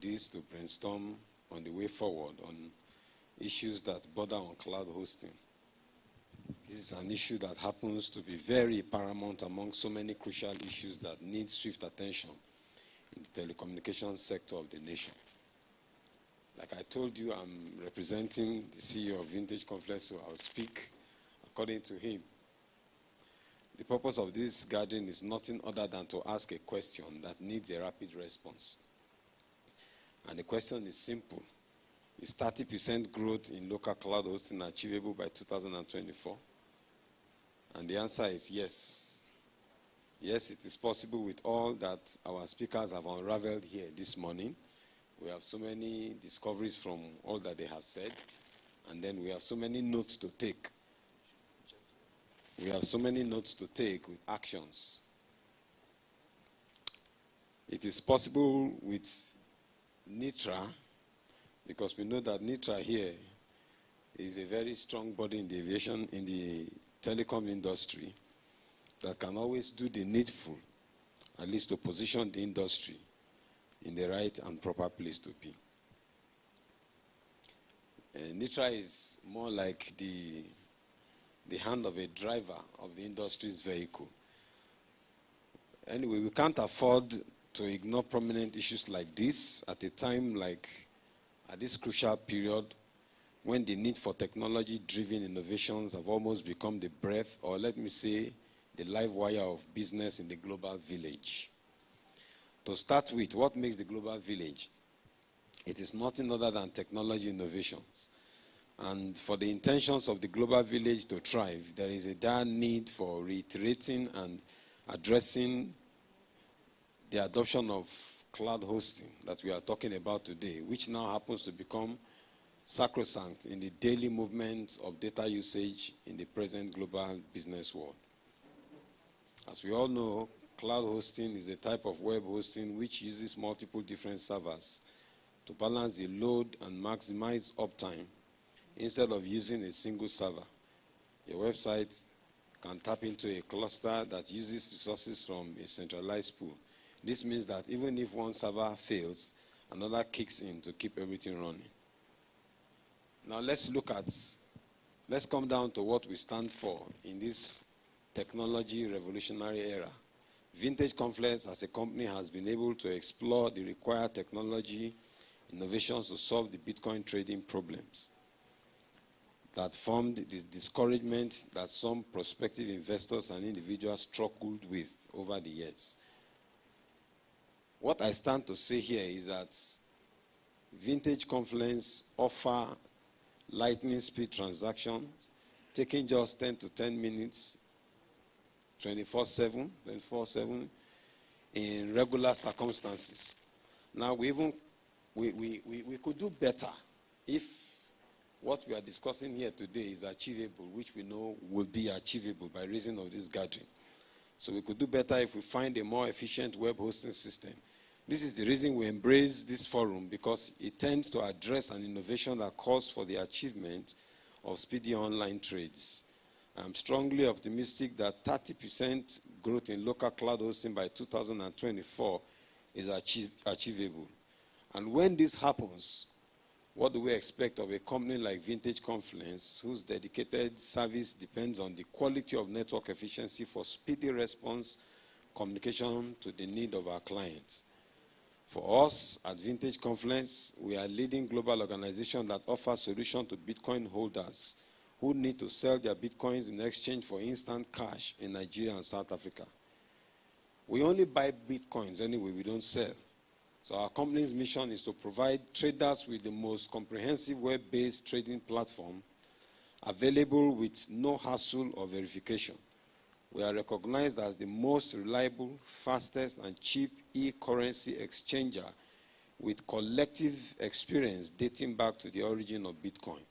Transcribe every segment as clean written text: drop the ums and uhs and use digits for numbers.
this to brainstorm on the way forward on issues that border on cloud hosting. This is an issue that happens to be very paramount among so many crucial issues that need swift attention in the telecommunications sector of the nation. Like I told you, I'm representing the CEO of Vintage Confluence, so I'll speak according to him. The purpose of this gathering is nothing other than to ask a question that needs a rapid response. And the question is simple. Is 30% growth in local cloud hosting achievable by 2024? And the answer is yes. Yes, it is possible with all that our speakers have unraveled here this morning. We have so many discoveries from all that they have said. And then we have so many notes to take. We have so many notes to take with actions. It is possible with NITRA, because we know that NITRA here is a very strong body in the aviation, in the telecom industry, that can always do the needful, at least to position the industry in the right and proper place to be. NITRA is more like the hand of a driver of the industry's vehicle. Anyway, we can't afford to ignore prominent issues like this at a time like at this crucial period when the need for technology-driven innovations have almost become the breath, or let me say, the live wire of business in the global village. To start with, what makes the global village? It is nothing other than technology innovations. And for the intentions of the global village to thrive, there is a dire need for reiterating and addressing the adoption of cloud hosting that we are talking about today, which now happens to become sacrosanct in the daily movement of data usage in the present global business world. As we all know, cloud hosting is a type of web hosting which uses multiple different servers to balance the load and maximize uptime instead of using a single server. Your website can tap into a cluster that uses resources from a centralized pool. This means that even if one server fails, another kicks in to keep everything running. Now let's come down to what we stand for in this technology revolutionary era. Vintage Confluence as a company has been able to explore the required technology innovations to solve the Bitcoin trading problems that formed the discouragement that some prospective investors and individuals struggled with over the years. What I stand to say here is that Vintage Confluence offer lightning speed transactions, taking just 10 to 10 minutes, 24/7, in regular circumstances. Now, we could do better if what we are discussing here today is achievable, which we know will be achievable by reason of this gathering. So we could do better if we find a more efficient web hosting system. This is the reason we embrace this forum, because it tends to address an innovation that calls for the achievement of speedy online trades. I'm strongly optimistic that 30% growth in local cloud hosting by 2024 is achievable. And when this happens, what do we expect of a company like Vintage Confluence, whose dedicated service depends on the quality of network efficiency for speedy response, communication to the need of our clients? For us at Vintage Confluence, we are a leading global organization that offers solutions to Bitcoin holders who need to sell their Bitcoins in exchange for instant cash in Nigeria and South Africa. We only buy Bitcoins anyway, we don't sell. So our company's mission is to provide traders with the most comprehensive web-based trading platform available with no hassle or verification. We are recognized as the most reliable, fastest, and cheap e-currency exchanger with collective experience dating back to the origin of Bitcoin.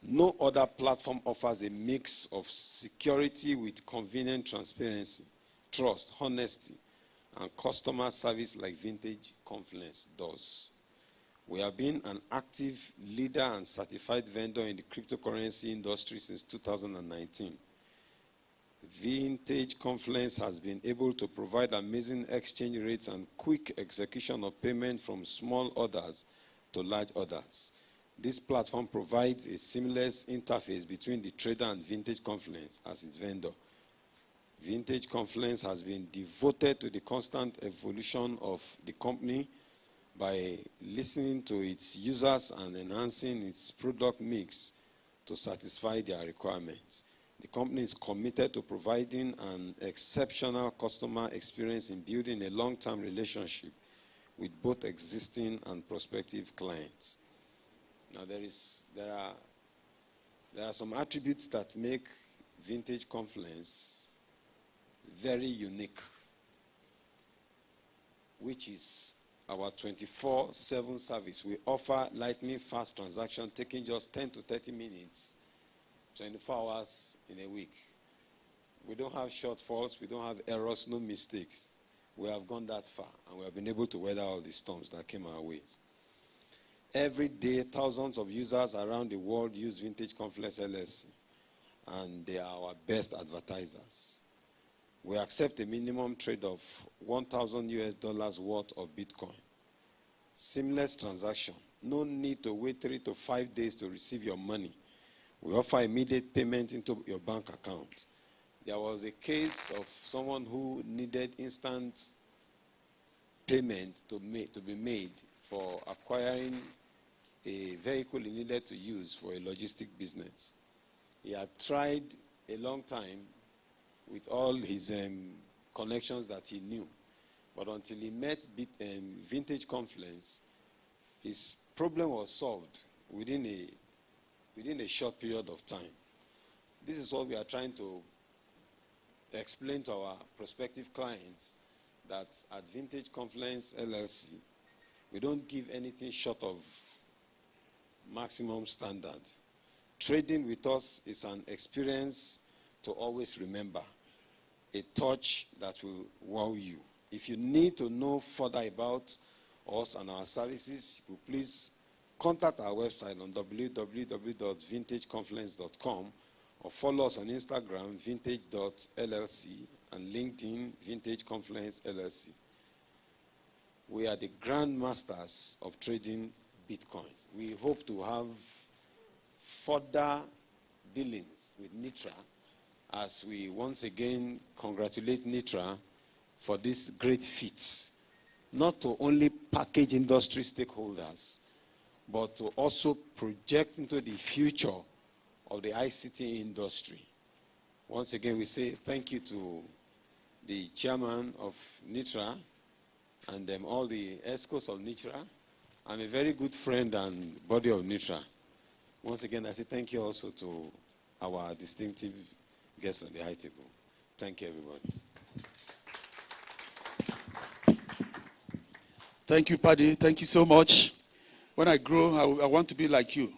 No other platform offers a mix of security with convenient transparency, trust, honesty, and customer service like Vintage Confluence does. We have been an active leader and certified vendor in the cryptocurrency industry since 2019. Vintage Confluence has been able to provide amazing exchange rates and quick execution of payment from small orders to large orders. This platform provides a seamless interface between the trader and Vintage Confluence as its vendor. Vintage Confluence has been devoted to the constant evolution of the company by listening to its users and enhancing its product mix to satisfy their requirements. The company is committed to providing an exceptional customer experience in building a long-term relationship with both existing and prospective clients. Now, there are some attributes that make Vintage Confluence very unique, which is our 24/7 service. We offer lightning fast transaction taking just 10 to 30 minutes, 24 hours in a week. We don't have shortfalls, we don't have errors, no mistakes. We have gone that far, and we have been able to weather all the storms that came our ways. Every day, thousands of users around the world use Vintage Confluence LLC, and they are our best advertisers. We accept a minimum trade of $1,000 worth of Bitcoin. Seamless transaction. No need to wait 3 to 5 days to receive your money. We offer immediate payment into your bank account. There was a case of someone who needed instant payment to be made for acquiring a vehicle he needed to use for a logistic business. He had tried a long time with all his connections that he knew. But until he met Vintage Confluence, his problem was solved within a short period of time. This is what we are trying to explain to our prospective clients, that at Vintage Confluence LLC, we don't give anything short of maximum standard. Trading with us is an experience to always remember, a touch that will wow you. If you need to know further about us and our services, you please contact our website on www.vintageconfluence.com or follow us on Instagram, vintage.llc, and LinkedIn, Vintage Confluence LLC. We are the grandmasters of trading Bitcoin. We hope to have further dealings with NITRA as we once again congratulate NITRA for this great feat, not to only package industry stakeholders, but to also project into the future of the ICT industry. Once again, we say thank you to the chairman of NITRA and all the ESCOs of NITRA. I'm a very good friend and buddy of NITRA. Once again, I say thank you also to our distinctive guests on the high table. Thank you, everybody. Thank you, Paddy. Thank you so much. When I grow, I want to be like you.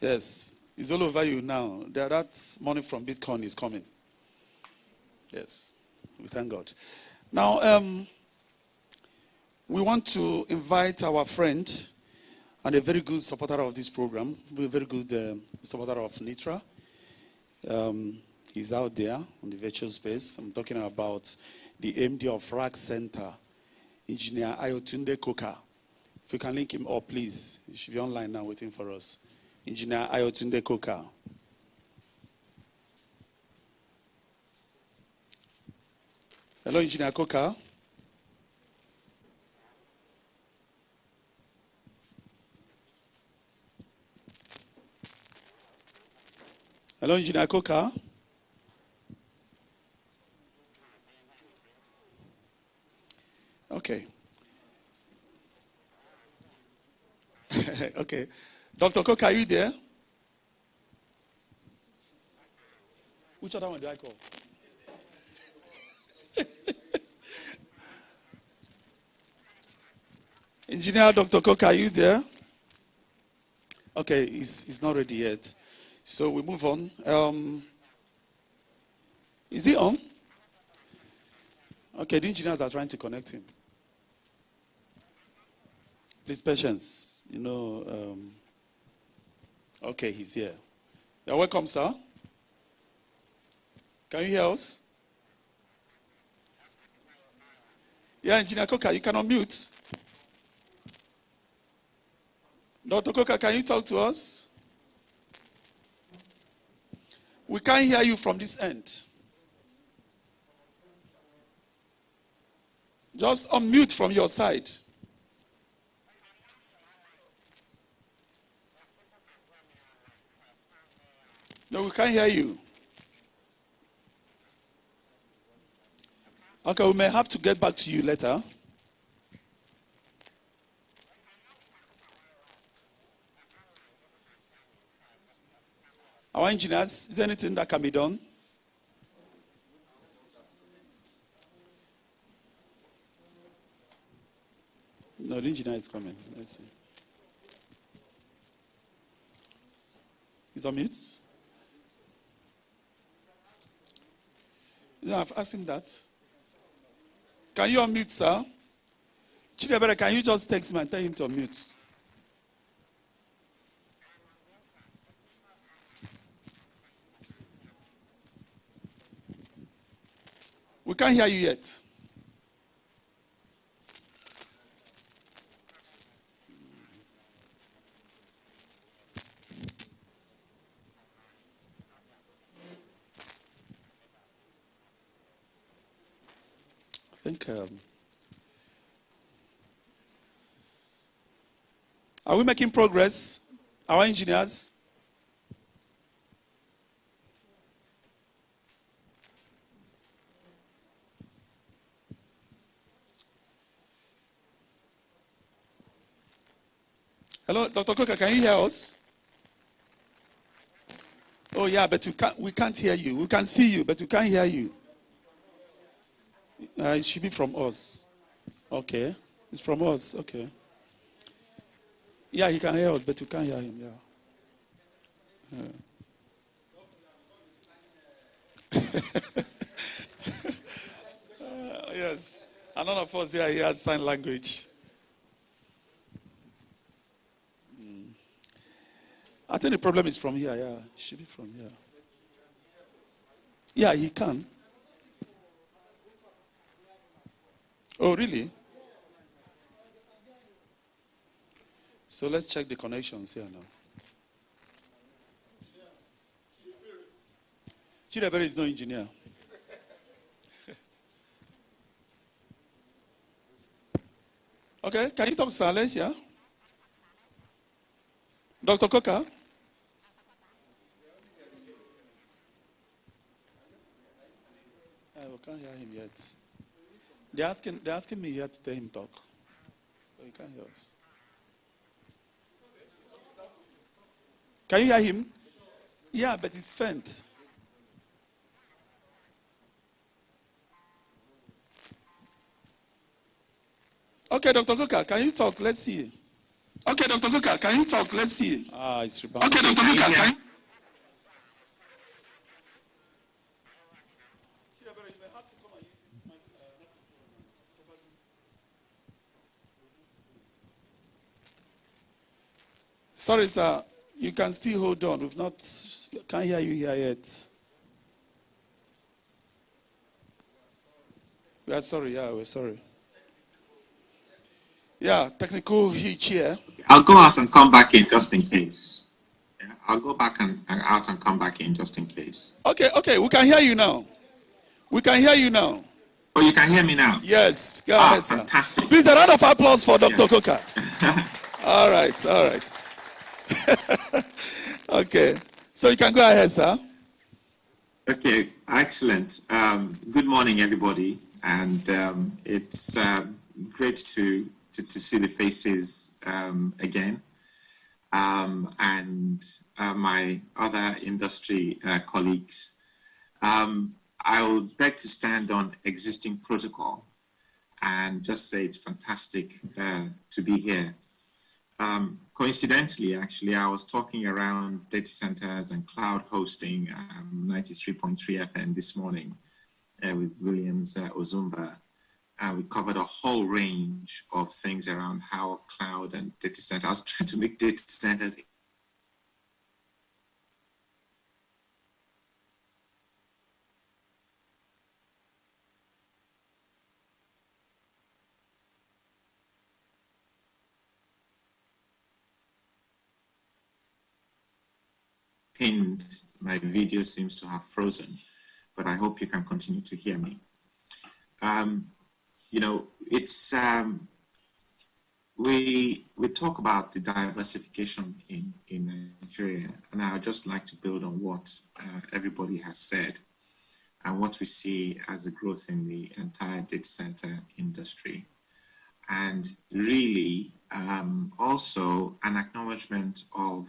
Yes. It's all over you now. That money from Bitcoin is coming. Yes. We thank God. Now, we want to invite our friend and a very good supporter of this program, a very good supporter of NITRA. He's out there on the virtual space. I'm talking about the MD of RAC Center, Engineer Ayotunde Koka. If you can link him up, please. He should be online now waiting for us. Engineer Ayotunde Koka. Hello, Engineer Koka. Hello, Engineer Koka. Okay. Okay. Dr. Koka, are you there? Which other one do I call? Engineer Dr. Koka, are you there? Okay, he's not ready yet. So we move on. Is he on? Okay, the engineers are trying to connect him. Please, patience. Okay, he's here. You're welcome, sir. Can you hear us? Yeah, Engineer Coker, you can unmute. Dr. Coker, can you talk to us? We can't hear you from this end. Just unmute from your side. No, we can't hear you. Okay, we may have to get back to you later. Our engineers, is there anything that can be done? No, the engineer is coming. Let's see. He's on mute? No, I've asked him that. Can you unmute, sir? Chidebere, can you just text him and tell him to unmute? We can't hear you yet. I think, are we making progress? Our engineers? Hello, Dr. Coker, can you hear us? Oh, yeah, but we can't hear you. We can see you, but we can't hear you. It should be from us. Okay. It's from us. Okay. Yeah, he can hear us, but we can't hear him. Yeah. Yes. And none of us here has sign language. I think the problem is from here. Yeah, it should be from here. Yeah, he can. Oh, really? So let's check the connections here now. Chidebere is no engineer. Okay, can you talk silence, yeah? Dr. Coker? We can't hear him yet. They're asking me here to tell him talk. But he can't hear us. Can you hear him? Yeah, but it's faint. Okay, Dr. Coker, can you talk? Let's see. Okay, Dr. Coker, can you talk? Let's see. It's rebounding. Okay, Dr. Coker, can you... Sorry, sir. You can still hold on. Can't hear you here yet. We are sorry. Yeah, we're sorry. Yeah, technical hitch here. I'll go out and come back in just in case. Yeah, I'll go back and out and come back in just in case. Okay. We can hear you now. Oh, you can hear me now? Yes. Go ahead, sir. Fantastic. Please, a round of applause for Dr. Coker. All right. Okay. So you can go ahead, sir. Okay, excellent. Good morning, everybody. And it's great to see the faces again. And my other industry colleagues. I would beg to stand on existing protocol and just say it's fantastic to be here. Coincidentally, actually, I was talking around data centers and cloud hosting 93.3 FM this morning with Williams Ozumba. We covered a whole range of things around how cloud and data center. I was trying to make data centers pinned. My video seems to have frozen, but I hope you can continue to hear me. You know, it's we talk about the diversification in Nigeria, and I would just like to build on what everybody has said and what we see as a growth in the entire data center industry. And really also an acknowledgement of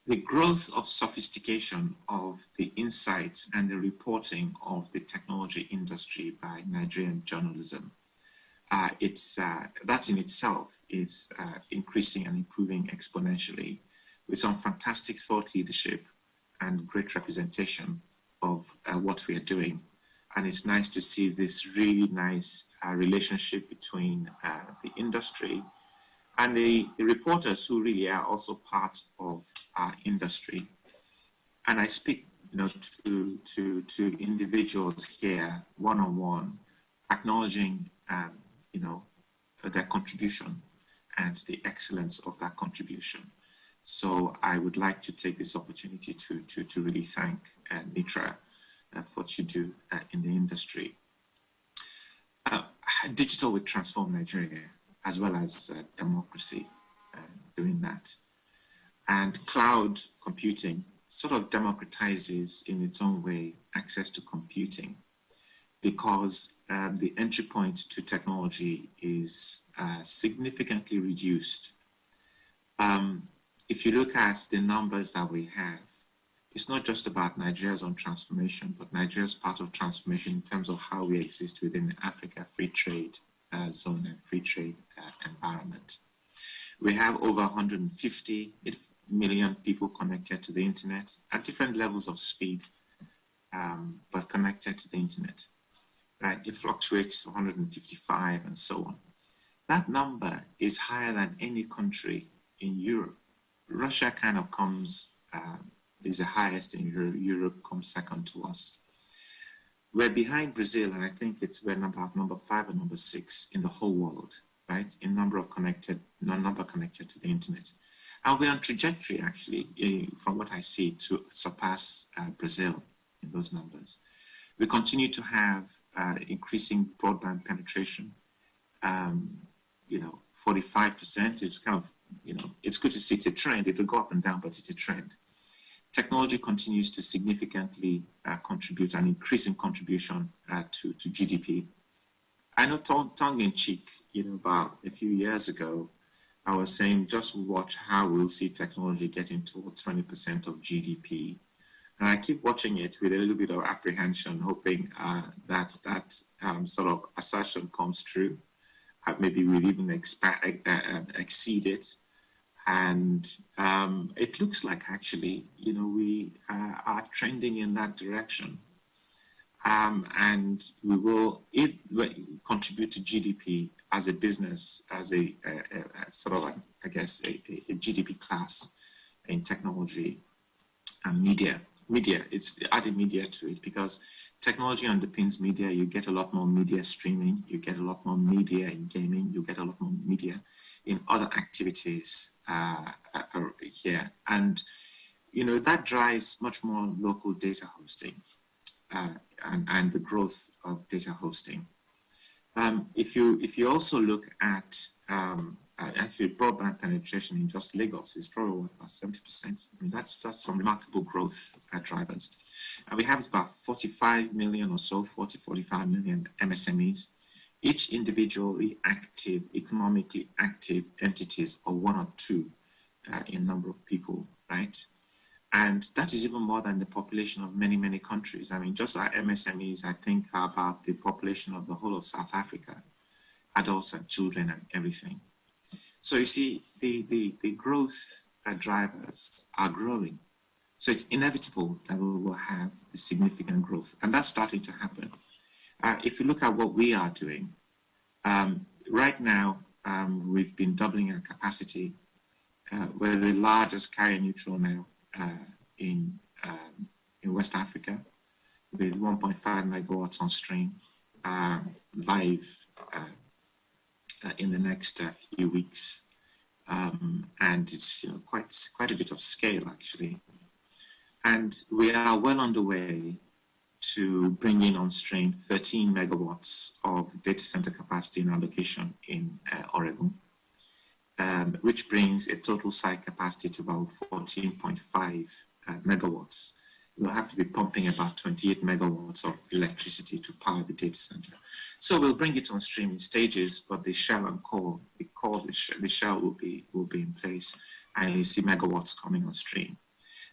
the growth of sophistication of the insights and the reporting of the technology industry by Nigerian journalism. That in itself is increasing and improving exponentially with some fantastic thought leadership and great representation of what we are doing. And it's nice to see this really nice relationship between the industry and the reporters who really are also part of our industry. And I speak, you know, to individuals here one-on-one, acknowledging, you know, their contribution and the excellence of that contribution. So I would like to take this opportunity to really thank NITRA for what you do in the industry. Digital will transform Nigeria as well as democracy doing that. And cloud computing sort of democratizes in its own way access to computing, because the entry point to technology is significantly reduced. If you look at the numbers that we have, it's not just about Nigeria's own transformation, but Nigeria's part of transformation in terms of how we exist within the Africa free trade zone and free trade environment. We have over 150 million people connected to the internet at different levels of speed, but connected to the internet, right? It fluctuates 155 and so on. That number is higher than any country in Europe. Russia kind of comes, is the highest in Europe. Europe comes second to us. We're behind Brazil, and I think we're number 5 or number 6 in the whole world, right? In number connected to the internet. And we're on trajectory, actually, from what I see, to surpass Brazil in those numbers. We continue to have increasing broadband penetration. You know, 45% is kind of, you know, it's good to see it's a trend. It'll go up and down, but it's a trend. Technology continues to significantly contribute, an increasing contribution to GDP. I know tongue in cheek, you know, about a few years ago, I was saying, just watch how we'll see technology getting towards 20% of GDP. And I keep watching it with a little bit of apprehension, hoping that sort of assertion comes true. Maybe we'll even exceed it. And it looks like, actually, you know, we are trending in that direction. And we will contribute to GDP as a business, as a sort of, I guess, a GDP class in technology and media. It's adding media to it, because technology underpins media. You get a lot more media streaming, you get a lot more media in gaming, you get a lot more media in other activities here. And, you know, that drives much more local data hosting and the growth of data hosting. If you also look at actually broadband penetration in just Lagos is probably about 70%. I mean, that's some remarkable growth drivers. And we have about 45 million or so, 45 million MSMEs, each individually active, economically active entities of 1 or 2 in number of people, right? And that is even more than the population of many, many countries. I mean, just our MSMEs, I think, are about the population of the whole of South Africa, adults and children and everything. So you see, the growth drivers are growing. So it's inevitable that we will have the significant growth. And that's starting to happen. If you look at what we are doing, right now, we've been doubling our capacity. We're the largest carrier neutral now in West Africa, with 1.5 megawatts on stream, live in the next few weeks, and it's, you know, quite a bit of scale, actually. And we are well on the way to bring in on stream 13 megawatts of data center capacity in our location in Oregon, which brings a total site capacity to about 14.5 megawatts. We'll have to be pumping about 28 megawatts of electricity to power the data center. So we'll bring it on stream in stages, but the shell and core, the shell will be in place, and you see megawatts coming on stream.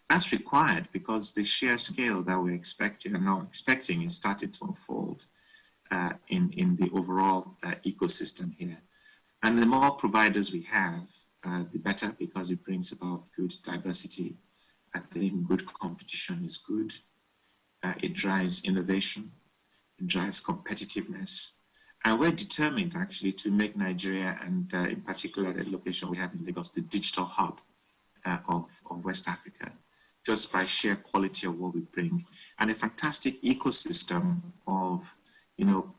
That's required because the sheer scale that we're expecting and now expecting is starting to unfold in the overall ecosystem here. And the more providers we have, the better, because it brings about good diversity. I think good competition is good. It drives innovation, it drives competitiveness. And we're determined actually to make Nigeria, and in particular the location we have in Lagos, the digital hub of West Africa, just by sheer quality of what we bring, and a fantastic ecosystem of,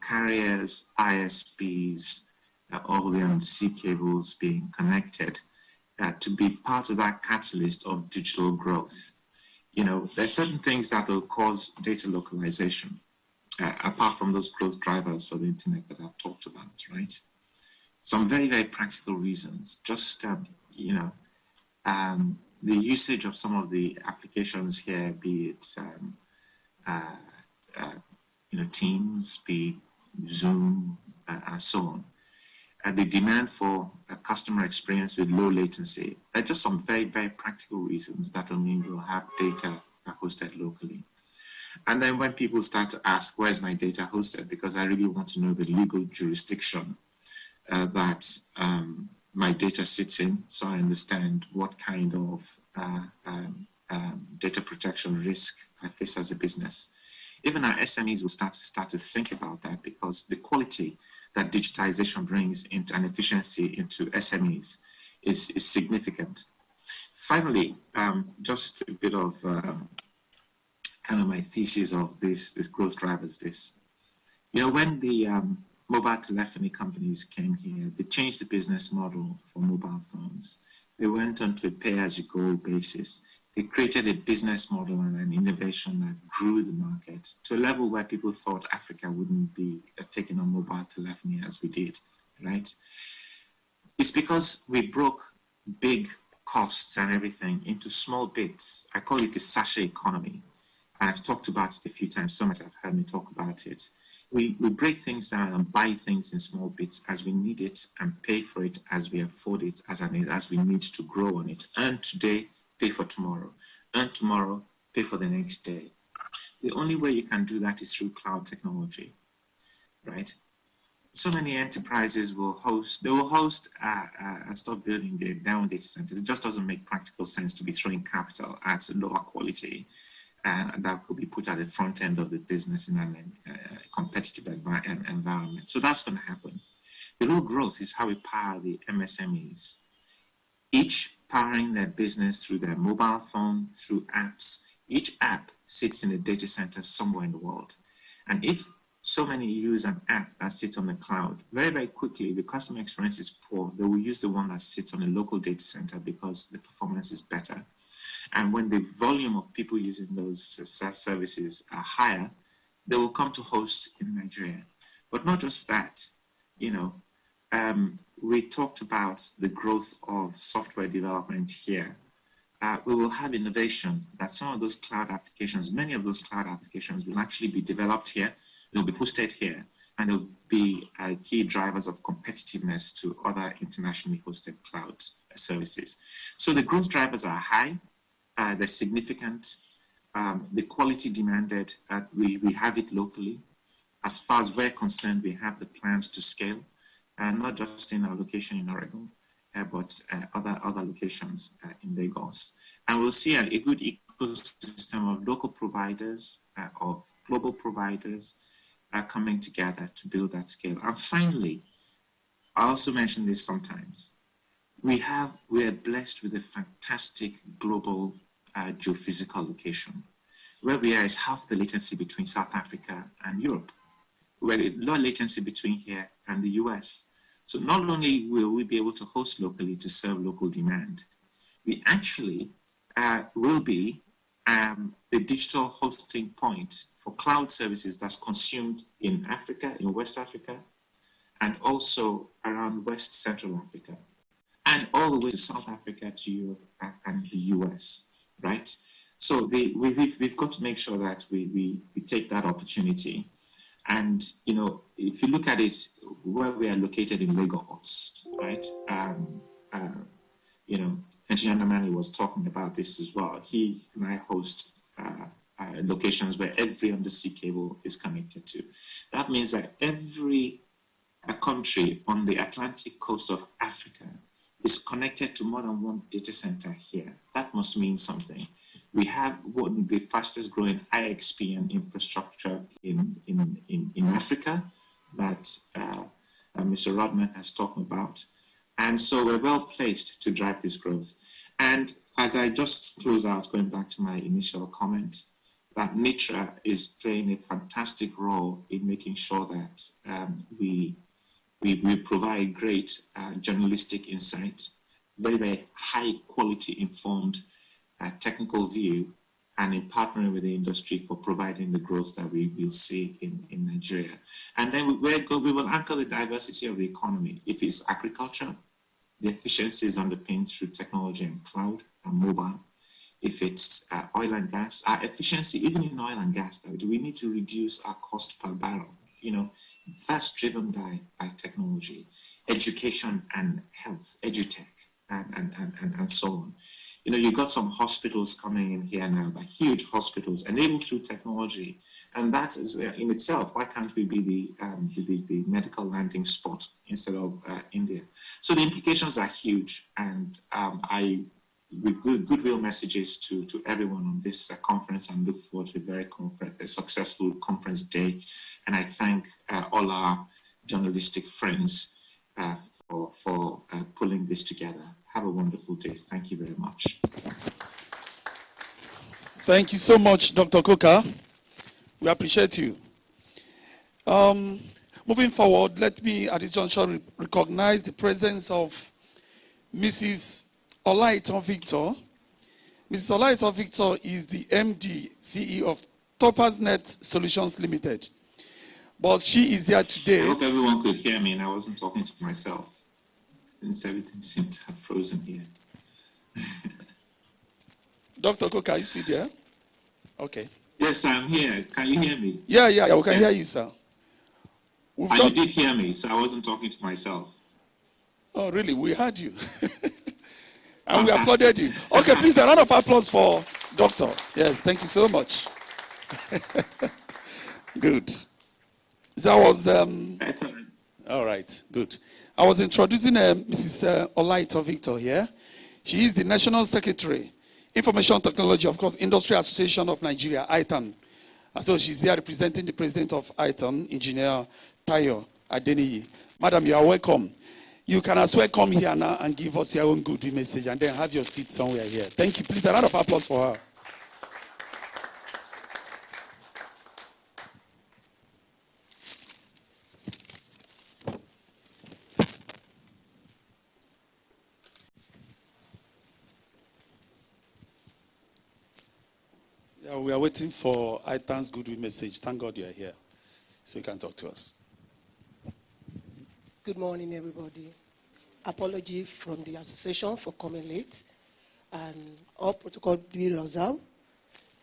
carriers, ISPs, all the undersea cables being connected to be part of that catalyst of digital growth. There are certain things that will cause data localization, apart from those growth drivers for the internet that I've talked about, right? Some very, very practical reasons, just, the usage of some of the applications here, be it Teams, be it Zoom, and so on. The demand for a customer experience with low latency. There are just some very, very practical reasons that will mean we'll have data hosted locally. And then when people start to ask, where's my data hosted? Because I really want to know the legal jurisdiction that my data sits in, so I understand what kind of data protection risk I face as a business. Even our SMEs will start to think about that, because the quality that digitization brings into an efficiency into SMEs is significant. Finally, just a bit of kind of my thesis of this growth drivers. When the mobile telephony companies came here, they changed the business model for mobile phones. They went on to a pay-as-you-go basis. They created a business model and an innovation that grew the market to a level where people thought Africa wouldn't be taking on mobile telephony as we did, right? It's because we broke big costs and everything into small bits. I call it the sachet economy. I've talked about it a few times. So much I've heard me talk about it. We break things down and buy things in small bits as we need it, and pay for it as we afford it, as we need to grow on it. Earn today, pay for tomorrow. Earn tomorrow, pay for the next day. The only way you can do that is through cloud technology, right? So many enterprises will host and stop building their own data centers. It just doesn't make practical sense to be throwing capital at lower quality that could be put at the front end of the business in a competitive environment. So that's going to happen. The real growth is how we power the MSMEs, each powering their business through their mobile phone, through apps. Each app sits in a data center somewhere in the world. And if so many use an app that sits on the cloud, very, very quickly, the customer experience is poor. They will use the one that sits on a local data center because the performance is better. And when the volume of people using those services are higher, they will come to host in Nigeria. But not just that, we talked about the growth of software development here. We will have innovation that some of those cloud applications, many of those cloud applications will actually be developed here, they'll be hosted here, and they'll be key drivers of competitiveness to other internationally hosted cloud services. So the growth drivers are high. They're significant. The quality demanded, we have it locally. As far as we're concerned, we have the plans to scale, not just in our location in Oregon, but other locations in Lagos. And we'll see a good ecosystem of local providers, of global providers coming together to build that scale. And finally, I also mention this sometimes, we are blessed with a fantastic global geophysical location. Where we are is half the latency between South Africa and Europe, where low latency between here and the US. So not only will we be able to host locally to serve local demand, we actually will be the digital hosting point for cloud services that's consumed in Africa, in West Africa, and also around West Central Africa, and all the way to South Africa, to Europe, and the US, right? So we've got to make sure that we take that opportunity. And, you know, if you look at it, where we are located in Lagos, right? You know, Engineer Namani was talking about this as well. He and I host locations where every undersea cable is connected to. That means that every country on the Atlantic coast of Africa is connected to more than one data center here. That must mean something. We have one of the fastest growing IXPN infrastructure in Africa that Mr. Rodman has talked about. And so we're well placed to drive this growth. And as I just close out, going back to my initial comment, that NITRA is playing a fantastic role in making sure that we provide great journalistic insight, very, very high quality informed technical view, and in partnering with the industry for providing the growth that we will see in Nigeria. And then we will anchor the diversity of the economy. If it's agriculture, the efficiency is underpinned through technology and cloud and mobile. If it's oil and gas, our efficiency, even in oil and gas, we need to reduce our cost per barrel. You know, that's driven by technology, education and health, edutech, and so on. You know, you've got some hospitals coming in here now, like huge hospitals enabled through technology. And that is in itself, why can't we be the medical landing spot instead of India? So the implications are huge. And with goodwill messages to everyone on this conference, and look forward to a successful conference day. And I thank all our journalistic friends for pulling this together. Have a wonderful day. Thank you very much. Thank you so much, Dr. Koka. We appreciate you. Moving forward, let me at this juncture recognize the presence of Mrs. Olaitan Victor. Mrs. Olaitan Victor is the MD, CEO of TopazNet Solutions Limited. But she is here today. I hope everyone could hear me and I wasn't talking to myself, since everything seemed to have frozen here. Dr. Koka, you see there? Okay. Yes, I'm here. Can you hear me? Yeah, we can hear you, sir. You did hear me, so I wasn't talking to myself. Oh, really? We heard you. And we applauded you. Okay, please, a round of applause for Doctor. Yes, thank you so much. Good. So I was... all right, good. I was introducing Mrs. Olaitan Victor here. She is the National Secretary, Information Technology, of course, Industry Association of Nigeria, ITAN. So she's here representing the president of ITAN, Engineer Tayo Adeniyi. Madam, you are welcome. You can as well come here now and give us your own good message and then have your seat somewhere here. Thank you. Please, a round of applause for her. Yeah, we are waiting for ITAN's goodwill message. Thank God you are here, so you can talk to us. Good morning, everybody. Apology from the association for coming late, and all protocol being observed.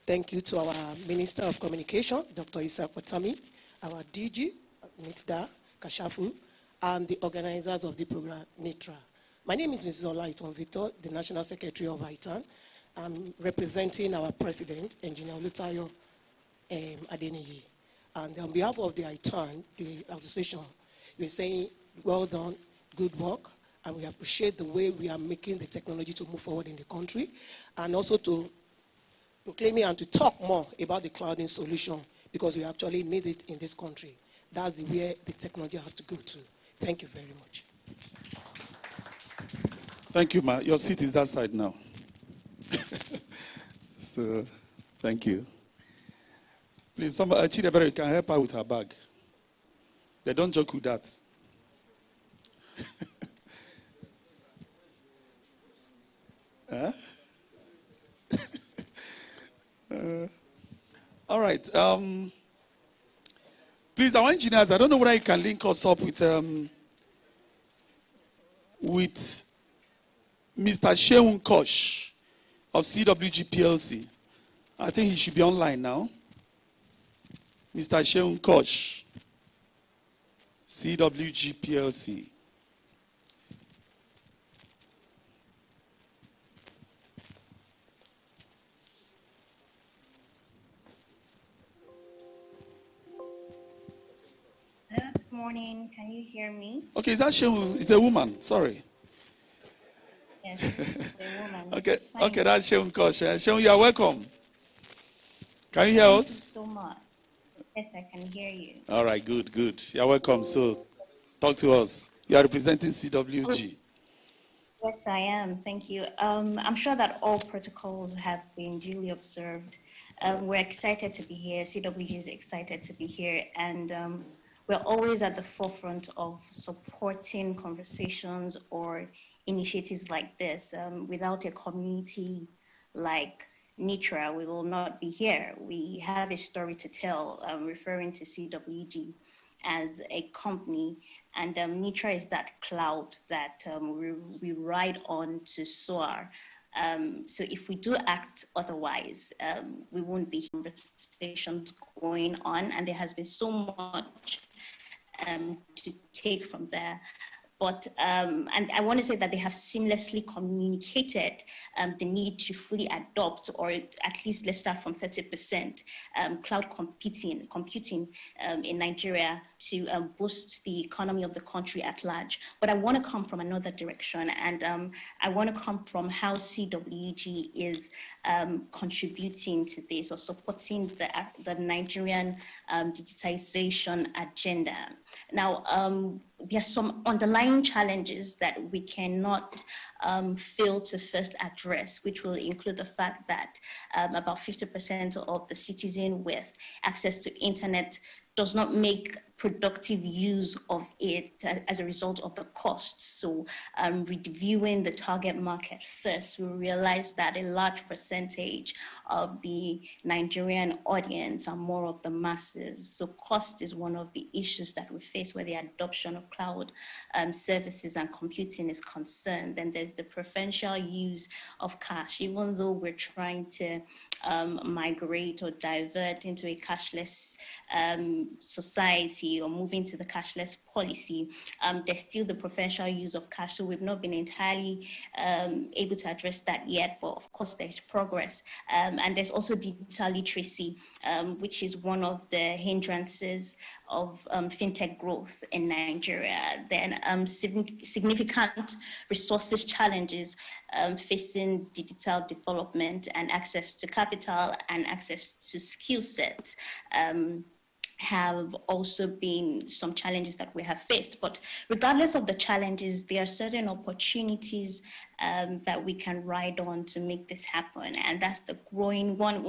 Thank you to our Minister of Communication, Dr. Isa Potami, our DG, NITRA, Kashafu, and the organizers of the program, NITRA. My name is Mrs. Olaitan Victor, the National Secretary of ITAN. I'm representing our president, Engineer Tayo Adeniyi. And on behalf of the ITAN, the association, we're saying, well done, good work, and we appreciate the way we are making the technology to move forward in the country, and also to claim and to talk more about the clouding solution, because we actually need it in this country. That's where the technology has to go to. Thank you very much. Thank you, ma. Your seat is that side now. So, thank you. Please, somebody, Chidebere, can help her with her bag. They don't joke with that. Huh? All right. Please, our engineers, I don't know whether you can link us up with Mr. Sheun Kosh of CWG PLC. I think he should be online now. Mr. Sheun Kosh, CWG PLC. Hello, good morning. Can you hear me? Okay, is that Sheun? It's a woman. Sorry. Yes, it's a woman. Okay, It's fine. okay, that's Sheun Kosh. Sheun, you are welcome. Can you hear Thank us? you so much. Yes, I can hear you. All right, good, good. You're welcome. So, talk to us. You are representing CWG. Yes, I am. Thank you. I'm sure that all protocols have been duly observed. We're excited to be here. CWG is excited to be here. And we're always at the forefront of supporting conversations or initiatives like this. Without a community like NITRA, we will not be here. We have a story to tell, referring to CWG as a company, and NITRA is that cloud that we ride on to soar. So if we do act otherwise, we won't be conversations going on, and there has been so much to take from there. But, and I want to say that they have seamlessly communicated the need to fully adopt, or at least let's start from 30%, cloud computing in Nigeria to boost the economy of the country at large. But I want to come from another direction, and I want to come from how CWG is contributing to this or supporting the Nigerian digitization agenda. Now, there are some underlying challenges that we cannot fail to first address, which will include the fact that about 50% of the citizen with access to internet does not make productive use of it as a result of the costs. So reviewing the target market first, we realize that a large percentage of the Nigerian audience are more of the masses. So cost is one of the issues that we face where the adoption of cloud services and computing is concerned. Then there's the preferential use of cash. Even though we're trying to migrate or divert into a cashless society or moving to the cashless policy, there's still the preferential use of cash. So we've not been entirely able to address that yet, but of course there's progress. And there's also digital literacy, which is one of the hindrances of fintech growth in Nigeria. Then significant resources challenges facing digital development and access to capital and access to skill sets. Have also been some challenges that we have faced. But regardless of the challenges, there are certain opportunities that we can ride on to make this happen. And that's the growing one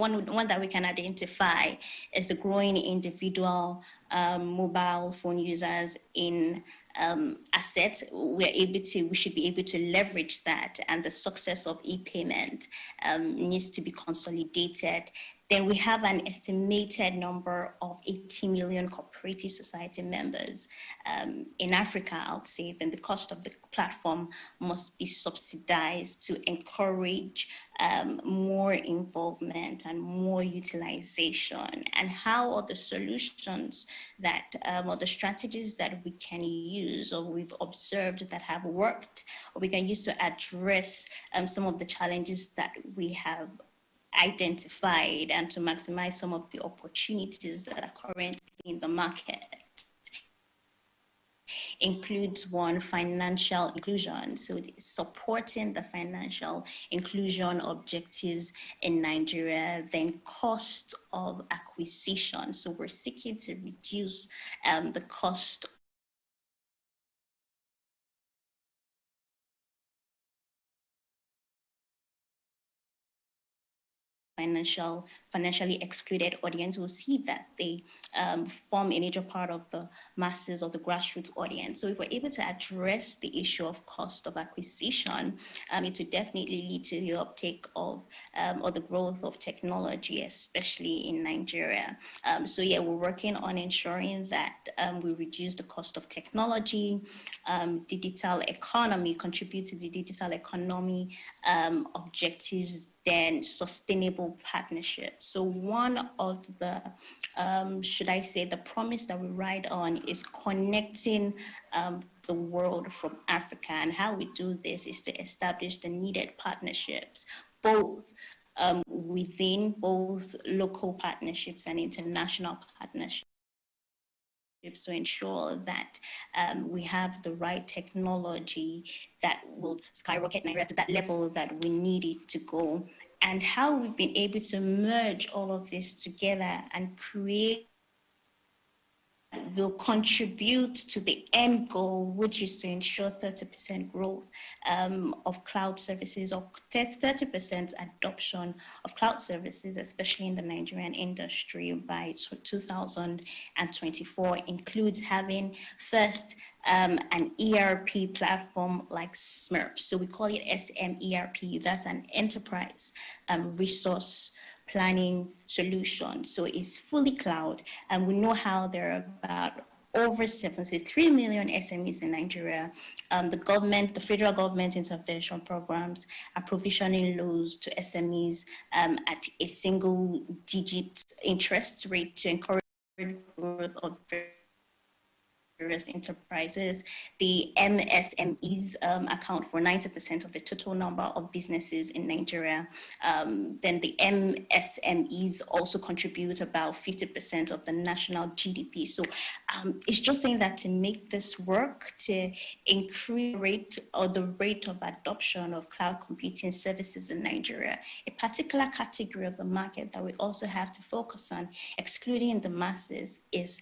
that we can identify is the growing individual mobile phone users in assets. We should be able to leverage that, and the success of e-payment needs to be consolidated. Then we have an estimated number of 80 million cooperative society members in Africa, I would say. Then the cost of the platform must be subsidized to encourage more involvement and more utilization. And how are the solutions that, or the strategies that we can use or we've observed that have worked, or we can use to address some of the challenges that we have identified and to maximize some of the opportunities that are currently in the market. Includes one, financial inclusion. So supporting the financial inclusion objectives in Nigeria, then cost of acquisition. So we're seeking to reduce the cost financial financially excluded audience will see that they form a major part of the masses or the grassroots audience. So if we're able to address the issue of cost of acquisition, it will definitely lead to the uptake of or the growth of technology, especially in Nigeria. So yeah, we're working on ensuring that we reduce the cost of technology, digital economy, contribute to the digital economy objectives, then sustainable partnerships. So one of the, should I say, the promise that we ride on is connecting the world from Africa. And how we do this is to establish the needed partnerships, both within both local partnerships and international partnerships, to ensure that we have the right technology that will skyrocket Nigeria to that level that we need it to go, and how we've been able to merge all of this together and create will contribute to the end goal, which is to ensure 30% growth of cloud services, or 30% adoption of cloud services, especially in the Nigerian industry by 2024, includes having first an ERP platform like SMERP. So we call it SMERP. That's an enterprise resource planning solution. So it's fully cloud, and we know how there are about over 73 million SMEs in Nigeria. The federal government intervention programs are provisioning loans to SMEs at a single digit interest rate to encourage growth of various enterprises. The MSMEs account for 90% of the total number of businesses in Nigeria. Then the MSMEs also contribute about 50% of the national GDP. So it's just saying that to make this work, to increase the rate of adoption of cloud computing services in Nigeria, a particular category of the market that we also have to focus on, excluding the masses, is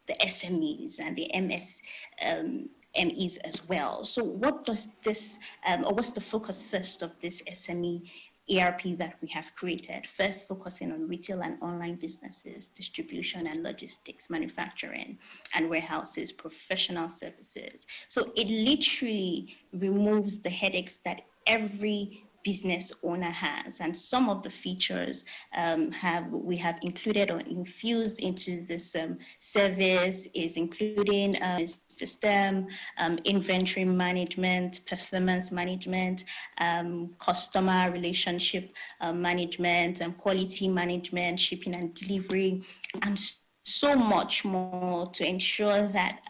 the SMEs and the MSMEs as well. So what does this, or what's the focus first of this SME ERP that we have created? First, focusing on retail and online businesses, distribution and logistics, manufacturing and warehouses, professional services. So it literally removes the headaches that every business owner has, and some of the features we have included or infused into this service is including system, inventory management, performance management, customer relationship management, quality management, shipping and delivery, and so much more, to ensure that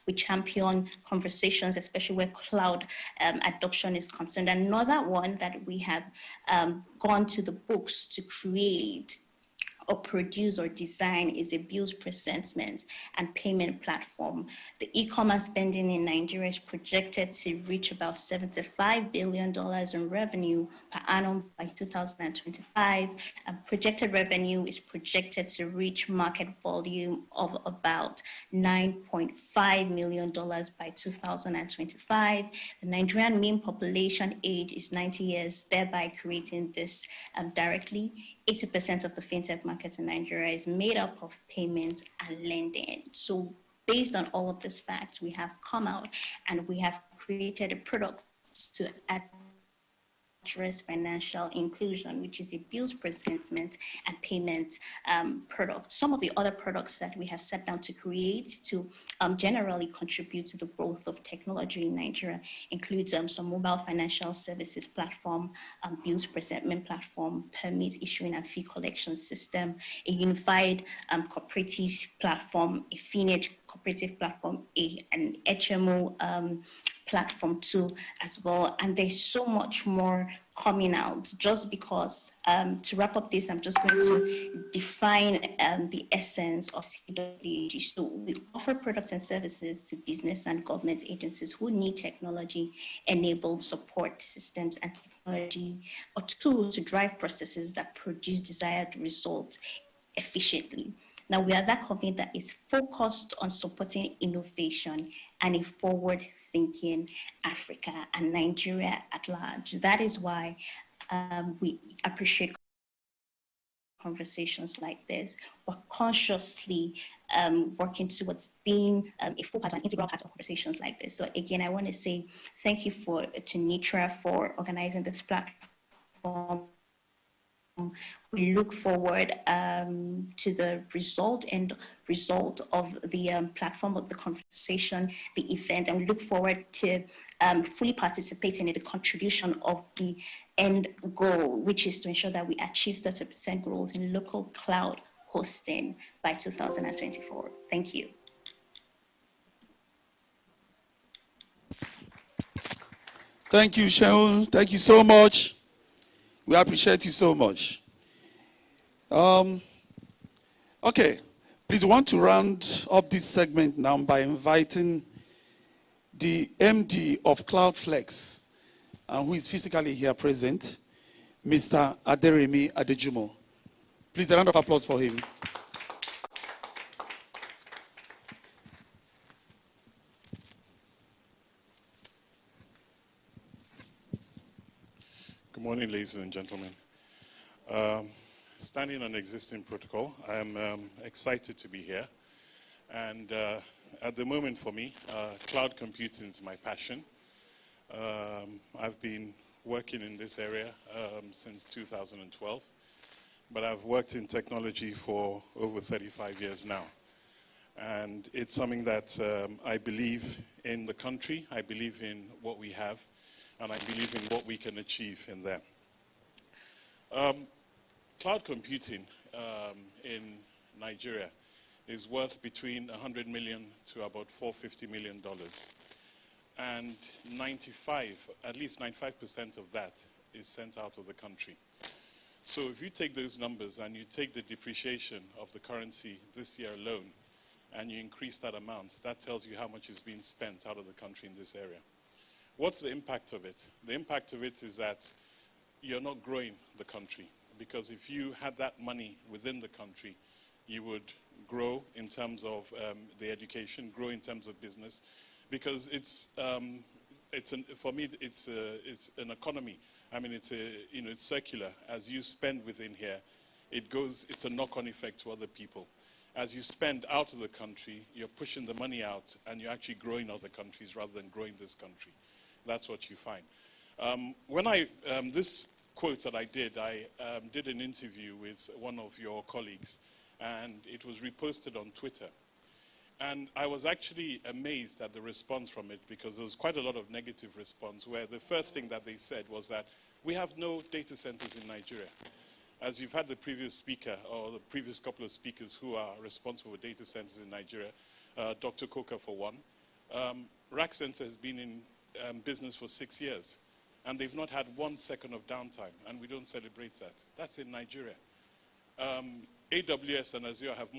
we champion conversations, especially where cloud adoption is concerned. Another one that we have gone to the books to create or produce or design is a bills presentment and payment platform. The e-commerce spending in Nigeria is projected to reach about $75 billion in revenue per annum by 2025. Projected revenue is projected to reach market volume of about $9.5 million by 2025. The Nigerian mean population age is 90 years, thereby creating this directly. 80% of the fintech market in Nigeria is made up of payments and lending. So based on all of these facts, we have come out and we have created a product to address financial inclusion, which is a bills presentment and payment product. Some of the other products that we have sat down to create to generally contribute to the growth of technology in Nigeria includes some mobile financial services platform, bills presentment platform, permit issuing and fee collection system, a unified cooperative platform, a FinEdge cooperative platform, an HMO platform too as well. And there's so much more coming out. Just because, to wrap up this, I'm just going to define the essence of CWG. So we offer products and services to business and government agencies who need technology-enabled support systems and technology or tools to drive processes that produce desired results efficiently. Now, we are that company that is focused on supporting innovation and a forward-thinking Africa and Nigeria at large. That is why we appreciate conversations like this. We're consciously working towards being a full part, an integral part of conversations like this. So again, I want to say thank you to NITRA for organizing this platform. We look forward to the result of the platform, of the conversation, the event, and we look forward to fully participating in the contribution of the end goal, which is to ensure that we achieve 30% growth in local cloud hosting by 2024. Thank you. Thank you, Shaun. Thank you so much. We appreciate you so much. Okay, please, we want to round up this segment now by inviting the MD of CloudFlex, who is physically here present, Mr. Aderemi Adejumo. Please, a round of applause for him. Good morning, ladies and gentlemen. Standing on existing protocol, I am excited to be here. And at the moment for me, cloud computing is my passion. I've been working in this area since 2012, but I've worked in technology for over 35 years now. And it's something that I believe in the country, I believe in what we have, and I believe in what we can achieve in there. Cloud computing in Nigeria is worth between 100 million to about $450 million. And at least 95% of that is sent out of the country. So if you take those numbers and you take the depreciation of the currency this year alone, and you increase that amount, that tells you how much is being spent out of the country in this area. What's the impact of it? The impact of it is that you're not growing the country. Because if you had that money within the country, you would grow in terms of the education, grow in terms of business. Because for me, it's an economy. I mean, it's circular. As you spend within here, it's a knock-on effect to other people. As you spend out of the country, you're pushing the money out, and you're actually growing other countries rather than growing this country. That's what you find. This quote that I did an interview with one of your colleagues, and it was reposted on Twitter. And I was actually amazed at the response from it, because there was quite a lot of negative response, where the first thing that they said was that we have no data centers in Nigeria. As you've had the previous speaker, or the previous couple of speakers who are responsible for data centers in Nigeria, Dr. Coker for one, Rack Center has been in business for 6 years. And they've not had 1 second of downtime, and we don't celebrate that. That's in Nigeria. AWS and Azure have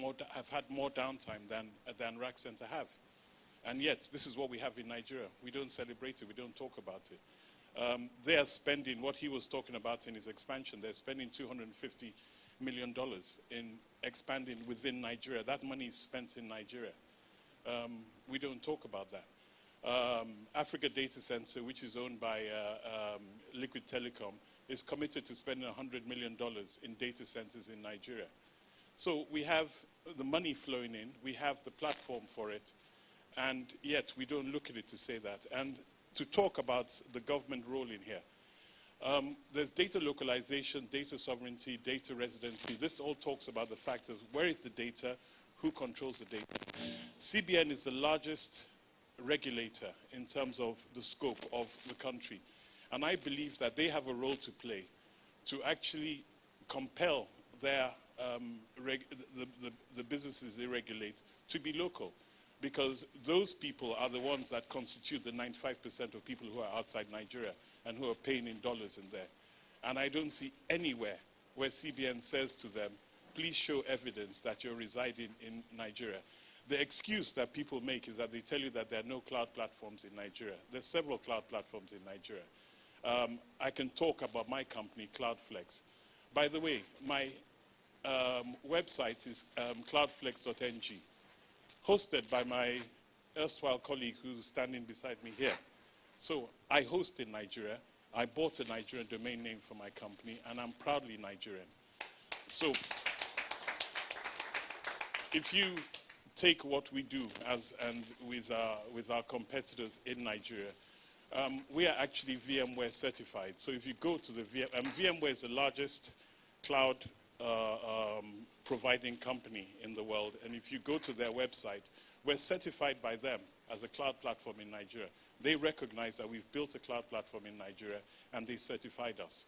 had more downtime than Rack Center have. And yet, this is what we have in Nigeria. We don't celebrate it. We don't talk about it. They are spending, what he was talking about in his expansion, they're spending $250 million in expanding within Nigeria. That money is spent in Nigeria. We don't talk about that. Africa Data Center, which is owned by Liquid Telecom, is committed to spending $100 million in data centers in Nigeria. So we have the money flowing in, we have the platform for it, and yet we don't look at it to say that. And to talk about the government role in here, there's data localization, data sovereignty, data residency. This all talks about the fact of where is the data, who controls the data. CBN is the largest regulator in terms of the scope of the country. And I believe that they have a role to play to actually compel their the businesses they regulate to be local. Because those people are the ones that constitute the 95% of people who are outside Nigeria and who are paying in dollars in there. And I don't see anywhere where CBN says to them, please show evidence that you're residing in Nigeria. The excuse that people make is that they tell you that there are no cloud platforms in Nigeria. There's several cloud platforms in Nigeria. I can talk about my company, CloudFlex. By the way, my website is cloudflex.ng, hosted by my erstwhile colleague who's standing beside me here. So I host in Nigeria. I bought a Nigerian domain name for my company, and I'm proudly Nigerian. So if you take what we do and with our competitors in Nigeria, we are actually VMware certified. So if you go to the VMware is the largest cloud providing company in the world, and if you go to their website, we're certified by them as a cloud platform in Nigeria. They recognize that we've built a cloud platform in Nigeria, and they certified us.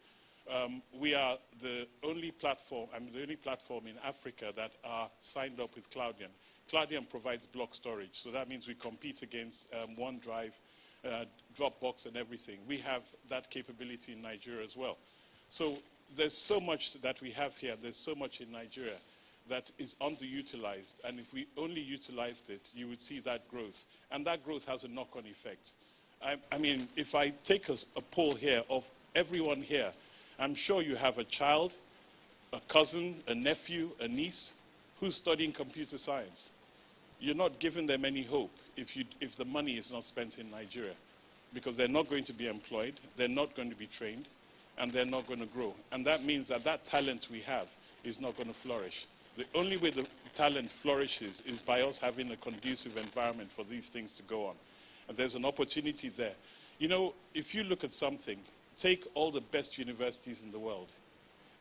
We are the only platform, the only platform in Africa that are signed up with Cloudian. Cloudian provides block storage, so that means we compete against OneDrive, Dropbox, and everything. We have that capability in Nigeria as well. So there's so much that we have here, there's so much in Nigeria that is underutilized, and if we only utilized it, you would see that growth. And that growth has a knock-on effect. I mean, if I take a poll here of everyone here, I'm sure you have a child, a cousin, a nephew, a niece who's studying computer science. You're not giving them any hope if the money is not spent in Nigeria, because they're not going to be employed, they're not going to be trained, and they're not going to grow. And that means that that talent we have is not going to flourish. The only way the talent flourishes is by us having a conducive environment for these things to go on. And there's an opportunity there. You know, if you look at something, take all the best universities in the world,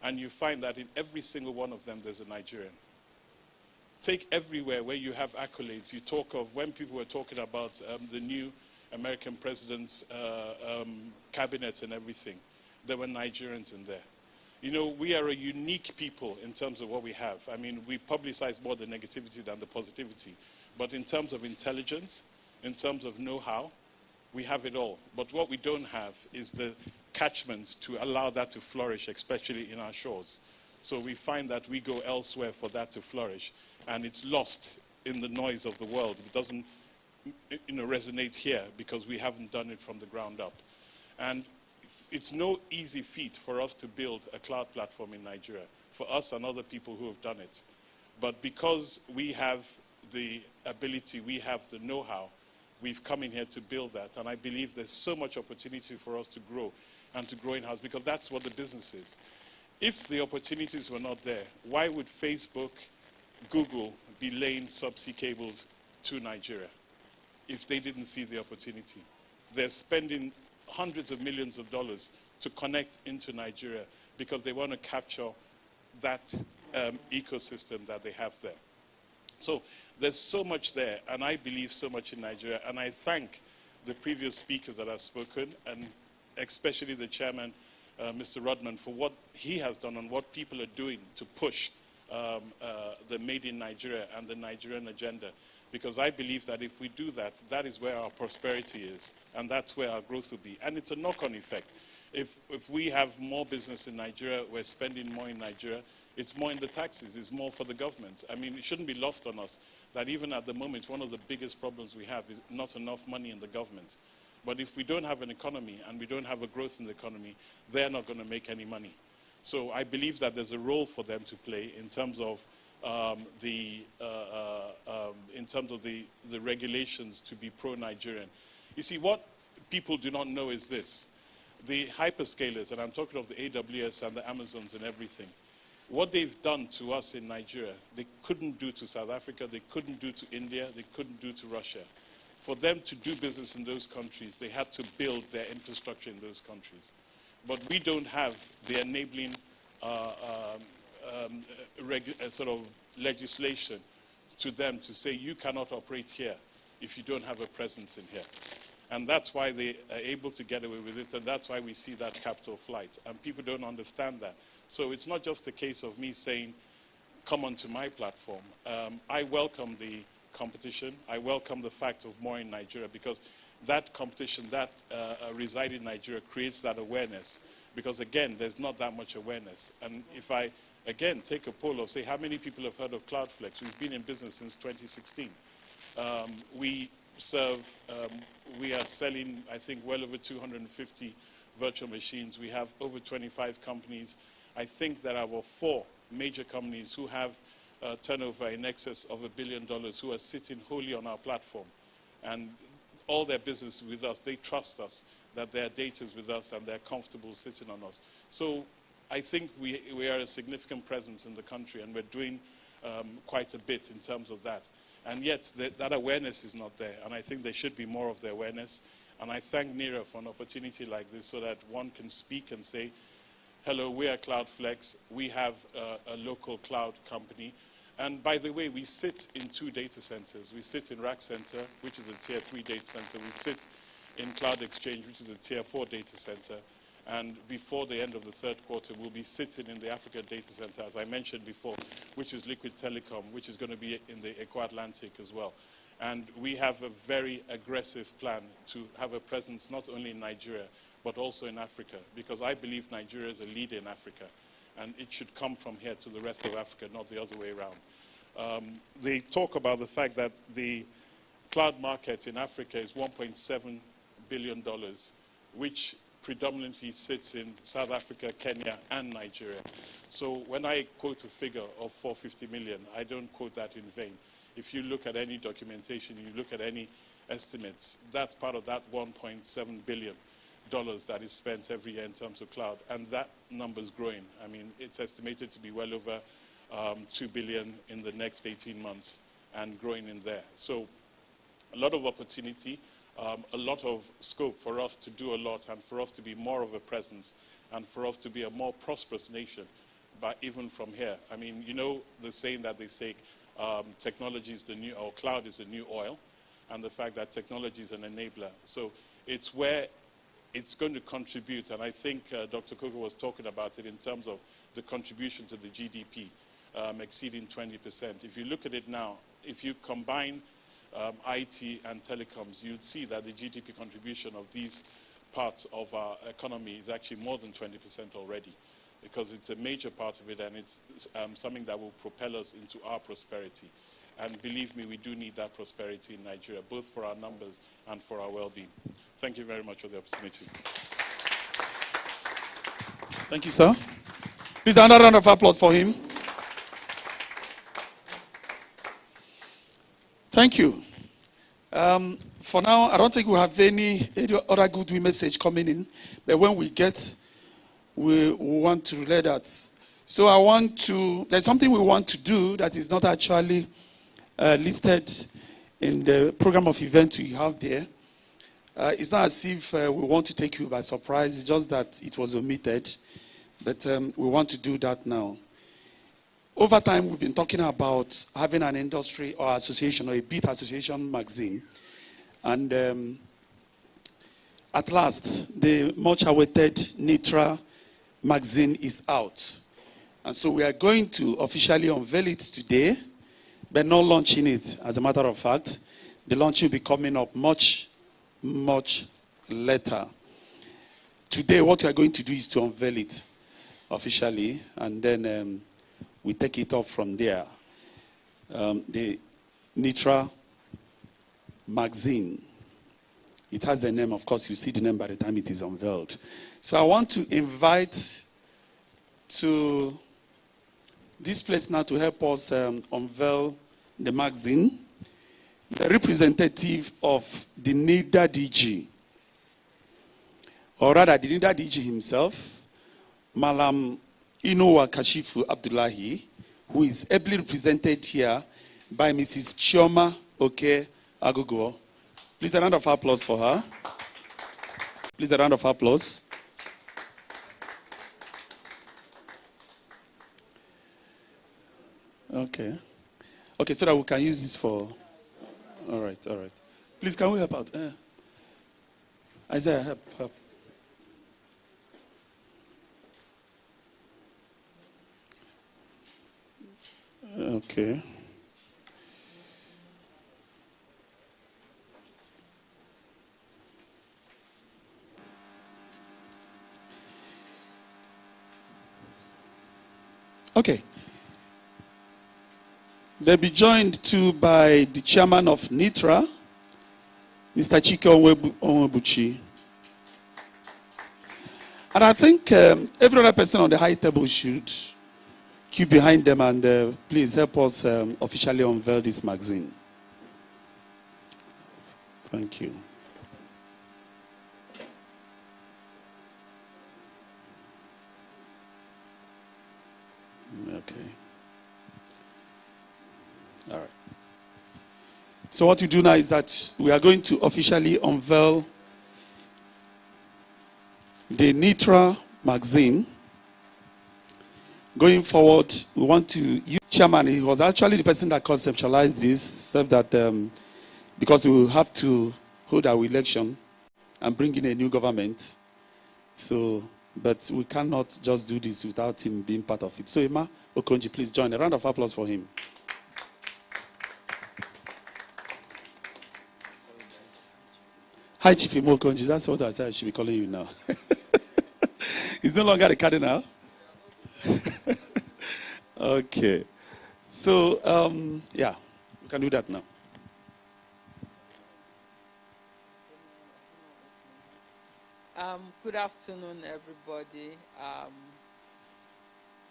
and you find that in every single one of them there's a Nigerian. Take everywhere where you have accolades. You talk of when people were talking about the new American president's cabinet and everything, there were Nigerians in there. You know, we are a unique people in terms of what we have. I mean, we publicize more the negativity than the positivity. But in terms of intelligence, in terms of know-how, we have it all. But what we don't have is the catchment to allow that to flourish, especially in our shores. So we find that we go elsewhere for that to flourish, and it's lost in the noise of the world. It doesn't, you know, resonate here because we haven't done it from the ground up. And it's no easy feat for us to build a cloud platform in Nigeria, for us and other people who have done it. But because we have the ability, we have the know-how, we've come in here to build that. And I believe there's so much opportunity for us to grow and to grow in-house, because that's what the business is. If the opportunities were not there, why would Facebook, Google be laying subsea cables to Nigeria if they didn't see the opportunity? They're spending hundreds of millions of dollars to connect into Nigeria because they want to capture that ecosystem that they have there. So there's so much there, and I believe so much in Nigeria, and I thank the previous speakers that have spoken, and especially the chairman, Mr. Rodman, for what he has done and what people are doing to push the Made in Nigeria and the Nigerian agenda. Because I believe that if we do that, that is where our prosperity is, and that's where our growth will be. And it's a knock-on effect. If we have more business in Nigeria, we're spending more in Nigeria, it's more in the taxes, it's more for the government. I mean, it shouldn't be lost on us that even at the moment, one of the biggest problems we have is not enough money in the government. But if we don't have an economy and we don't have a growth in the economy, they're not going to make any money. So I believe that there's a role for them to play in terms of the regulations to be pro-Nigerian. You see, what people do not know is this. The hyperscalers, and I'm talking of the AWS and the Amazons and everything, what they've done to us in Nigeria, they couldn't do to South Africa, they couldn't do to India, they couldn't do to Russia. For them to do business in those countries, they had to build their infrastructure in those countries. But we don't have the enabling sort of legislation to them to say you cannot operate here if you don't have a presence in here. And that's why they are able to get away with it, and that's why we see that capital flight. And people don't understand that. So it's not just a case of me saying, come onto my platform. I welcome the competition. I welcome the fact of more in Nigeria, because that competition, that reside in Nigeria creates that awareness. Because again, there's not that much awareness. And if I, again, take a poll of, say, how many people have heard of Cloudflex? We've been in business since 2016. We are selling, I think, well over 250 virtual machines. We have over 25 companies. I think there are 4 major companies who have turnover in excess of $1 billion who are sitting wholly on our platform. And all their business with us, they trust us, that their data is with us and they're comfortable sitting on us. So I think we are a significant presence in the country, and we're doing quite a bit in terms of that. And yet, that awareness is not there, and I think there should be more of the awareness. And I thank NITRA for an opportunity like this so that one can speak and say, hello, we are CloudFlex. We have a local cloud company. And by the way, we sit in 2 data centers. We sit in Rack Center, which is a tier 3 data center. We sit in Cloud Exchange, which is a tier 4 data center. And before the end of the 3rd quarter, we'll be sitting in the Africa data center, as I mentioned before, which is Liquid Telecom, which is going to be in the Eco-Atlantic as well. And we have a very aggressive plan to have a presence not only in Nigeria, but also in Africa, because I believe Nigeria is a leader in Africa, and it should come from here to the rest of Africa, not the other way around. They talk about the fact that the cloud market in Africa is $1.7 billion, which predominantly sits in South Africa, Kenya, and Nigeria. So when I quote a figure of 450 million, I don't quote that in vain. If you look at any documentation, you look at any estimates, that's part of that $1.7 billion that is spent every year in terms of cloud, and that number is growing. I mean, it's estimated to be well over 2 billion in the next 18 months and growing in there. So a lot of opportunity, a lot of scope for us to do a lot and for us to be more of a presence and for us to be a more prosperous nation, but even from here. I mean, you know the saying that they say, technology is the new, or cloud is the new oil, and the fact that technology is an enabler. So it's where it's going to contribute, and I think Dr. Koko was talking about it in terms of the contribution to the GDP exceeding 20%. If you look at it now, if you combine IT and telecoms, you'd see that the GDP contribution of these parts of our economy is actually more than 20% already, because it's a major part of it, and it's something that will propel us into our prosperity. And believe me, we do need that prosperity in Nigeria, both for our numbers and for our well-being. Thank you very much for the opportunity. Thank you, sir. Please, another round of applause for him. Thank you. For now, I don't think we have any other goodwill message coming in, but when we get, we want to relay that. So there's something we want to do that is not actually listed in the program of events we have there. It's not as if we want to take you by surprise, it's just that it was omitted, but we want to do that now. Over time, we've been talking about having an industry or association or a beat association magazine. And at last, the much-awaited NITRA magazine is out. And so we are going to officially unveil it today, but not launching it, as a matter of fact. The launch will be coming up much later. Today, what we are going to do is to unveil it officially, and then we take it off from there. The NITRA magazine. It has a name, of course, you see the name by the time it is unveiled. So I want to invite to this place now to help us unveil the magazine, the representative of the NIDA DG, or rather the NIDA DG himself, Malam Inuwa Kashifu Abdullahi, who is ably represented here by Mrs. Chioma Oke Agogo. Please a round of applause for her. Please a round of applause. Okay, so that we can use this for... All right. Please, can we help out? Isaiah, help. Okay. Okay. They'll be joined too by the chairman of NITRA, Mr. Chike Onwebuchi. And I think every other person on the high table should queue behind them and please help us officially unveil this magazine. Thank you. Okay. All right. So what we do now is that we are going to officially unveil the NITRA magazine. Going forward, we want to use chairman. He was actually the person that conceptualized this, except that because we will have to hold our election and bring in a new government. So, but we cannot just do this without him being part of it. So, Emma Okonji, please join. A round of applause for him. Hi, Chief Emma Okonji. That's what I said I should be calling you now. He's no longer the cardinal. Okay. So, yeah, we can do that now. Good afternoon, everybody.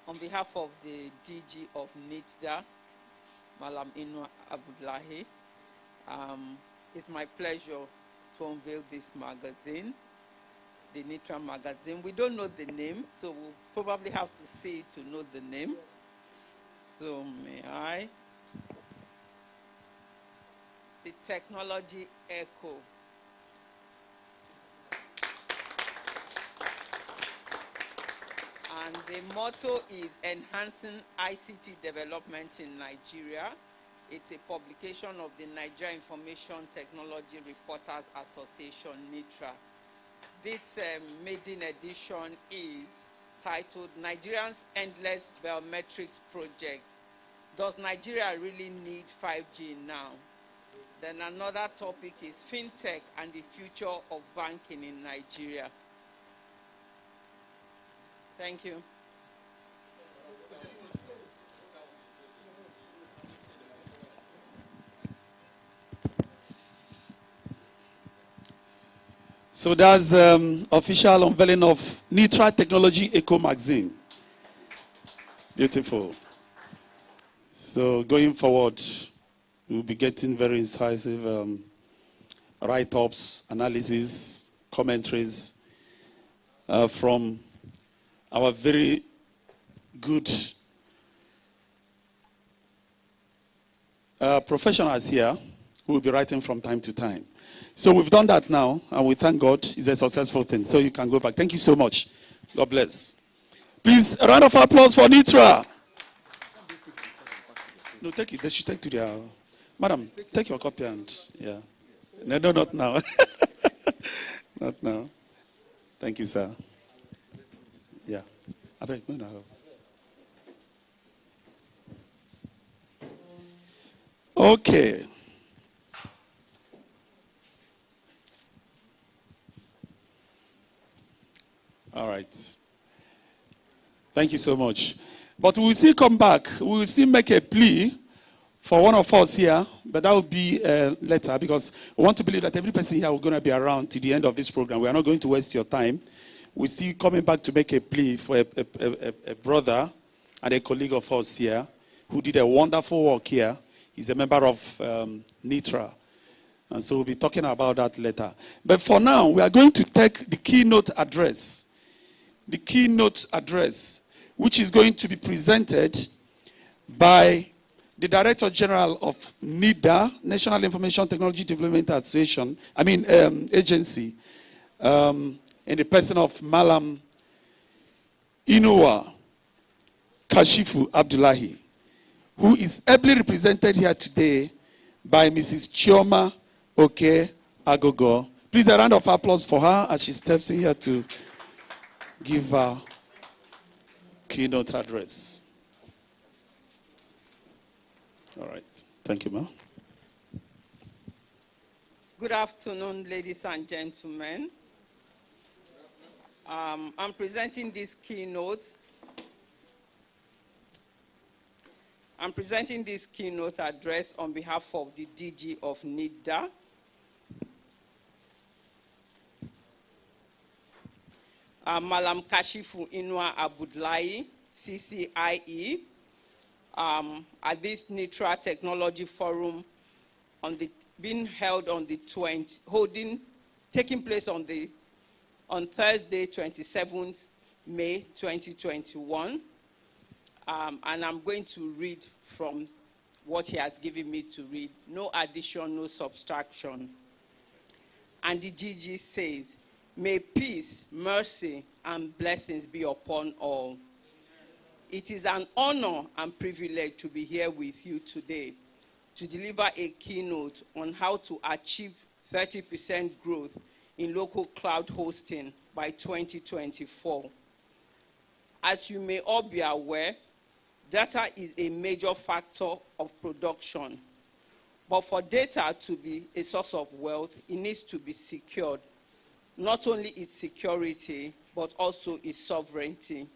On behalf of the DG of NITRA, Malam Inua Abdullahi, it's my pleasure to unveil this magazine, the NITRA magazine. We don't know the name, so we'll probably have to see it to know the name. So may I? The Technology Echo. And the motto is Enhancing ICT Development in Nigeria. It's a publication of the Nigeria Information Technology Reporters Association, NITRA. This maiden edition is titled Nigerians' Endless Biometrics Project. Does Nigeria really need 5G now? Then another topic is FinTech and the future of banking in Nigeria. Thank you. So that's official unveiling of NITRA Technology Eco Magazine. Beautiful. So going forward, we'll be getting very incisive write-ups, analysis, commentaries from our very good professionals here who will be writing from time to time. So we've done that now, and we thank God. It's a successful thing. So you can go back. Thank you so much. God bless. Please, a round of applause for NITRA. No, take it. They should take to their... Madam, take your copy and... Yeah. No, not now. Not now. Thank you, sir. Yeah. I beg, no. Okay. All right. Thank you so much. But we will still come back. We will still make a plea for one of us here, but that will be later because we want to believe that every person here is going to be around to the end of this program. We are not going to waste your time. We're still coming back to make a plea for a brother and a colleague of us here who did a wonderful work here. He's a member of NITRA. And so we'll be talking about that later. But for now, we are going to take the keynote address. The keynote address, which is going to be presented by the Director General of NIDA, National Information Technology Development Association, Agency, in the person of Malam Inua Kashifu Abdullahi, who is ably represented here today by Mrs. Chioma Oke Agogo. Please, a round of applause for her as she steps in here to give her keynote address. All right. Thank you, ma'am. Good afternoon, ladies and gentlemen. I'm presenting this keynote. I'm presenting this keynote address on behalf of the DG of NIDA. Malam Kashifu Inua Abdullahi, CCIE, at this NITRA Technology Forum being held on the taking place on Thursday, 27th May 2021. And I'm going to read from what he has given me to read. No addition, no subtraction. And the GG says, may peace, mercy, and blessings be upon all. It is an honor and privilege to be here with you today to deliver a keynote on how to achieve 30% growth in local cloud hosting by 2024. As you may all be aware, data is a major factor of production. But for data to be a source of wealth, it needs to be secured. Not only its security, but also its sovereignty.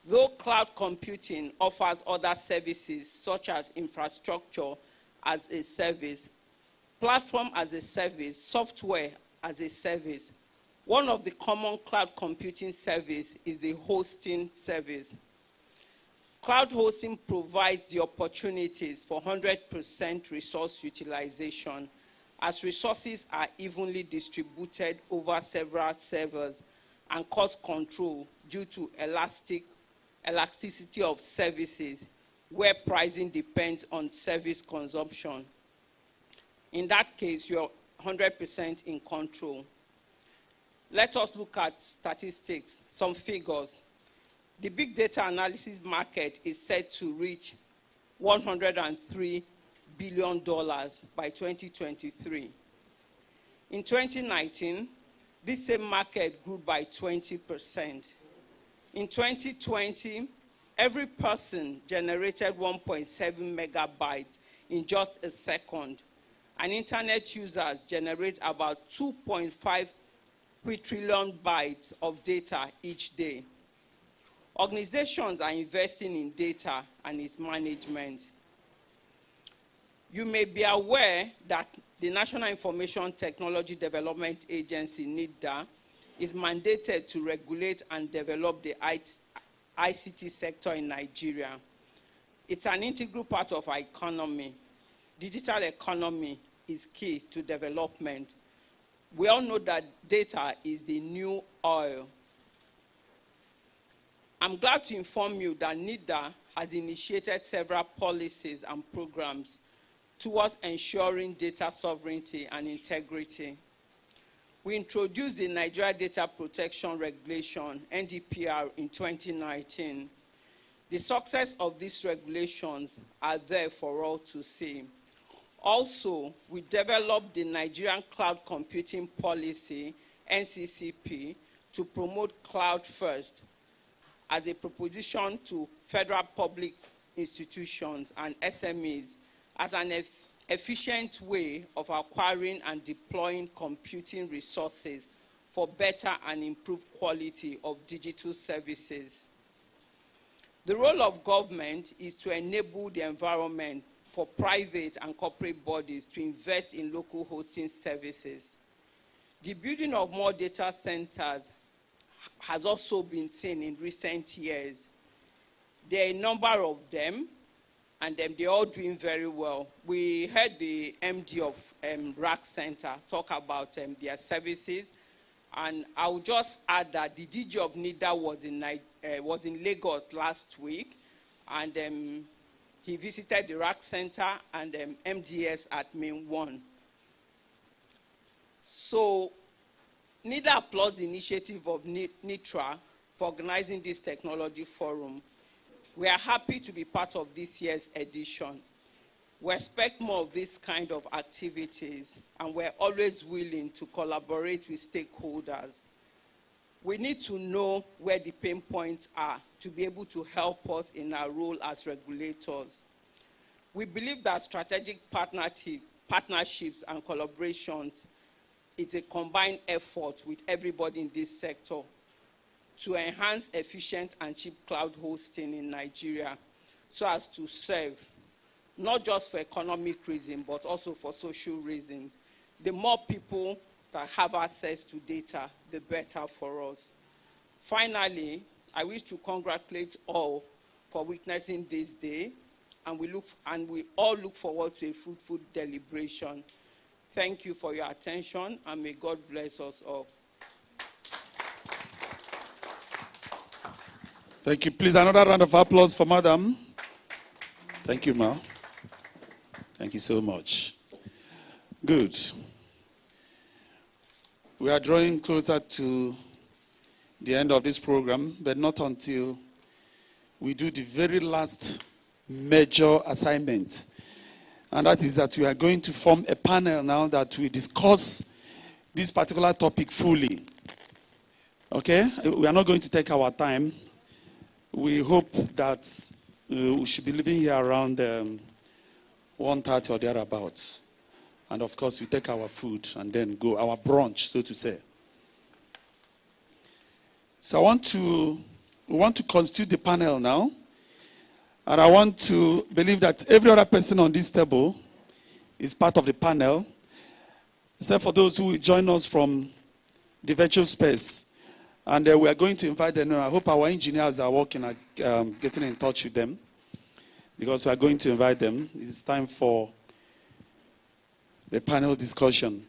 Though cloud computing offers other services such as infrastructure as a service, platform as a service, software as a service, one of the common cloud computing services is the hosting service. Cloud hosting provides the opportunities for 100% resource utilization, as resources are evenly distributed over several servers and cost control due to elasticity of services, where pricing depends on service consumption. In that case, you're 100% in control. Let us look at statistics, some figures. The big data analysis market is set to reach $103 billion by 2023. In 2019, this same market grew by 20%. In 2020, every person generated 1.7 megabytes in just a second, and internet users generate about 2.5 quadrillion bytes of data each day. Organizations are investing in data and its management. You may be aware that the National Information Technology Development Agency, NITRA, is mandated to regulate and develop the ICT sector in Nigeria. It's an integral part of our economy. Digital economy is key to development. We all know that data is the new oil. I'm glad to inform you that NITRA has initiated several policies and programs towards ensuring data sovereignty and integrity. We introduced the Nigeria Data Protection Regulation, NDPR, in 2019. The success of these regulations are there for all to see. Also, we developed the Nigerian Cloud Computing Policy, NCCP, to promote cloud first as a proposition to federal public institutions and SMEs as an efficient way of acquiring and deploying computing resources for better and improved quality of digital services. The role of government is to enable the environment for private and corporate bodies to invest in local hosting services. The building of more data centers has also been seen in recent years. There are a number of them, and they're all doing very well. We heard the MD of RAC Center talk about their services, and I'll just add that the DG of NITRA was in Lagos last week, and he visited the RAC Center and MDS at Main 1. So NITRA applauds the initiative of NITRA for organizing this technology forum. We are happy to be part of this year's edition. We expect more of this kind of activities, and we're always willing to collaborate with stakeholders. We need to know where the pain points are to be able to help us in our role as regulators. We believe that strategic partnerships and collaborations is a combined effort with everybody in this sector to enhance efficient and cheap cloud hosting in Nigeria so as to serve, not just for economic reasons, but also for social reasons. The more people that have access to data, the better for us. Finally, I wish to congratulate all for witnessing this day, and we all look forward to a fruitful deliberation. Thank you for your attention, and may God bless us all. Thank you. Please, another round of applause for Madam. Thank you, Ma. Thank you so much. Good. We are drawing closer to the end of this program, but not until we do the very last major assignment. And that is that we are going to form a panel now that we discuss this particular topic fully. Okay? We are not going to take our time. We hope that we should be leaving here around 1:30 or thereabouts. And of course, we take our food and then go, our brunch, so to say. So we want to constitute the panel now. And I want to believe that every other person on this table is part of the panel, except for those who will join us from the virtual space. And we are going to invite them. I hope our engineers are working at getting in touch with them, because we are going to invite them. It's time for the panel discussion.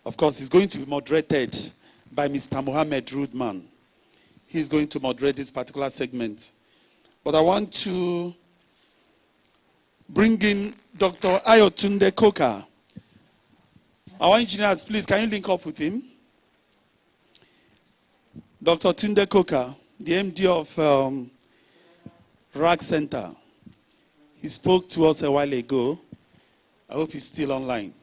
Of course, it's going to be moderated by Mr. Mohammed Rudman. He's going to moderate this particular segment. But I want to bring in Dr. Ayotunde Koka. Our engineers, please, can you link up with him? Dr. Tunde Koka, the MD of RAC Center. He spoke to us a while ago. I hope he's still online.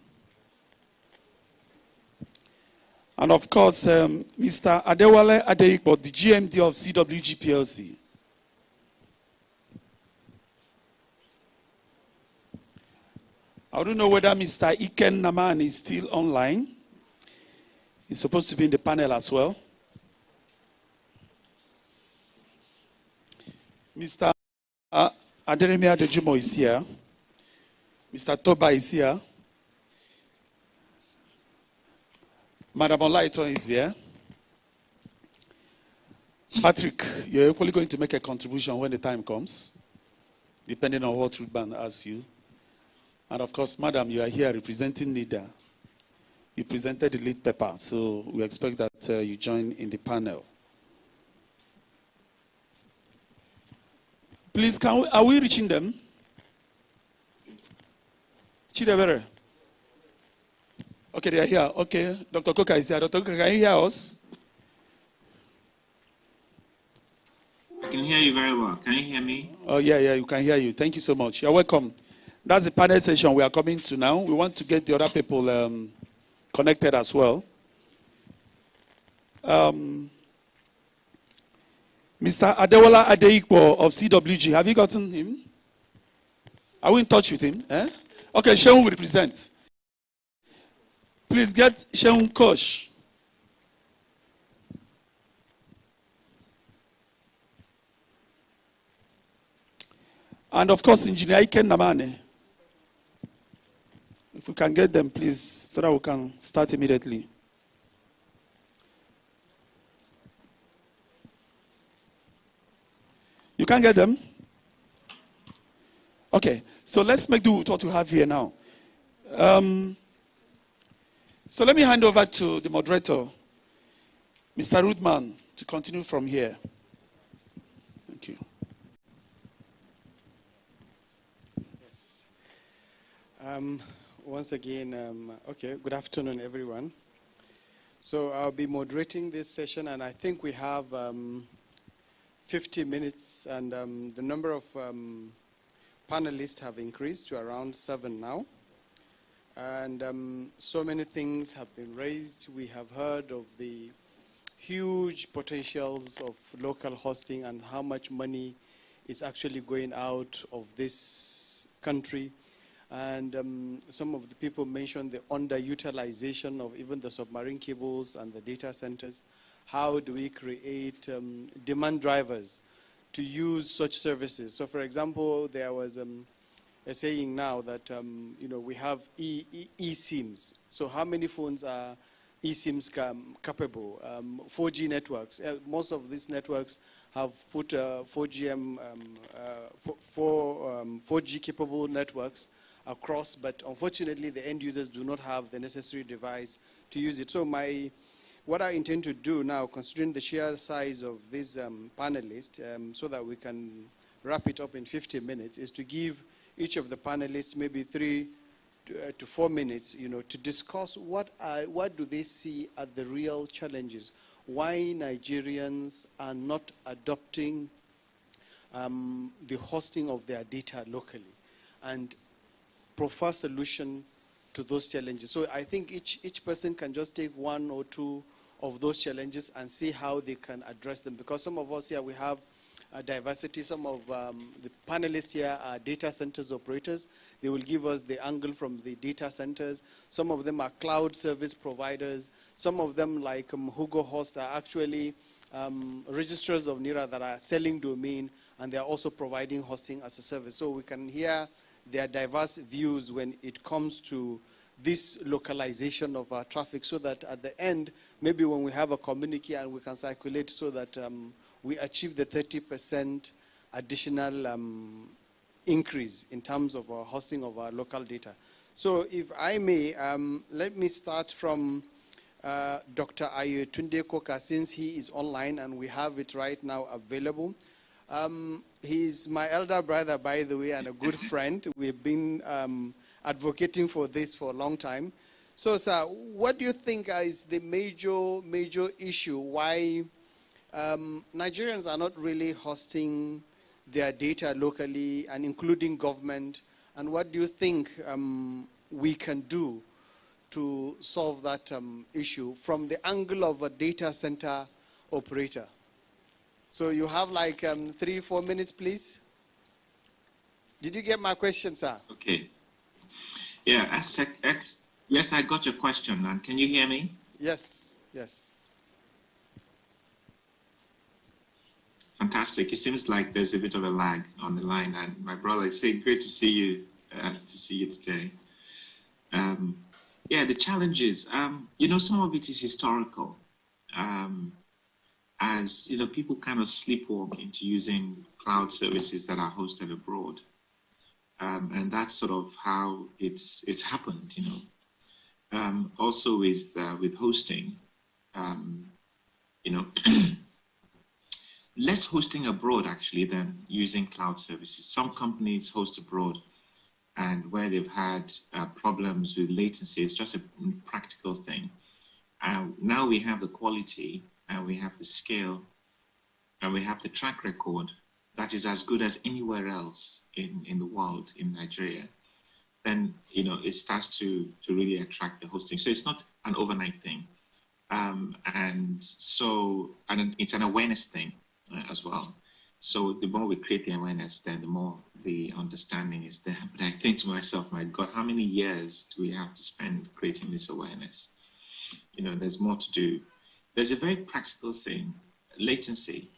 And of course, Mr. Adewale Adeikpo, the GMD of CWG PLC. I don't know whether Mr. Iken Naman is still online. He's supposed to be in the panel as well. Mr. Aderemi Adejumo is here. Mr. Toba is here. Madam Olaiton is here. Patrick, you're equally going to make a contribution when the time comes, depending on what Ruthban asks you. And of course, Madam, you are here representing NIDA. You presented the lead paper, so we expect that you join in the panel. Please, are we reaching them? Chidebere. Okay, they are here. Okay, Dr. Koka is here. Dr. Koka, can you hear us? I can hear you very well. Can you hear me? Oh, yeah, you can hear you. Thank you so much. You're welcome. That's the panel session we are coming to now. We want to get the other people connected as well. Mr. Adewola Adeikpo of CWG, have you gotten him? Are we in touch with him? Eh? Okay, Sheun will represent. Please get Sheun Kosh. And of course, Engineer Iken Namane. If we can get them, please, so that we can start immediately. You can't get them? Okay, so let's make do with what we have here now. So let me hand over to the moderator, Mr. Rudman, to continue from here. Thank you. Yes. Once again, okay, good afternoon, everyone. So I'll be moderating this session, and I think we have 50 minutes, and the number of panelists have increased to around 7 now. And so many things have been raised. We have heard of the huge potentials of local hosting and how much money is actually going out of this country. And some of the people mentioned the underutilization of even the submarine cables and the data centers. How do we create demand drivers to use such services? So, for example, there was a saying now that we have eSIMs. So, how many phones are eSIMs capable? 4G networks. Most of these networks have put 4G capable networks across, but unfortunately, the end users do not have the necessary device to use it. So, my what I intend to do now, considering the sheer size of these panelists, so that we can wrap it up in 50 minutes, is to give each of the panelists maybe 3 to 4 minutes, to discuss what do they see as the real challenges, why Nigerians are not adopting the hosting of their data locally, and prefer solution to those challenges. So I think each person can just take 1 or 2 of those challenges and see how they can address them. Because some of us here, we have diversity. Some of the panelists here are data centers operators. They will give us the angle from the data centers. Some of them are cloud service providers. Some of them, like Hugo Host, are actually registrars of NITRA that are selling domain, and they are also providing hosting as a service. So we can hear their diverse views when it comes to this localization of our traffic, so that at the end, maybe when we have a communique and we can circulate, so that we achieve the 30% additional increase in terms of our hosting of our local data. So if I may, let me start from Dr. Ayotunde Koka, since he is online and we have it right now available. He's my elder brother, by the way, and a good friend. We've been advocating for this for a long time. So, sir, what do you think is the major issue why Nigerians are not really hosting their data locally and including government? And what do you think we can do to solve that issue from the angle of a data center operator? So you have like 3-4 minutes, please. Did you get my question, sir? Okay. Yeah, yes, I got your question. And can you hear me? Yes, yes. Fantastic. It seems like there's a bit of a lag on the line. And my brother is saying, great to see you today. Yeah, the challenges, some of it is historical. As people kind of sleepwalk into using cloud services that are hosted abroad, and that's sort of how it's happened. Also with hosting, less hosting abroad actually than using cloud services. Some companies host abroad, and where they've had problems with latency, it's just a practical thing. Now we have the quality, and we have the scale, and we have the track record that is as good as anywhere else in the world, in Nigeria. Then it starts to really attract the hosting. So it's not an overnight thing, and it's an awareness thing as well. So the more we create the awareness, then the more the understanding is there. But I think to myself, my God, how many years do we have to spend creating this awareness? There's more to do. There's a very practical thing, latency,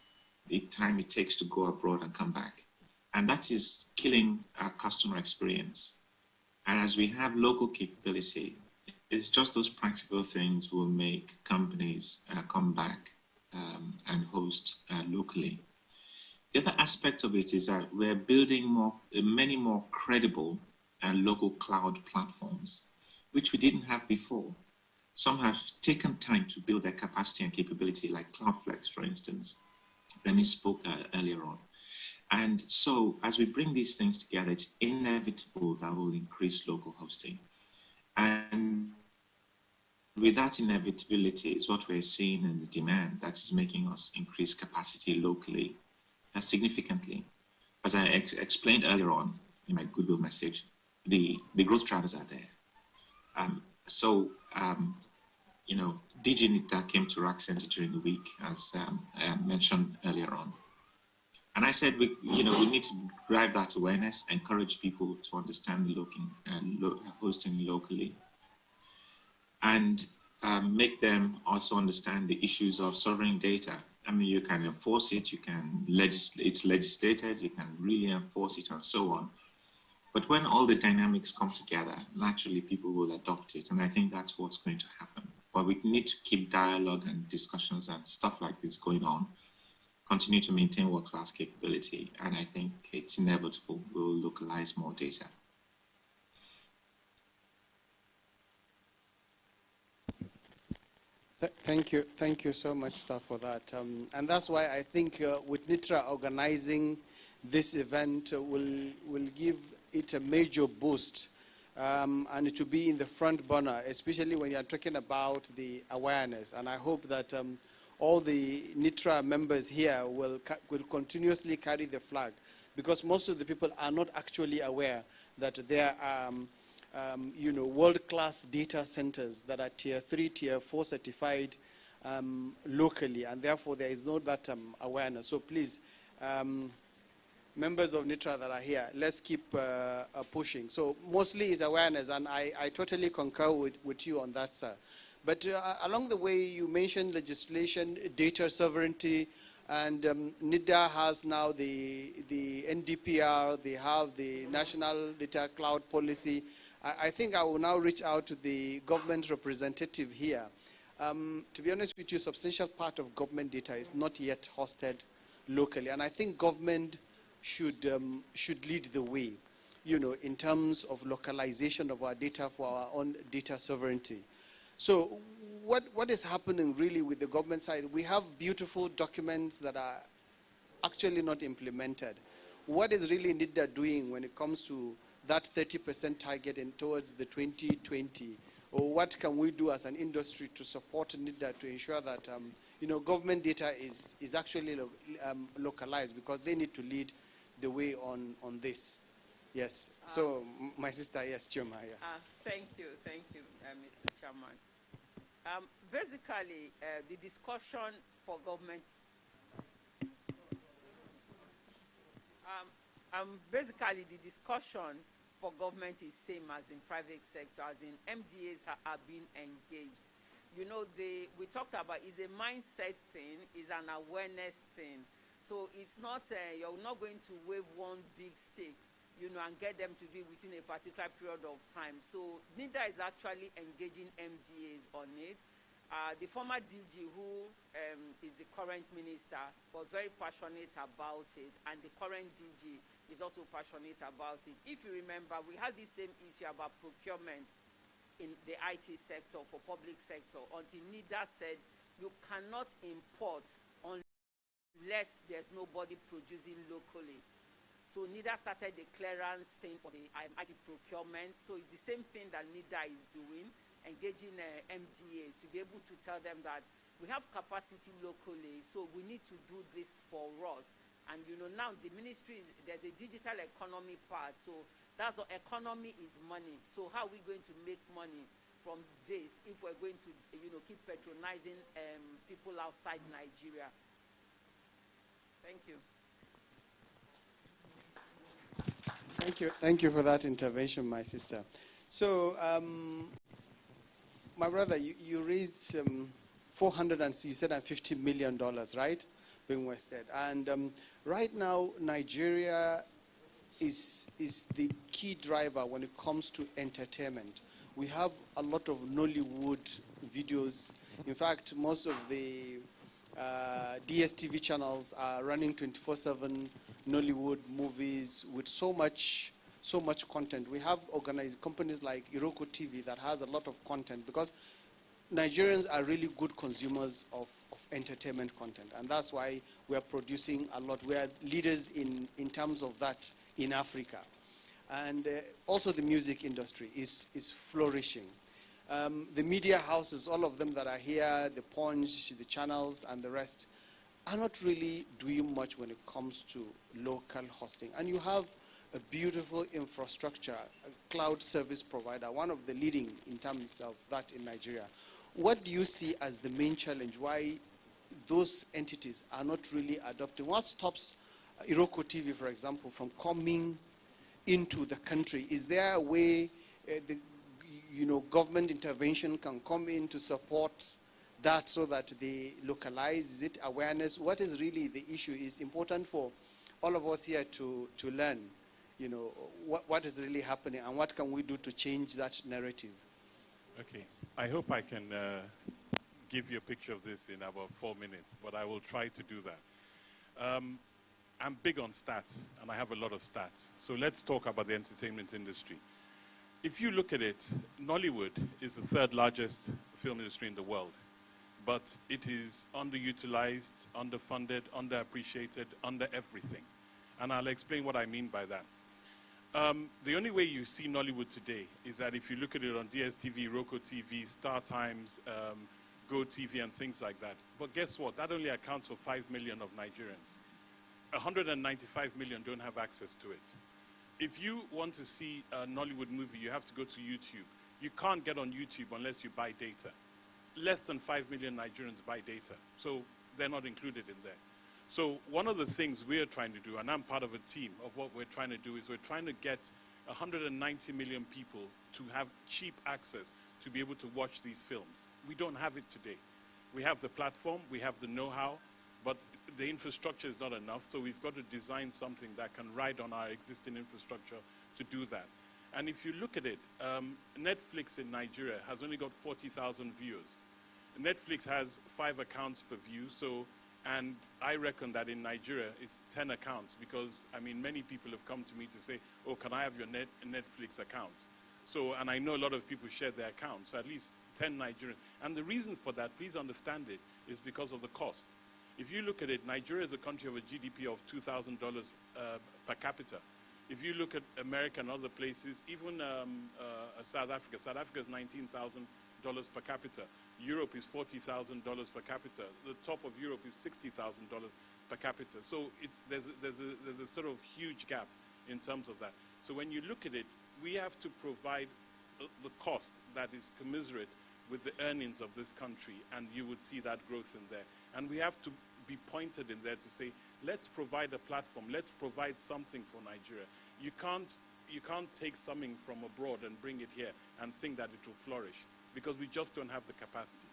the time it takes to go abroad and come back. And that is killing our customer experience. And as we have local capability, it's just those practical things will make companies come back and host locally. The other aspect of it is that we're building many more credible local cloud platforms, which we didn't have before. Some have taken time to build their capacity and capability, like Cloudflex, for instance. Remy spoke earlier on. And so as we bring these things together, it's inevitable that will increase local hosting. And with that inevitability is what we're seeing in the demand that is making us increase capacity locally significantly. As I explained earlier on in my goodwill message, the growth drivers are there. DG NITRA came to RAC Center during the week, as I mentioned earlier on. And I said, we need to drive that awareness, encourage people to understand the hosting locally, and make them also understand the issues of sovereign data. I mean, you can enforce it, you can it's legislated, you can really enforce it and so on. But when all the dynamics come together, naturally people will adopt it. And I think that's what's going to happen. But we need to keep dialogue and discussions and stuff like this going on, continue to maintain world-class capability. And I think it's inevitable we'll localize more data. Thank you so much, sir, for that. And that's why I think with NITRA organizing this event will give it a major boost, and it will be in the front burner, especially when you are talking about the awareness. And I hope that all the NITRA members here will continuously carry the flag, because most of the people are not actually aware that there are world-class data centers that are tier 3, tier 4 certified locally, and therefore there is no that awareness. So please, members of NITRA that are here, let's keep pushing. So mostly is awareness, and I totally concur with you on that, sir. But along the way, you mentioned legislation, data sovereignty, and NIDA has now the NDPR, they have the National Data Cloud Policy. I think I will now reach out to the government representative here. To be honest with you, substantial part of government data is not yet hosted locally, and I think government should lead the way, in terms of localization of our data for our own data sovereignty. So what is happening really with the government side? We have beautiful documents that are actually not implemented. What is really NIDA doing when it comes to that 30% target and towards the 2020? Or what can we do as an industry to support NIDA to ensure that government data is actually localized, because they need to lead the way on this. Yes. So my sister, yes, Chuma. Yeah. Thank you, Mr. Chairman. Basically, the discussion for government. Basically, the discussion for government is same as in private sector, as in MDAs are being engaged. We talked about is a mindset thing, is an awareness thing. So it's not, you're not going to wave one big stick, and get them to do it within a particular period of time. So NIDA is actually engaging MDAs on it. The former DG, who is the current minister, was very passionate about it, and the current DG is also passionate about it. If you remember, we had the same issue about procurement in the IT sector for public sector, until NIDA said you cannot import unless there's nobody producing locally. So NIDA started the clearance thing for the IT procurement. So it's the same thing that NIDA is doing, engaging MDAs to be able to tell them that we have capacity locally, so we need to do this for us. And now the ministry, there's a digital economy part, so that's what economy is money. So how are we going to make money from this if we're going to keep patronizing people outside Nigeria? Thank you. Thank you for that intervention, my sister. So, my brother, you raised $450 million, right, being wasted. And right now, Nigeria is the key driver when it comes to entertainment. We have a lot of Nollywood videos. In fact, most of the DSTV channels are running 24/7 Nollywood movies with so much content. We have organized companies like Iroko TV that has a lot of content, because Nigerians are really good consumers of entertainment content, and that's why we are producing a lot. We are leaders in terms of that in Africa. And also the music industry is flourishing. The media houses, all of them that are here, the Punch, the channels, and the rest, are not really doing much when it comes to local hosting. And you have a beautiful infrastructure, a cloud service provider, one of the leading in terms of that in Nigeria. What do you see as the main challenge? Why those entities are not really adopting? What stops Iroko TV, for example, from coming into the country? Is there a way government intervention can come in to support that so that they localize? Is it awareness? What is really the issue? Is important for all of us here to learn, what is really happening and what can we do to change that narrative? Okay, I hope I can give you a picture of this in about 4 minutes, but I will try to do that. I'm big on stats, and I have a lot of stats. So let's talk about the entertainment industry. If you look at it, Nollywood is the 3rd largest film industry in the world. but it is underutilized, underfunded, underappreciated, under everything. And I'll explain what I mean by that. The only way you see Nollywood today is that if you look at it on DSTV, Roku TV, Star Times, Go TV, and things like that. But guess what? That only accounts for 5 million of Nigerians. 195 million don't have access to it. If you want to see a Nollywood movie, you have to go to YouTube. You can't get on YouTube unless you buy data. Less than 5 million Nigerians buy data, so they're not included in there. So one of the things we're trying to do, and I'm part of a team of what we're trying to do, is we're trying to get 190 million people to have cheap access to be able to watch these films. We don't have it today. We have the platform, we have the know-how, but the infrastructure is not enough, so we've got to design something that can ride on our existing infrastructure to do that. And if you look at it, Netflix in Nigeria has only got 40,000 viewers. Netflix has 5 accounts per view, and I reckon that in Nigeria it's 10 accounts, because I mean many people have come to me to say, oh, can I have your Netflix account? So, and I know a lot of people share their accounts, so at least 10 Nigerians. And the reason for that, please understand it, is because of the cost. If you look at it, Nigeria is a country of a GDP of $2,000 per capita. If you look at America and other places, even South Africa is $19,000 per capita. Europe is $40,000 per capita. The top of Europe is $60,000 per capita. So there's a sort of huge gap in terms of that. So when you look at it, we have to provide the cost that is commensurate with the earnings of this country, and you would see that growth in there. And we have to be pointed in there to say, let's provide a platform, let's provide something for Nigeria. You can't take something from abroad and bring it here and think that it will flourish, because we just don't have the capacity.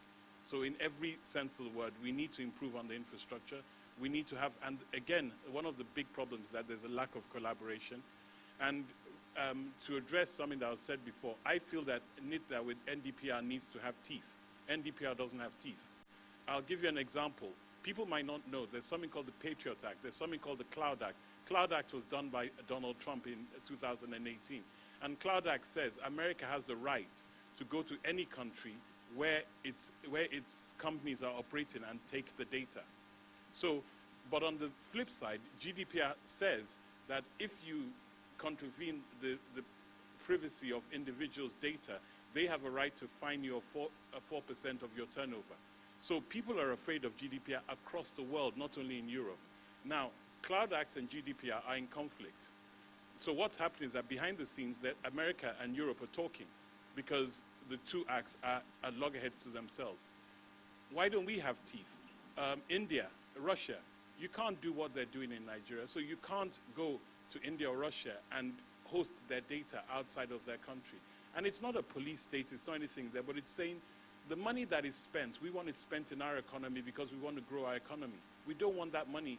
So in every sense of the word, we need to improve on the infrastructure. We need to have, and again, one of the big problems is that there's a lack of collaboration. And to address something that was said before, I feel that NITRA with NDPR needs to have teeth. NDPR doesn't have teeth. I'll give you an example. People might not know, there's something called the Patriot Act, there's something called the Cloud Act. Cloud Act was done by Donald Trump in 2018. And Cloud Act says America has the right to go to any country where its companies are operating and take the data. So, but on the flip side, GDPR says that if you contravene the privacy of individuals' data, they have a right to fine you 4% of your turnover. So people are afraid of GDPR across the world, not only in Europe. Now, Cloud Act and GDPR are in conflict. So what's happening is that behind the scenes, that America and Europe are talking, because the two acts are loggerheads to themselves. Why don't we have teeth? India, Russia, you can't do what they're doing in Nigeria, so you can't go to India or Russia and host their data outside of their country. And it's not a police state, it's not anything there, but it's saying the money that is spent, we want it spent in our economy because we want to grow our economy. We don't want that money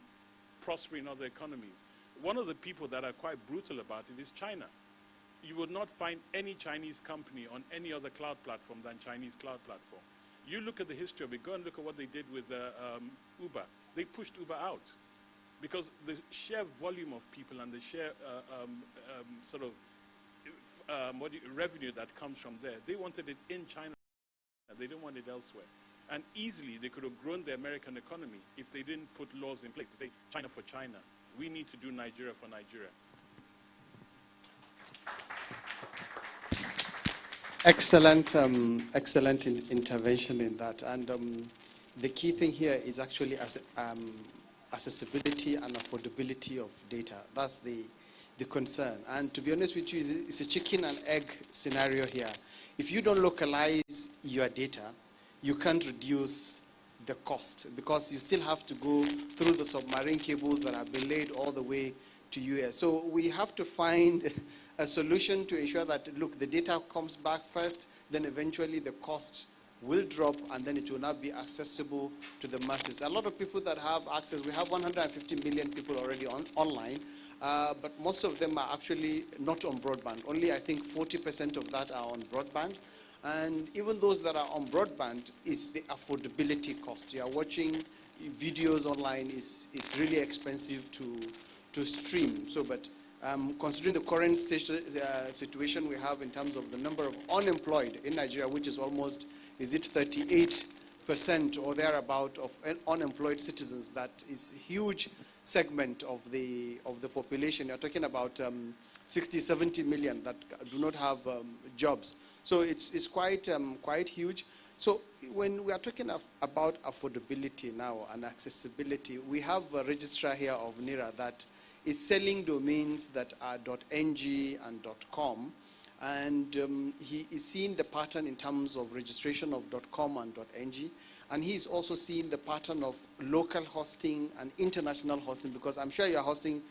prospering in other economies. One of the people that are quite brutal about it is China. You would not find any Chinese company on any other cloud platform than Chinese cloud platform. You look at the history of it, go and look at what they did with Uber. They pushed Uber out because the sheer volume of people and the sheer revenue that comes from there, they wanted it in China. They didn't want it elsewhere. And easily they could have grown the American economy if they didn't put laws in place to say China for China. We need to do Nigeria for Nigeria. Excellent, excellent intervention in that. And the key thing here is actually accessibility and affordability of data. That's the concern. And to be honest with you, it's a chicken and egg scenario here. If you don't localize your data, you can't reduce the cost, because you still have to go through the submarine cables that have been laid all the way to US. So we have to find a solution to ensure that, look, the data comes back first, then eventually the cost will drop, and then it will not be accessible to the masses. A lot of people that have access, we have 150 million people already online, but most of them are actually not on broadband. Only, I think, 40% of that are on broadband. And even those that are on broadband is the affordability cost. You are watching videos online, is really expensive to stream. So, but considering the current situation we have in terms of the number of unemployed in Nigeria, which is almost, is it 38 percent or thereabout of unemployed citizens. That is a huge segment of the population. You're talking about 60, 70 million that do not have jobs. So it's quite huge. So when we are talking about affordability now and accessibility, we have a registrar here of NITRA that is selling domains that are .ng and .com, and he is seeing the pattern in terms of registration of .com and .ng, and he is also seeing the pattern of local hosting and international hosting, because I'm sure you are hosting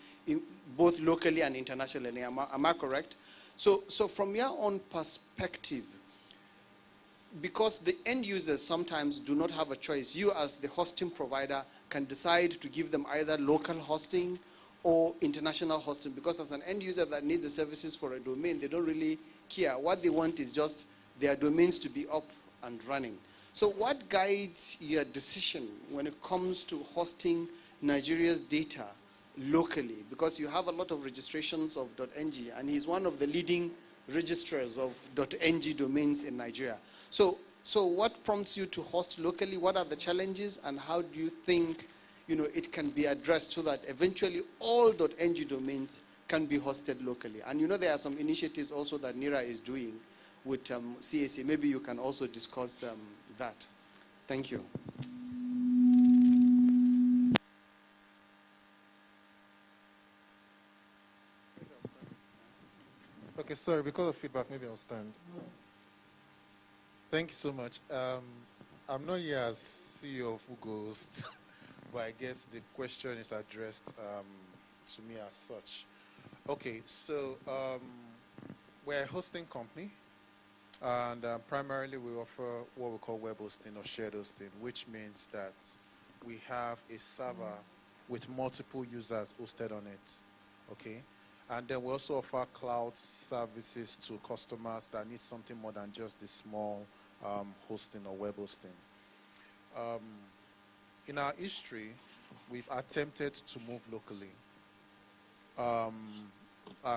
both locally and internationally. Am I correct? So from your own perspective, because the end users sometimes do not have a choice, you as the hosting provider can decide to give them either local hosting or international hosting, because as an end user that needs the services for a domain, they don't really care. What they want is just their domains to be up and running. So what guides your decision when it comes to hosting Nigeria's data locally? Because you have a lot of registrations of .ng, and he's one of the leading registrars of .ng domains in Nigeria. So what prompts you to host locally? What are the challenges, and how do you think it can be addressed so that eventually all .ng domains can be hosted locally? And there are some initiatives also that NITRA is doing with CAC. Maybe you can also discuss that. Thank you. Okay, sorry, because of feedback, maybe I'll stand. Thank you so much. I'm not here as CEO of Ughost, but I guess the question is addressed to me as such. Okay, so we're a hosting company, and primarily we offer what we call web hosting or shared hosting, which means that we have a server with multiple users hosted on it, okay? And then we also offer cloud services to customers that need something more than just the small hosting or web hosting. In our history, we've attempted to move locally,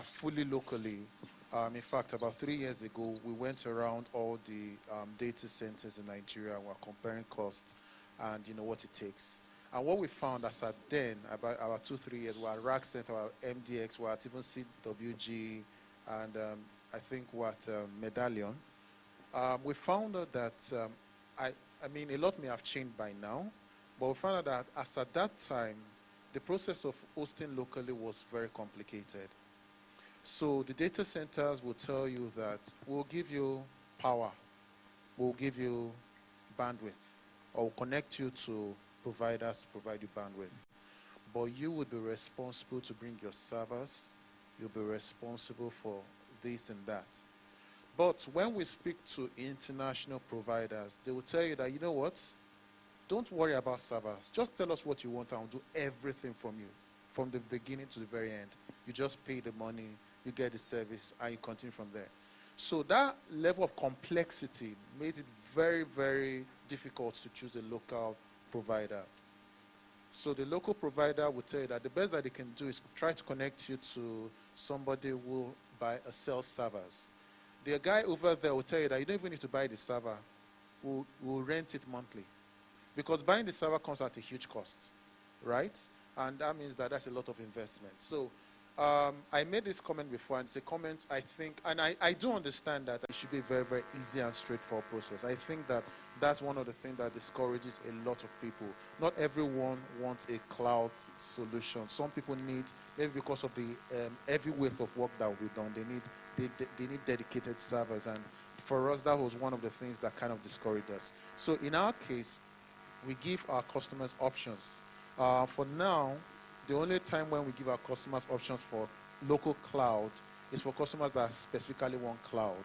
fully locally. In fact, about 3 years ago, we went around all the data centers in Nigeria. We're comparing costs and what it takes. And what we found as at then, about 2-3 years, we're at Rack Center, we're at MDX, we're at even CWG, and I think we're at Medallion. We found out that, I mean, a lot may have changed by now, but we found out that as at that time, the process of hosting locally was very complicated. So the data centers will tell you that we'll give you power, we'll give you bandwidth, or we'll connect you to providers to provide you bandwidth. But you would be responsible to bring your servers, you'll be responsible for this and that. But when we speak to international providers, they will tell you that, you know what, don't worry about servers. Just tell us what you want and we'll do everything from you, from the beginning to the very end. You just pay the money, you get the service, and you continue from there. So that level of complexity made it very, very difficult to choose a local provider. So the local provider will tell you that the best that they can do is try to connect you to somebody who will buy or sell servers. The guy over there will tell you that you don't even need to buy the server. We'll rent it monthly. Because buying the server comes at a huge cost, right? And that means that that's a lot of investment. So I made this comment before, and it's a comment I think, and I do understand that it should be a very, very easy and straightforward process. I think that that's one of the things that discourages a lot of people. Not everyone wants a cloud solution. Some people need, maybe because of the heavy weight of work that will be done, they need dedicated servers. And for us, that was one of the things that kind of discouraged us. So in our case, we give our customers options. For now, the only time when we give our customers options for local cloud is for customers that specifically want cloud.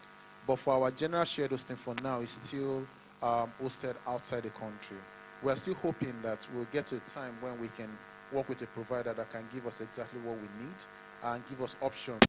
But for our general shared hosting for now, it's still hosted outside the country. We're still hoping that we'll get to a time when we can work with a provider that can give us exactly what we need and give us options.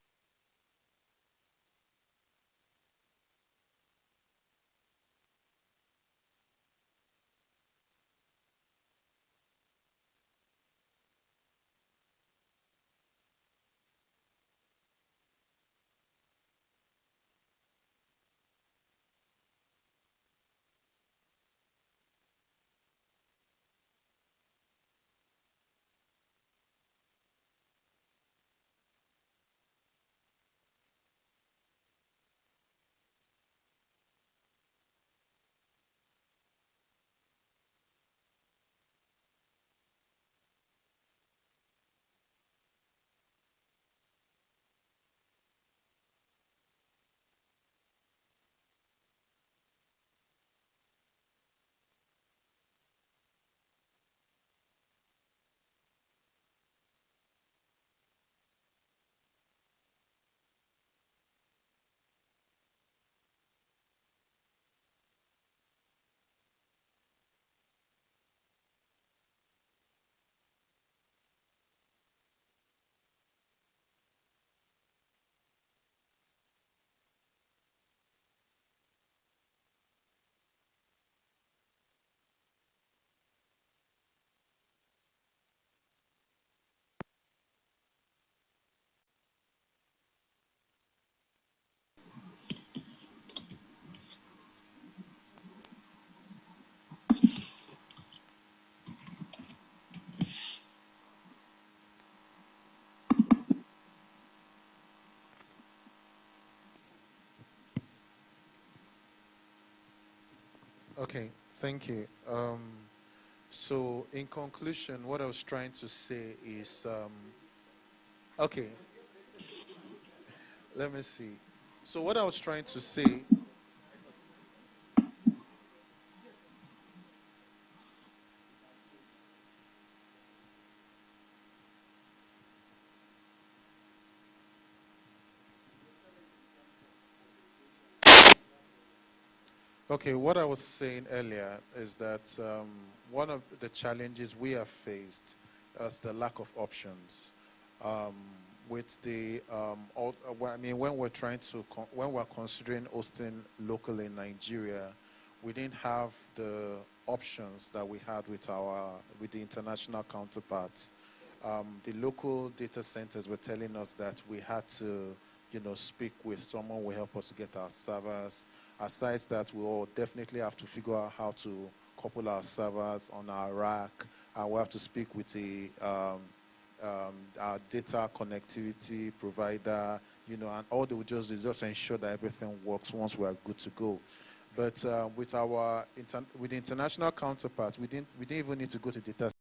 Okay, thank you. So, in conclusion, what I was trying to say is, okay, let me see. So, what I was trying to say, okay, what I was saying earlier is that one of the challenges we have faced is the lack of options. With the, I mean, when we're trying to, when we're considering hosting locally in Nigeria, we didn't have the options that we had with the international counterparts. The local data centers were telling us that we had to, speak with someone who will help us to get our servers. Aside that, we will definitely have to figure out how to couple our servers on our rack, and we have to speak with our data connectivity provider, and all they would just do is just ensure that everything works once we are good to go. But with the international counterparts, we didn't even need to go to data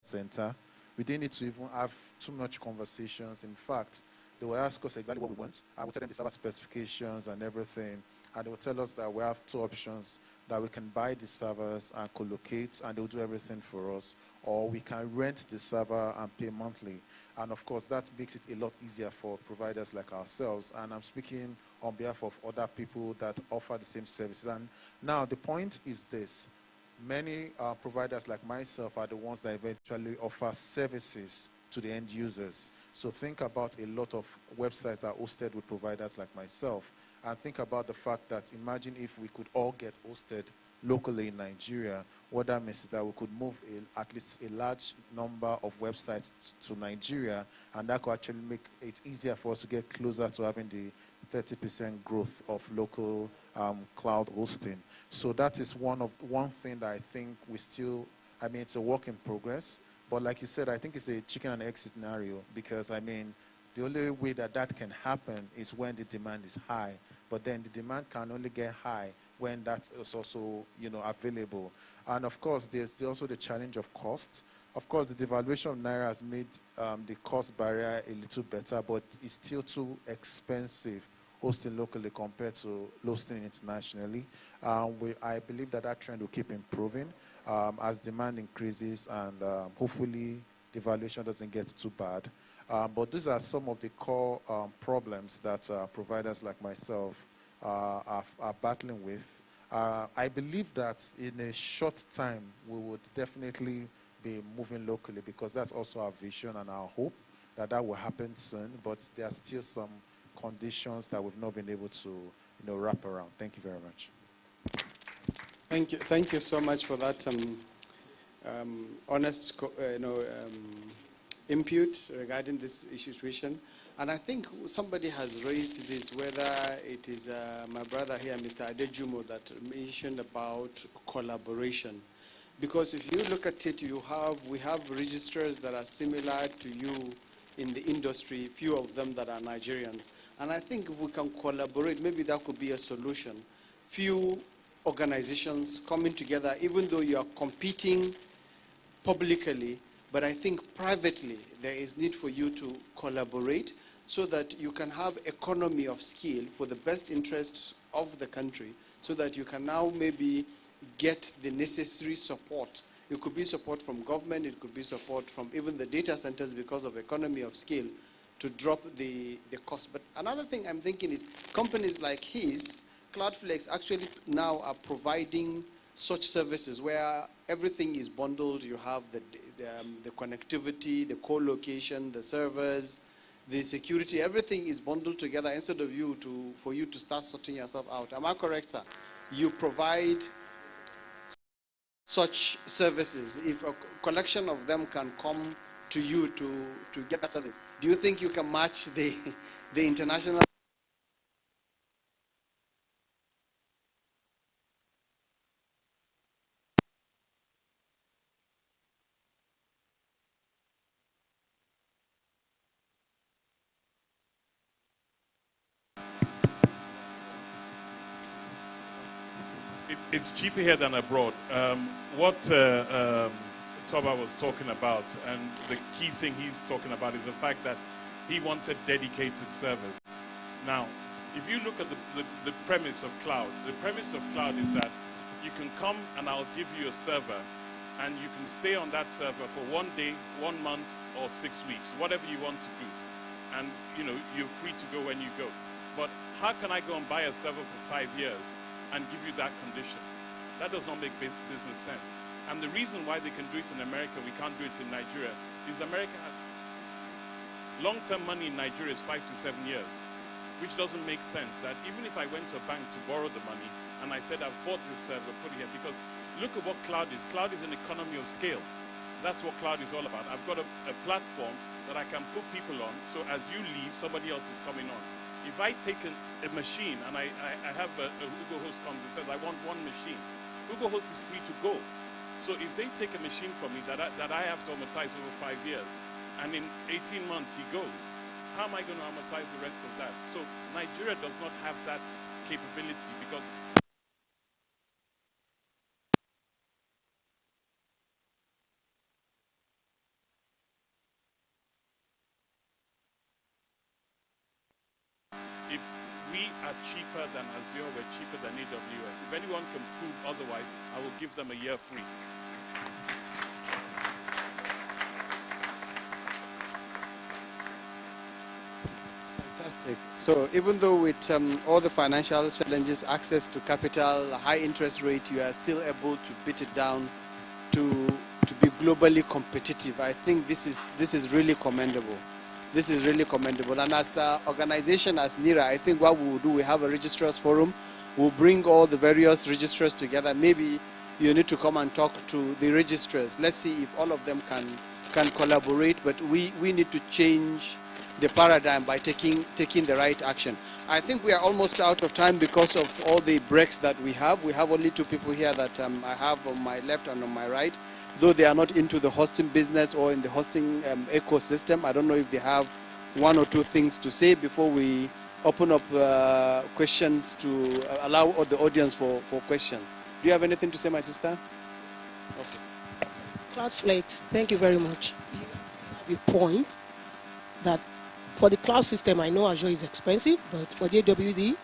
center. We didn't need to even have too much conversations. In fact, they would ask us exactly what we want. I would tell them the server specifications and everything. And they will tell us that we have two options, that we can buy the servers and collocate, and they'll do everything for us, or we can rent the server and pay monthly. And of course, that makes it a lot easier for providers like ourselves. And I'm speaking on behalf of other people that offer the same services. And now the point is this. Many providers like myself are the ones that eventually offer services to the end users. So think about a lot of websites that are hosted with providers like myself. And think about the fact that imagine if we could all get hosted locally in Nigeria. What that means is that we could move at least a large number of websites to Nigeria, and that could actually make it easier for us to get closer to having the 30% growth of local cloud hosting. So that is one thing that I think we still, I mean, it's a work in progress. But like you said, I think it's a chicken and egg scenario, because, I mean, the only way that can happen is when the demand is high. But then the demand can only get high when that is also, available. And of course, there's also the challenge of cost. Of course, the devaluation of Naira has made the cost barrier a little better, but it's still too expensive hosting locally compared to hosting internationally. I believe that trend will keep improving as demand increases, and hopefully devaluation doesn't get too bad. But these are some of the core problems that providers like myself are battling with. I believe that in a short time, we would definitely be moving locally, because that's also our vision and our hope that will happen soon. But there are still some conditions that we've not been able to, wrap around. Thank you very much. Thank you so much for that honest, input regarding this situation. And I think somebody has raised this, whether it is my brother here, Mr. Adejumo, that mentioned about collaboration. Because if you look at it, we have registrars that are similar to you in the industry, few of them that are Nigerians. And I think if we can collaborate, maybe that could be a solution. Few organizations coming together, even though you are competing publicly, but I think privately there is need for you to collaborate so that you can have economy of scale for the best interests of the country, so that you can now maybe get the necessary support. It could be support from government, it could be support from even the data centers because of economy of scale to drop the cost. But another thing I'm thinking is companies like his, Cloudflex, actually now are providing such services where everything is bundled. You have the connectivity, the co-location, the servers, the security, everything is bundled together instead of for you to start sorting yourself out. Am I correct, sir? You provide such services. If a collection of them can come to you to get that service, do you think you can match the international? it's cheaper here than abroad. What Toba was talking about, and the key thing he's talking about, is the fact that he wanted dedicated servers. Now, if you look at the premise of cloud, the premise of cloud is that you can come and I'll give you a server, and you can stay on that server for 1 day, 1 month, or 6 weeks, whatever you want to do. And you're free to go when you go. But how can I go and buy a server for 5 years and give you that condition? That does not make business sense. And the reason why they can do it in America, we can't do it in Nigeria, is America has long-term money in Nigeria is 5 to 7 years, which doesn't make sense. That even if I went to a bank to borrow the money and I said, I've bought this server, put it here, because look at what cloud is. Cloud is an economy of scale. That's what cloud is all about. I've got a platform that I can put people on, so as you leave, somebody else is coming on. If I take a machine and I have a Google host comes and says, I want one machine, Google host is free to go. So if they take a machine from me that I have to amortize over 5 years, and in 18 months he goes, how am I going to amortize the rest of that? So Nigeria does not have that capability, because if we are cheaper than Azure, we're cheaper than AWS. If anyone can prove otherwise, I will give them a year free. Fantastic. So even though with all the financial challenges, access to capital, high interest rate, you are still able to beat it down to be globally competitive. I think this is really commendable. This is really commendable. And as an organization, as NITRA, I think what we will do, we have a registrars forum. We'll bring all the various registrars together. Maybe you need to come and talk to the registrars. Let's see if all of them can collaborate. But we need to change the paradigm by taking the right action. I think we are almost out of time because of all the breaks that we have. We have only 2 people here that I have on my left and on my right. Though they are not into the hosting business or in the hosting ecosystem, I don't know if they have 1 or 2 things to say before we open up questions to allow the audience for questions. Do you have anything to say, my sister? Okay. CloudFlex, thank you very much. You have a point that for the cloud system, I know Azure is expensive, but for the AWD,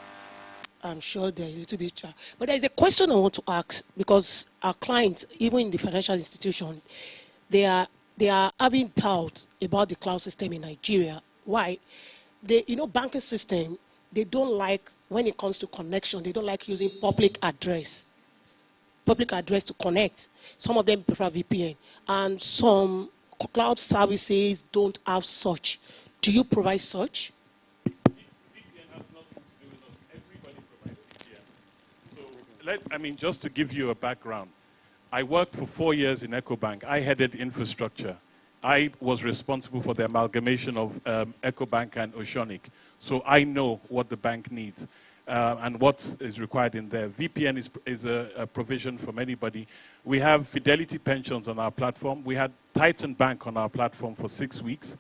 I'm sure they're a little bit. But there's a question I want to ask, because our clients, even in the financial institution, they are having doubt about the cloud system in Nigeria. Why? Banking system, they don't like, when it comes to connection, they don't like using public address to connect. Some of them prefer VPN, and some cloud services don't have such. Do you provide such? VPN has nothing to do with us. Everybody provides VPN. So, just to give you a background, I worked for 4 years in EcoBank. I headed infrastructure. I was responsible for the amalgamation of EcoBank and Oceanic. So I know what the bank needs and what is required in there. VPN is a provision from anybody. We have Fidelity Pensions on our platform. We had Titan Bank on our platform for 6 weeks.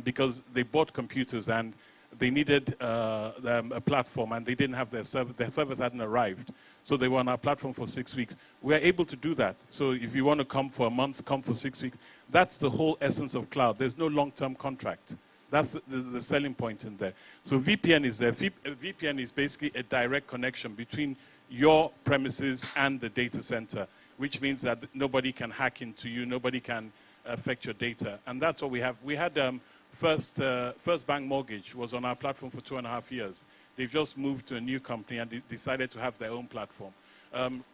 Because they bought computers and they needed a platform, and they didn't have their servers hadn't arrived. So they were on our platform for 6 weeks. We are able to do that. So if you want to come for a month, come for 6 weeks. That's the whole essence of cloud. There's no long-term contract. That's the selling point in there. So VPN is there. VPN is basically a direct connection between your premises and the data center, which means that nobody can hack into you, nobody can affect your data. And that's what we have. We had First Bank Mortgage was on our platform for 2.5 years. They've just moved to a new company and they decided to have their own platform.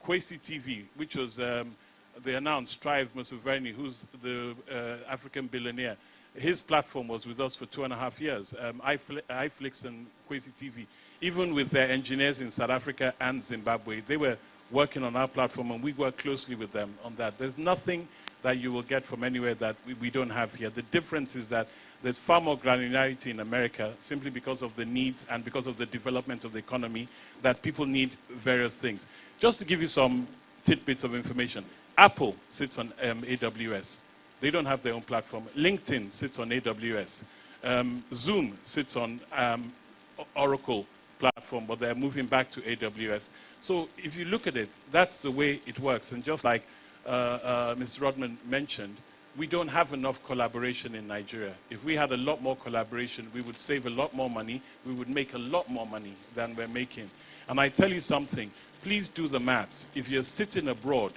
Kwesi TV, which was, they announced, Strive Museveni, who's the African billionaire. His platform was with us for 2.5 years. iFlix and Kwesi TV, even with their engineers in South Africa and Zimbabwe, they were working on our platform, and we work closely with them on that. There's nothing that you will get from anywhere that we don't have here. The difference is that there's far more granularity in America simply because of the needs and because of the development of the economy, that people need various things. Just to give you some tidbits of information, Apple sits on AWS. They don't have their own platform. LinkedIn sits on AWS. Zoom sits on Oracle platform, but they're moving back to AWS. So if you look at it, that's the way it works. And just like Mr. Rodman mentioned, we don't have enough collaboration in Nigeria. If we had a lot more collaboration, we would save a lot more money, we would make a lot more money than we're making. And I tell you something, please do the maths. If you're sitting abroad,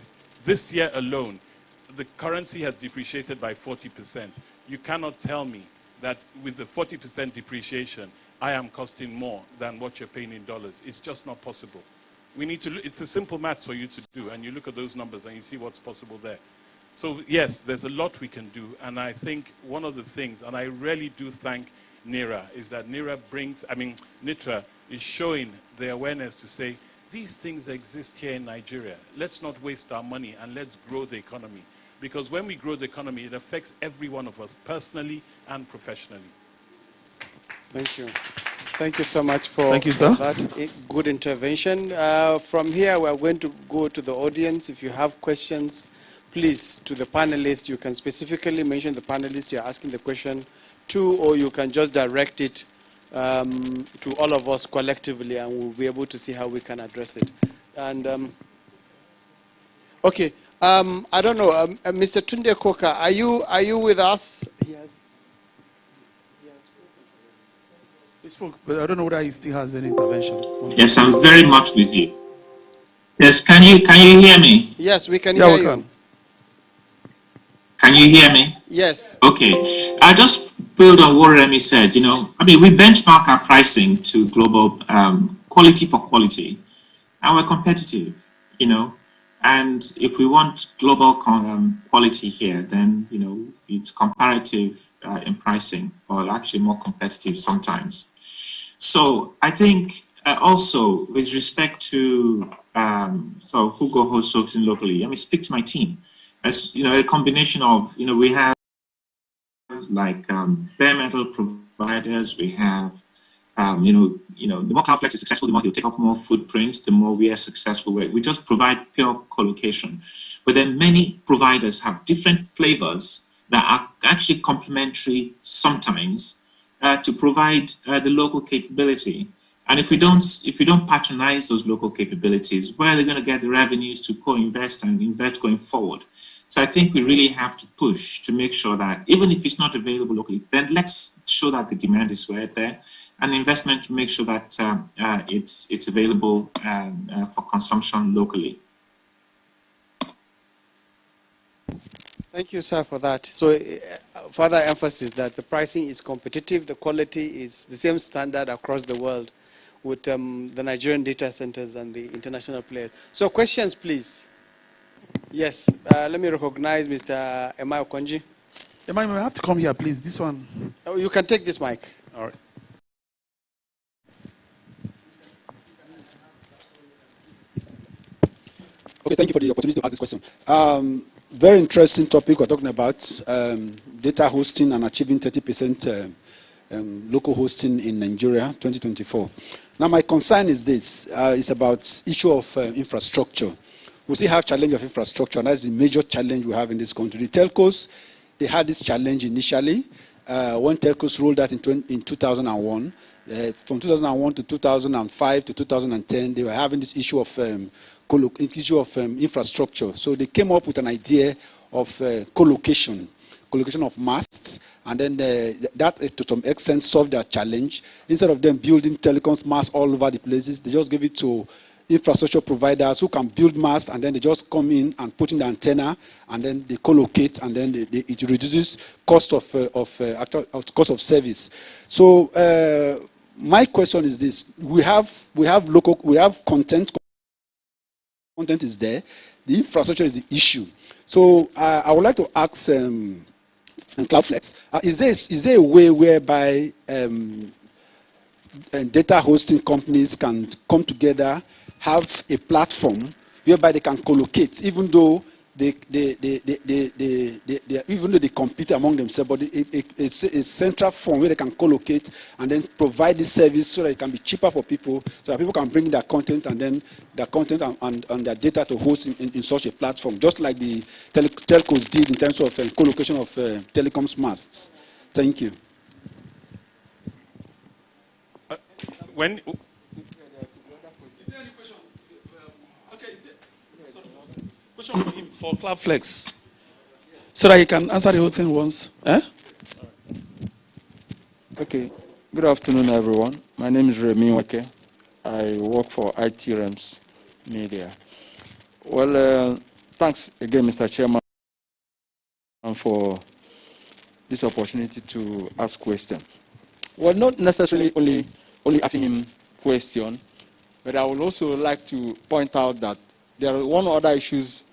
this year alone, the currency has depreciated by 40%. You cannot tell me that with the 40% depreciation, I am costing more than what you're paying in dollars. It's just not possible. We need to, it's a simple maths for you to do, and you look at those numbers and you see what's possible there. So yes, there's a lot we can do, and I think one of the things, and I really do thank NITRA, is that NITRA is showing the awareness to say, these things exist here in Nigeria. Let's not waste our money and let's grow the economy. Because when we grow the economy, it affects every one of us, personally and professionally. Thank you. Thank you so much for, Thank you, sir. that good intervention. From here, we are going to go to the audience. If you have questions, please, to the panelists, you can specifically mention the panelists you're asking the question to, or you can just direct it to all of us collectively, and we'll be able to see how we can address it. And okay, I don't know, Mr. Tunde Koka, are you with us? He spoke, but I don't know whether he still has any intervention. Yes, I was very much with you. Yes, can you hear me? Yes, we can hear you. Can you hear me? Yes. Okay. I just build on what Remy said. We benchmark our pricing to global quality for quality, and we're competitive, And if we want global quality here, then, it's comparative in pricing, or actually more competitive sometimes. So I think also with respect to, who go host hosting locally, let me speak to my team. As a combination of, we have like bare metal providers, we have, the more Cloudflex is successful, the more they'll take up more footprints, the more we are successful. We just provide pure co-location. But then many providers have different flavors that are actually complementary sometimes to provide the local capability. And if we don't patronize those local capabilities, where are they going to get the revenues to co-invest and invest going forward? So I think we really have to push to make sure that even if it's not available locally, then let's show that the demand is right there, and investment to make sure that it's available for consumption locally. Thank you, sir, for that. So further emphasis that the pricing is competitive, the quality is the same standard across the world with the Nigerian data centers and the international players. So questions, please. Yes, let me recognize Mr. Emma Okonji. Emma, you have to come here, please. This one. Oh, you can take this mic. All right. Okay, thank you for the opportunity to ask this question. Very interesting topic we're talking about, data hosting and achieving 30% local hosting in Nigeria, 2024. Now, my concern is this. It's about issue of infrastructure. We still have challenge of infrastructure, and that's the major challenge we have in this country. The telcos, they had this challenge initially when telcos rolled out in 2001. From 2001 to 2005 to 2010, they were having this issue of infrastructure. So they came up with an idea of co-location of masts, and then that to some extent solved their challenge. Instead of them building telecoms masts all over the places, they just give it to infrastructure providers who can build masts, and then they just come in and put in the antenna, and then they co-locate, and then it reduces cost of service. So my question is this: we have content. Content is there. The infrastructure is the issue. So I would like to ask Cloudflex: is there a way whereby data hosting companies can come together, have a platform whereby they can co-locate, even though they compete among themselves, but it's a central form where they can co-locate and then provide this service so that it can be cheaper for people, so that people can bring their content and then their content and their data to host in such a platform, just like the telcos did in terms of co-location of telecoms masts. Thank you. Question for him for CloudFlex, so that he can answer the whole thing once. Eh? Okay. Good afternoon, everyone. My name is Remy Wake. I work for IT Rems Media. Well, thanks again, Mr. Chairman, for this opportunity to ask questions. Well, not necessarily only asking him question, but I would also like to point out that there are one other issues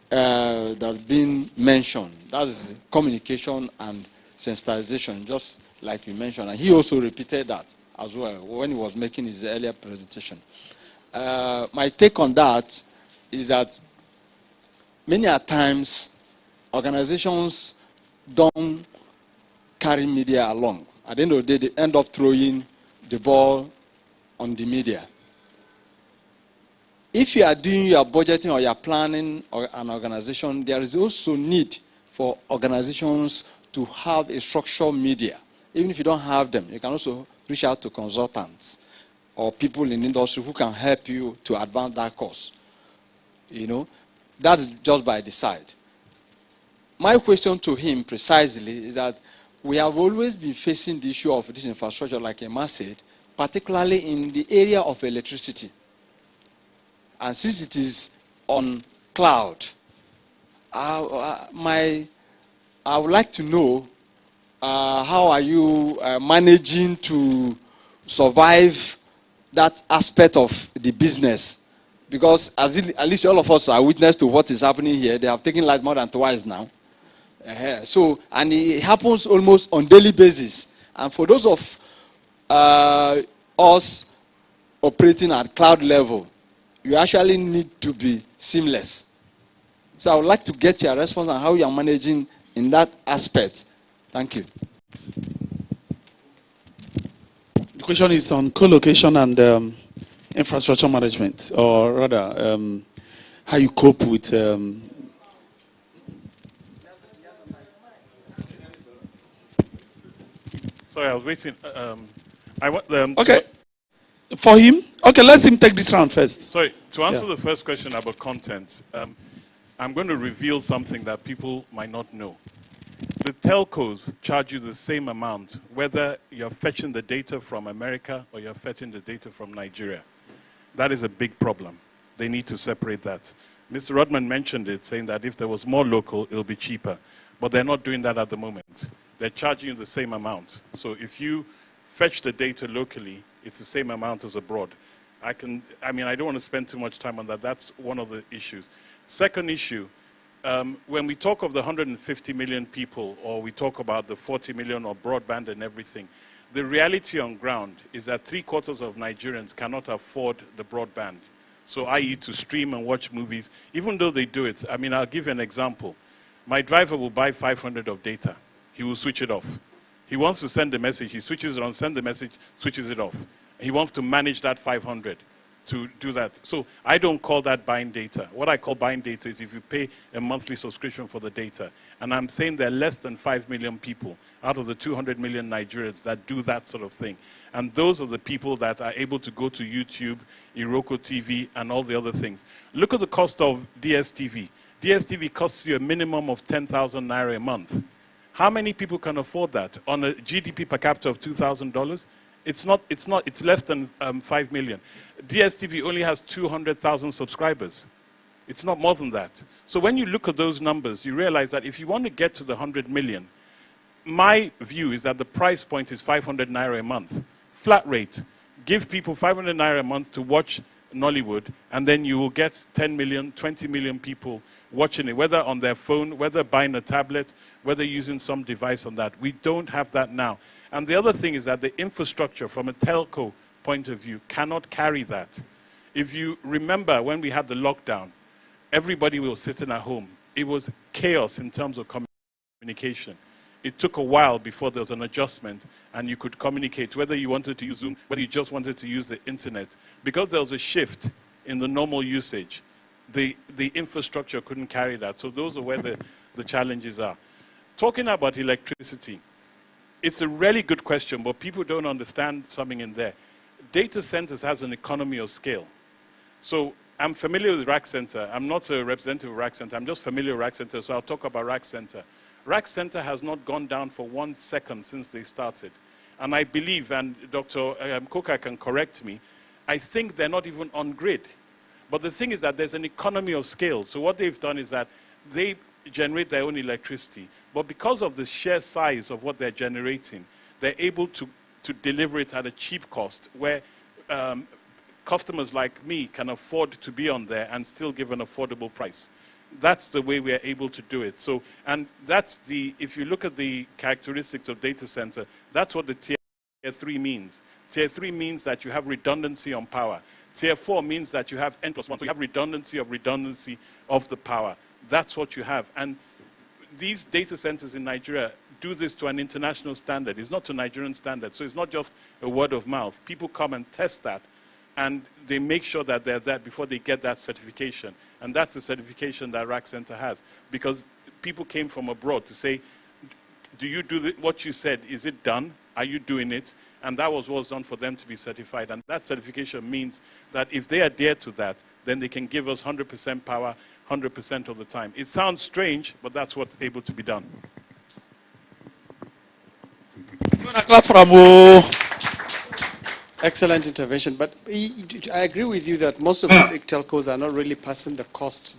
that's been mentioned. That's communication and sensitization, just like you mentioned. And he also repeated that as well when he was making his earlier presentation. My take on that is that many a times organizations don't carry media along. At the end of the day, they end up throwing the ball on the media. If you are doing your budgeting or your planning or an organization, there is also need for organizations to have a structured media. Even if you don't have them, you can also reach out to consultants or people in industry who can help you to advance that course. You know, that's just by the side. My question to him precisely is that we have always been facing the issue of this infrastructure, like Emma said, particularly in the area of electricity. And since it is on cloud, I would like to know how are you managing to survive that aspect of the business? Because at least all of us are witness to what is happening here. They have taken light more than twice now. So, and it happens almost on daily basis. And for those of us operating at cloud level, you actually need to be seamless. So I would like to get your response on how you are managing in that aspect. Thank you. The question is on co-location and infrastructure management, or rather, how you cope with. Sorry, I was waiting. Okay. For him? Okay, let him take this round first. Sorry, to answer the first question about content, I'm going to reveal something that people might not know. The telcos charge you the same amount, whether you're fetching the data from America or you're fetching the data from Nigeria. That is a big problem. They need to separate that. Mr. Rodman mentioned it, saying that if there was more local, it'll be cheaper. But they're not doing that at the moment. They're charging you the same amount. So if you fetch the data locally, it's the same amount as abroad. I don't want to spend too much time on that. That's one of the issues. Second issue, when we talk of the 150 million people, or we talk about the 40 million or broadband and everything, the reality on ground is that 3/4 of Nigerians cannot afford the broadband. So i.e. to stream and watch movies, even though they do it. I'll give you an example. My driver will buy 500 of data. He will switch it off. He wants to send a message, he switches it on, send the message, switches it off. He wants to manage that 500 to do that. So I don't call that buying data. What I call buying data is if you pay a monthly subscription for the data. And I'm saying there are less than 5 million people out of the 200 million Nigerians that do that sort of thing. And those are the people that are able to go to YouTube, Iroko TV, and all the other things. Look at the cost of DSTV. DSTV costs you a minimum of 10,000 naira a month. How many people can afford that? On a GDP per capita of $2,000? It's less than 5 million. DSTV only has 200,000 subscribers. It's not more than that. So when you look at those numbers, you realize that if you want to get to the 100 million, my view is that the price point is 500 naira a month. Flat rate. Give people 500 naira a month to watch Nollywood, and then you will get 10 million, 20 million people watching it, whether on their phone, whether buying a tablet, whether using some device on that. We don't have that now. And the other thing is that the infrastructure from a telco point of view cannot carry that. If you remember when we had the lockdown, everybody was sitting at home. It was chaos in terms of communication. It took a while before there was an adjustment and you could communicate, whether you wanted to use Zoom, whether you just wanted to use the internet. Because there was a shift in the normal usage, the infrastructure couldn't carry that. So those are where the challenges are. Talking about electricity, it's a really good question, but people don't understand something in there. Data centers has an economy of scale. So I'm familiar with Rack Center. I'm not a representative of Rack Center. I'm just familiar with Rack Center, so I'll talk about Rack Center. Rack Center has not gone down for 1 second since they started. And I believe, and Dr. Koka can correct me, I think they're not even on grid. But the thing is that there's an economy of scale. So what they've done is that they generate their own electricity. But because of the sheer size of what they're generating, they're able to deliver it at a cheap cost, where customers like me can afford to be on there and still give an affordable price. That's the way we are able to do it. So, and that's if you look at the characteristics of data center, that's what the tier 3 means. Tier 3 means that you have redundancy on power. Tier 4 means that you have N+1, so you have redundancy of the power. That's what you have. And these data centers in Nigeria do this to an international standard. It's not to Nigerian standard. So it's not just a word of mouth. People come and test that, and they make sure that they're that before they get that certification. And that's the certification that Rack Center has. Because people came from abroad to say, do you do what you said? Is it done? Are you doing it? And that was what was done for them to be certified. And that certification means that if they adhere to that, then they can give us 100% power 100% of the time. It sounds strange, but that's what's able to be done. Clap from Excellent intervention. But I agree with you that most of the big telcos are not really passing the cost.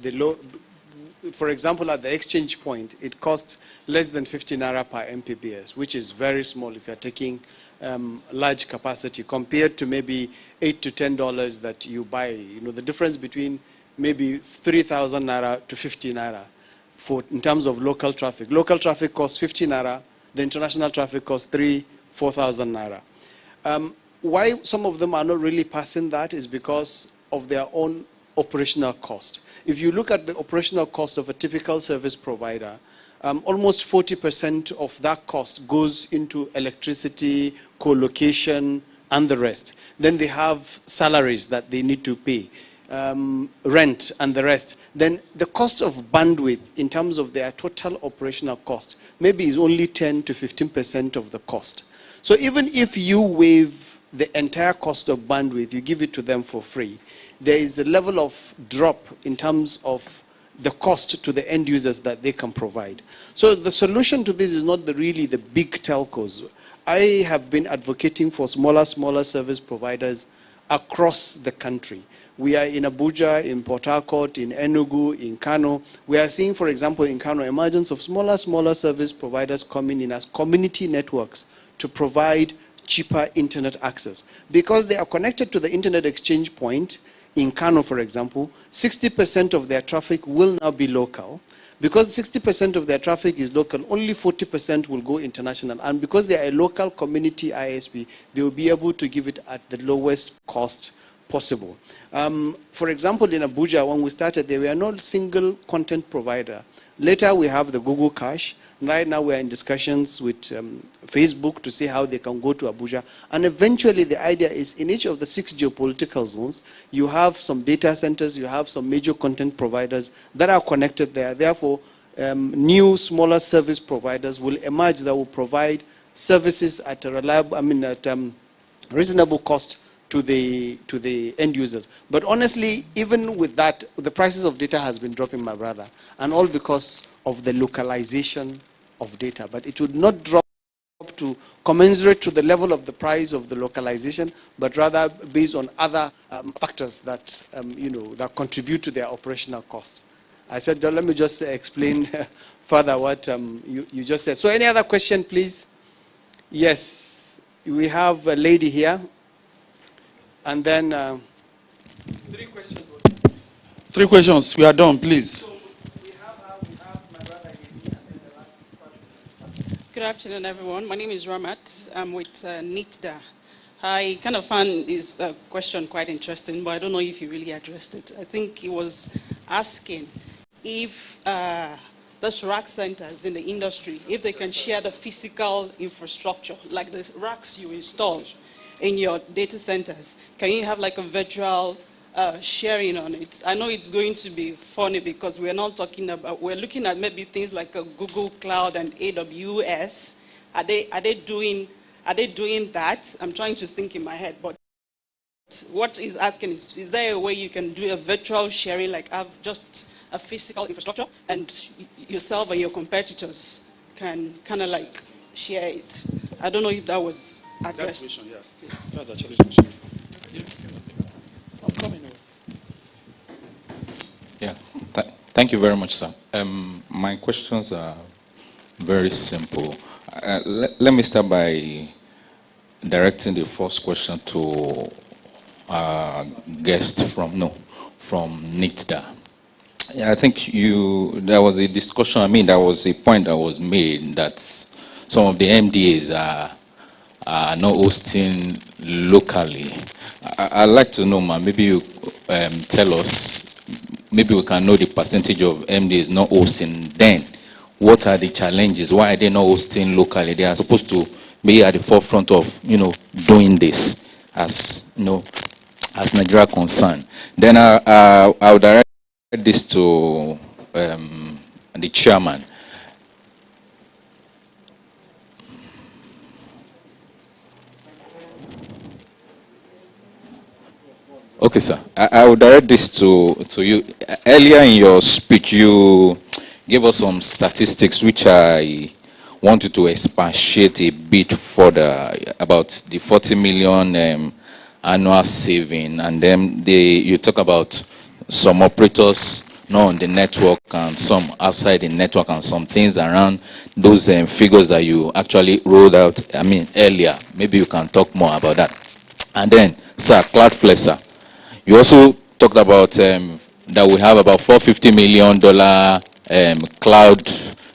For example, at the exchange point, it costs less than 50 naira per Mbps, which is very small if you're taking large capacity compared to maybe $8 to $10 that you buy. You know, the difference between maybe 3,000 naira to 50 naira in terms of local traffic. Local traffic costs 50 naira, the international traffic costs 4,000 naira. Why some of them are not really passing that is because of their own operational cost. If you look at the operational cost of a typical service provider, almost 40% of that cost goes into electricity, co-location, and the rest. Then they have salaries that they need to pay, rent, and the rest. Then the cost of bandwidth in terms of their total operational cost maybe is only 10 to 15% of the cost. So even if you waive the entire cost of bandwidth, you give it to them for free, there is a level of drop in terms of the cost to the end users that they can provide. So the solution to this is not really the big telcos. I have been advocating for smaller service providers across the country. We are in Abuja, in Port Harcourt, in Enugu, in Kano. We are seeing, for example, in Kano, emergence of smaller service providers coming in as community networks to provide cheaper internet access. Because they are connected to the internet exchange point, in Kano, for example, 60% of their traffic will now be local. Because 60% of their traffic is local, only 40% will go international. And because they are a local community ISP, they will be able to give it at the lowest cost possible. For example, in Abuja, when we started, there were no single content provider. Later, we have the Google Cache. Right now, we are in discussions with Facebook to see how they can go to Abuja. And eventually, the idea is in each of the 6 geopolitical zones, you have some data centers, you have some major content providers that are connected there. Therefore, new, smaller service providers will emerge that will provide services at a reliable, reasonable cost to the end users. But honestly, even with that, the prices of data has been dropping, my brother, and all because of the localization of data. But it would not drop to commensurate to the level of the price of the localization, but rather based on other factors that that contribute to their operational cost. I said, let me just explain further what you just said. So, any other question, please? Yes, we have a lady here. And then 3 questions. 3 questions. We are done, please. So we have my brother here, and then the last person. Good afternoon, everyone. My name is Ramat. I'm with NITRA. I kind of found this question quite interesting, but I don't know if you really addressed it. I think he was asking if those rack centers in the industry, if they can share the physical infrastructure, like the racks you install in your data centers. Can you have like a virtual sharing on it? I know it's going to be funny because we're not talking about, we're looking at maybe things like a Google Cloud and AWS. Are they doing that? I'm trying to think in my head, but what he's asking is there a way you can do a virtual sharing, like have just a physical infrastructure, and yourself and your competitors can kind of like share it? I don't know if that was addressed. That's the question, yeah. Yes. That's actually the question. Yeah. I'm coming over. Yeah, thank you very much, sir. My questions are very simple. Let me start by directing the first question to our guest from NITRA. Yeah, I think there was a discussion, there was a point that was made that some of the MDAs are not hosting locally. I'd like to know, ma'am, maybe you tell us, maybe we can know the percentage of MDAs not hosting. Then, what are the challenges? Why are they not hosting locally? They are supposed to be at the forefront of, doing this as, as Nigeria concerned. Then I'll direct this to the chairman. Okay, sir. I will direct this to you. Earlier in your speech, you gave us some statistics which I want you to expatiate a bit further about the 40 million annual saving, and then you talk about some operators not on the network and some outside the network, and some things around those figures that you actually rolled out earlier. Maybe you can talk more about that. And then, sir, Cloudflare, sir, you also talked about that we have about $450 million cloud,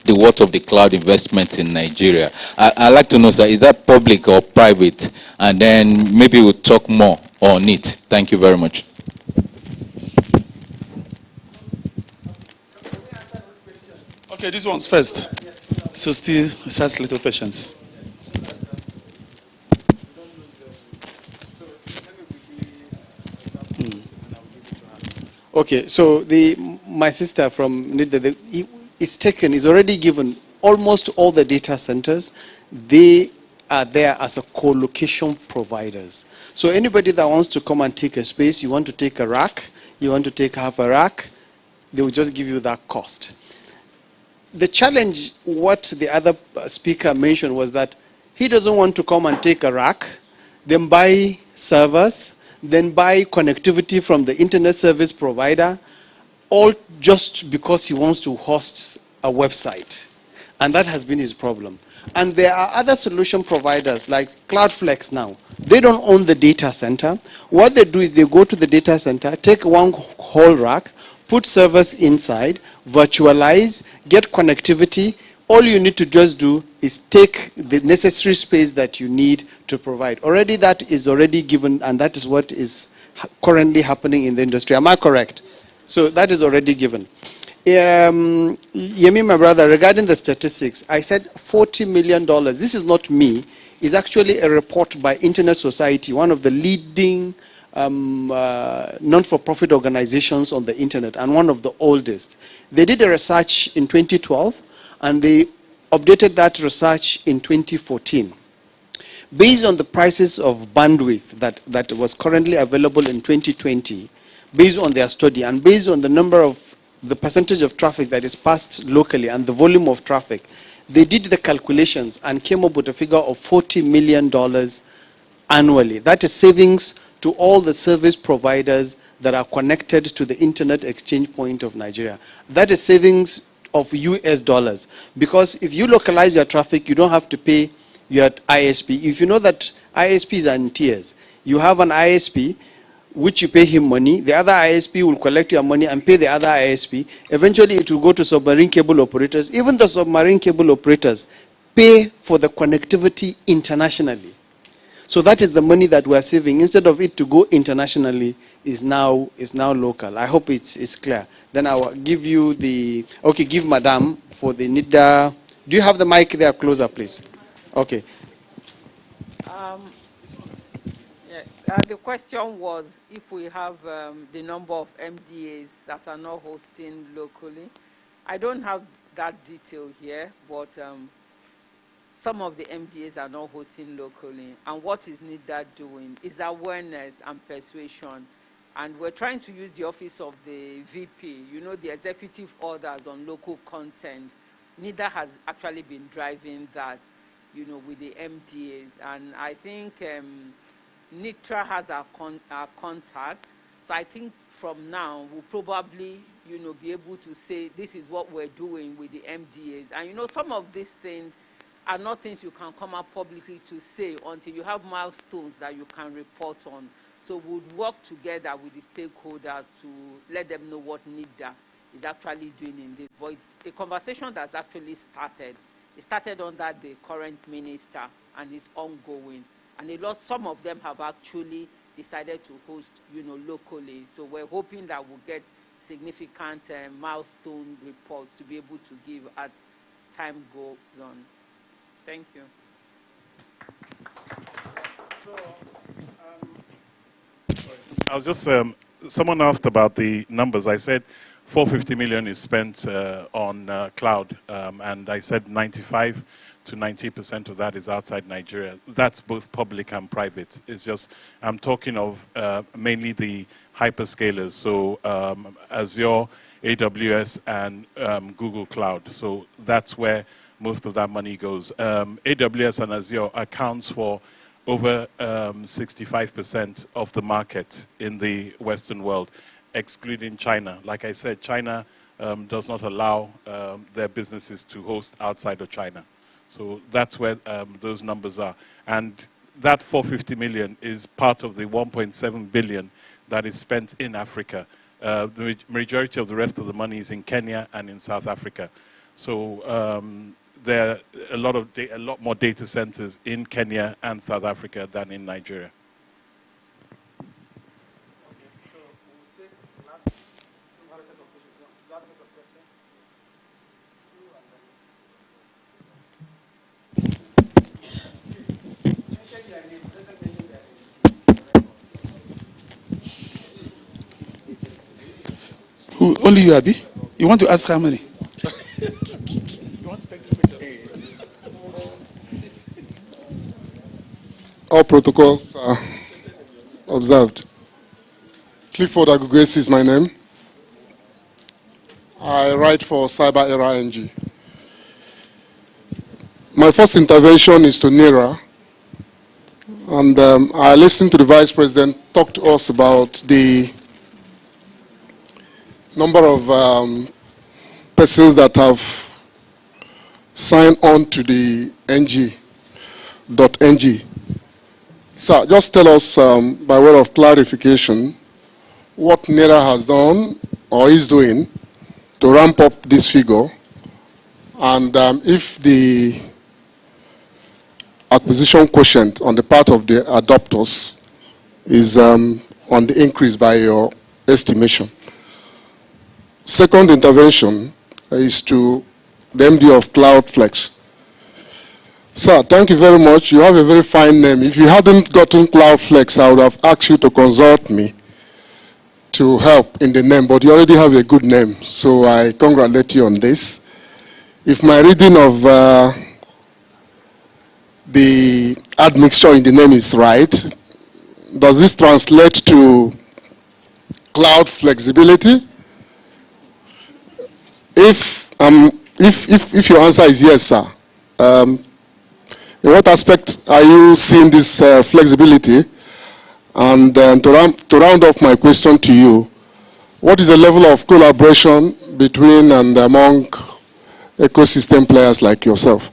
the worth of the cloud investment in Nigeria. I'd like to know, sir, is that public or private? And then maybe we'll talk more on it. Thank you very much. Okay, this one's first. So still, it has little patience. Okay, so my sister from NITRA is already given almost all the data centers. They are there as a co-location providers. So anybody that wants to come and take a space, you want to take a rack, you want to take half a rack, they will just give you that cost. The challenge, what the other speaker mentioned, was that he doesn't want to come and take a rack, then buy servers, then buy connectivity from the internet service provider, all just because he wants to host a website. And that has been his problem. And there are other solution providers like Cloudflare now. They don't own the data center. What they do is they go to the data center, take one whole rack, put servers inside, virtualize, get connectivity. All you need to just do is take the necessary space that you need to provide. Already that is already given, and that is what is currently happening in the industry. Am I correct? So that is already given. Yemi, my brother, regarding the statistics, I said $40 million. This is not me. It's actually a report by Internet Society, one of the leading non-for-profit organizations on the internet, and one of the oldest. They did a research in 2012, and they updated that research in 2014. Based on the prices of bandwidth that was currently available in 2020, based on their study, and based on the percentage of traffic that is passed locally and the volume of traffic, they did the calculations and came up with a figure of $40 million annually. That is savings to all the service providers that are connected to the Internet Exchange Point of Nigeria. That is savings of US dollars. Because if you localize your traffic, you don't have to pay your ISP. If you know that ISPs are in tiers, you have an ISP which you pay him money, the other ISP will collect your money and pay the other ISP. Eventually it will go to submarine cable operators. Even the submarine cable operators pay for the connectivity internationally. So that is the money that we are saving. Instead of it to go internationally, is now local. I hope it's clear. Then I will give you give Madam for the NITRA. Do you have the mic there closer, please? Okay. The question was if we have the number of MDAs that are not hosting locally. I don't have that detail here, but some of the MDAs are not hosting locally. And what is NITRA doing is awareness and persuasion. And we're trying to use the office of the VP, you know, the executive orders on local content. NITRA has actually been driving that, you know, with the MDAs. And I think NITRA has our contact. So I think from now, we'll probably, you know, be able to say, this is what we're doing with the MDAs. And, you know, some of these things are not things you can come up publicly to say until you have milestones that you can report on. So we'll work together with the stakeholders to let them know what NITRA is actually doing in this. But it's a conversation that's actually started. It started under the current minister and it's ongoing. And some of them have actually decided to host, you know, locally. So we're hoping that we'll get significant milestone reports to be able to give as time goes on. Thank you. I was just, someone asked about the numbers. I said 450 million is spent on cloud, and I said 95 to 90% of that is outside Nigeria. That's both public and private. It's just, I'm talking of mainly the hyperscalers, so Azure, AWS, and Google Cloud. So that's where most of that money goes. AWS and Azure accounts for over 65% of the market in the Western world, excluding China. Like I said, China does not allow their businesses to host outside of China. So that's where those numbers are. And that 450 million is part of the 1.7 billion that is spent in Africa. The majority of the rest of the money is in Kenya and in South Africa. So there are a lot more data centers in Kenya and South Africa than in Nigeria. Who, only you, Abi? You want to ask how many? All protocols are observed. Clifford Agugesi is my name. I write for Cyber Era NG. My first intervention is to NITRA, and I listened to the Vice President talk to us about the number of persons that have signed on to the NG.NG. So just tell us, by way of clarification, what NITRA has done or is doing to ramp up this figure, and if the acquisition quotient on the part of the adopters is on the increase by your estimation. Second intervention is to the MD of CloudFlex. Sir, thank you very much. You have a very fine name. If you hadn't gotten CloudFlex, I would have asked you to consult me to help in the name, but you already have a good name, so I congratulate you on this. If my reading of the admixture in the name is right, does this translate to cloud flexibility? If your answer is yes, sir, in what aspect are you seeing this flexibility? And to round off my question to you, what is the level of collaboration between and among ecosystem players like yourself?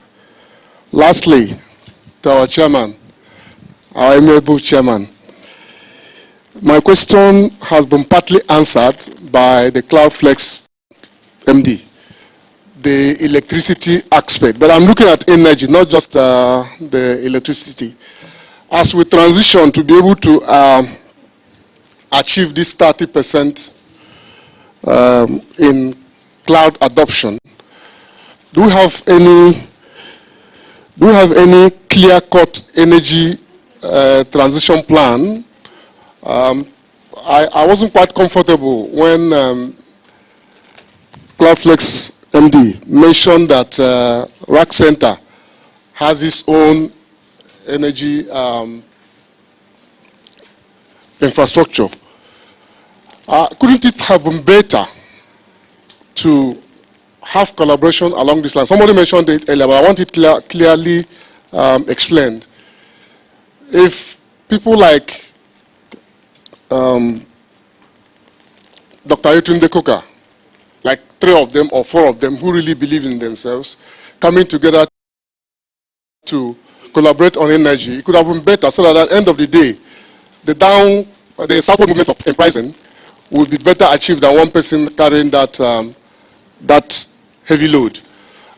Lastly, to our chairman, our amiable chairman, my question has been partly answered by the CloudFlex MD, the electricity aspect. But I'm looking at energy, not just the electricity. As we transition to be able to achieve this 30% in cloud adoption, do we have any clear-cut energy transition plan? I wasn't quite comfortable when CloudFlex MD mentioned that Rack Center has its own energy infrastructure. Couldn't it have been better to have collaboration along this line? Somebody mentioned it earlier, but I want it clearly explained. If people like Dr. Yetunde Koka, like 3 of them or 4 of them who really believe in themselves, coming together to collaborate on energy, it could have been better so that at the end of the day, the southward movement of pricing would be better achieved than one person carrying that heavy load.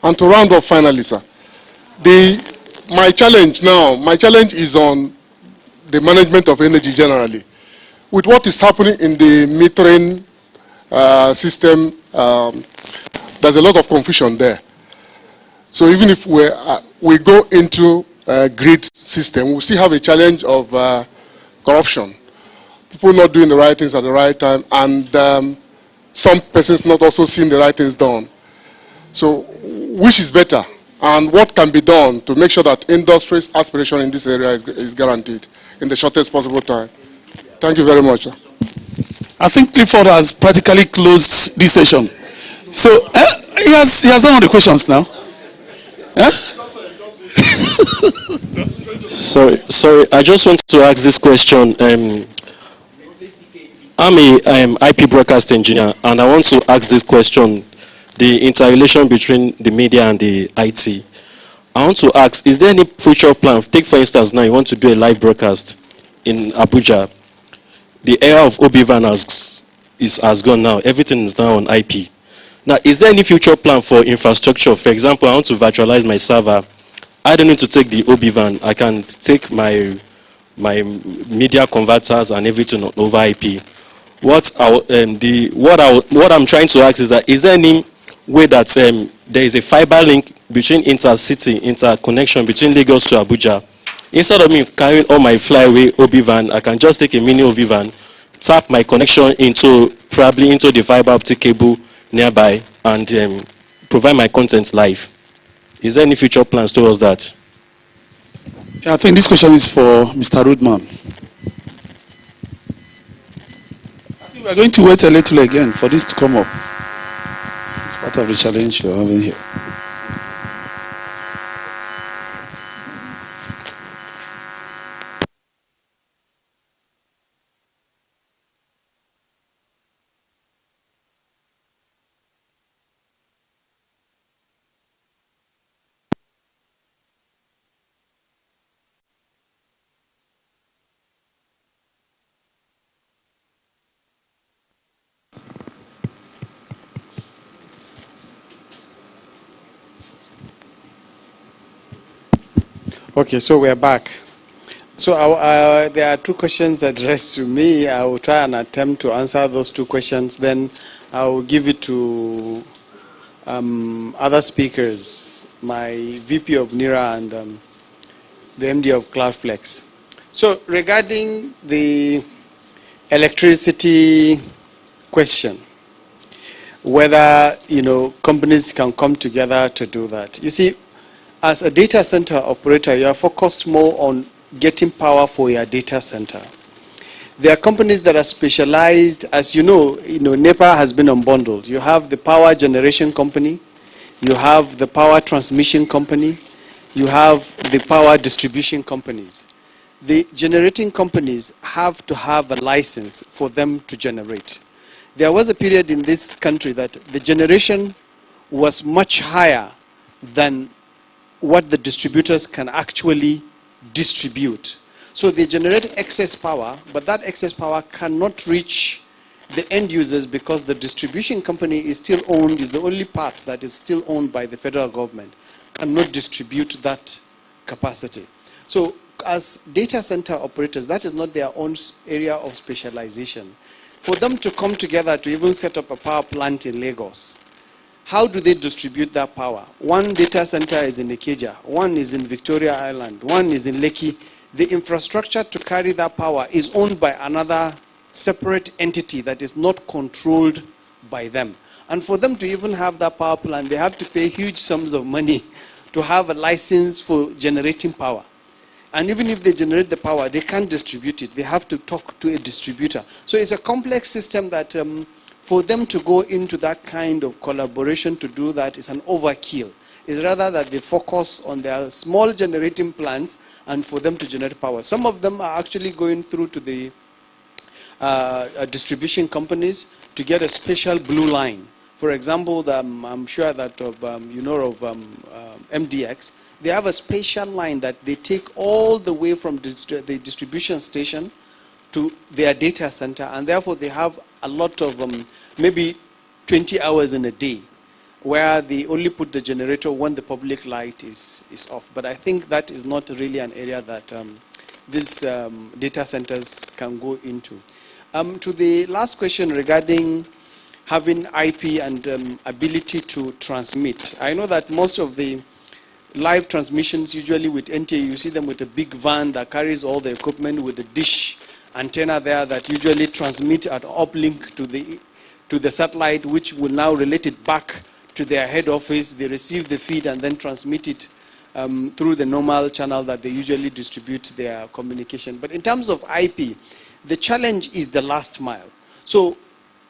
And to round off finally, sir, my challenge is on the management of energy generally. With what is happening in the metering system, there's a lot of confusion there. So even if we go into a grid system, we still have a challenge of corruption. People not doing the right things at the right time, and some persons not also seeing the right things done. So which is better, and what can be done to make sure that industry's aspiration in this area is guaranteed in the shortest possible time? Thank you very much, sir. I think Clifford has practically closed this session. So he has done all the questions now. Sorry, I just want to ask this question. I'm a IP broadcast engineer, and I want to ask this question, the interrelation between the media and the IT. I want to ask, is there any future plan? Take for instance, now you want to do a live broadcast in Abuja. The era of OB-VAN has gone now. Everything is now on IP. Now, is there any future plan for infrastructure? For example, I want to virtualize my server. I don't need to take the OB-VAN. I can take my media converters and everything over IP. What I'm trying to ask is that, is there any way that there is a fiber link between interconnection between Lagos to Abuja? Instead of me carrying all my flyaway OB-VAN, I can just take a mini OB-VAN, tap my connection probably into the fiber optic cable nearby, and provide my content live. Is there any future plans towards that? Yeah, I think this question is for Mr. Rudman. I think we are going to wait a little again for this to come up. It's part of the challenge you're having here. Okay, so we're back. So there are 2 questions addressed to me. I will try and attempt to answer those 2 questions. Then I will give it to other speakers, my VP of NITRA and the MD of Cloudflex. So regarding the electricity question, whether companies can come together to do that. You see, as a data center operator, you are focused more on getting power for your data center. There are companies that are specialized, as you know, NEPA has been unbundled. You have the power generation company, you have the power transmission company, you have the power distribution companies. The generating companies have to have a license for them to generate. There was a period in this country that the generation was much higher than what the distributors can actually distribute. So they generate excess power, but that excess power cannot reach the end users because the distribution company is still owned, is the only part that is still owned by the federal government, cannot distribute that capacity. So as data center operators, that is not their own area of specialization. For them to come together to even set up a power plant in Lagos, how do they distribute that power? One data center is in Ikeja, one is in Victoria Island, one is in Lekki. The infrastructure to carry that power is owned by another separate entity that is not controlled by them. And for them to even have that power plant, they have to pay huge sums of money to have a license for generating power. And even if they generate the power, they can't distribute it. They have to talk to a distributor. So it's a complex system that for them to go into that kind of collaboration to do that is an overkill. It's rather that they focus on their small generating plants and for them to generate power. Some of them are actually going through to the distribution companies to get a special blue line. For example, I'm sure that you know of MDX. They have a special line that they take all the way from the distribution station to their data center, and therefore they have a lot of maybe 20 hours in a day where they only put the generator when the public light is off. But I think that is not really an area that these data centers can go into. To the last question regarding having IP and ability to transmit. I know that most of the live transmissions, usually with NTA, you see them with a big van that carries all the equipment with a dish antenna there that usually transmit at uplink to the satellite, which will now relate it back to their head office. They receive the feed and then transmit it through the normal channel that they usually distribute their communication. But in terms of IP, the challenge is the last mile. So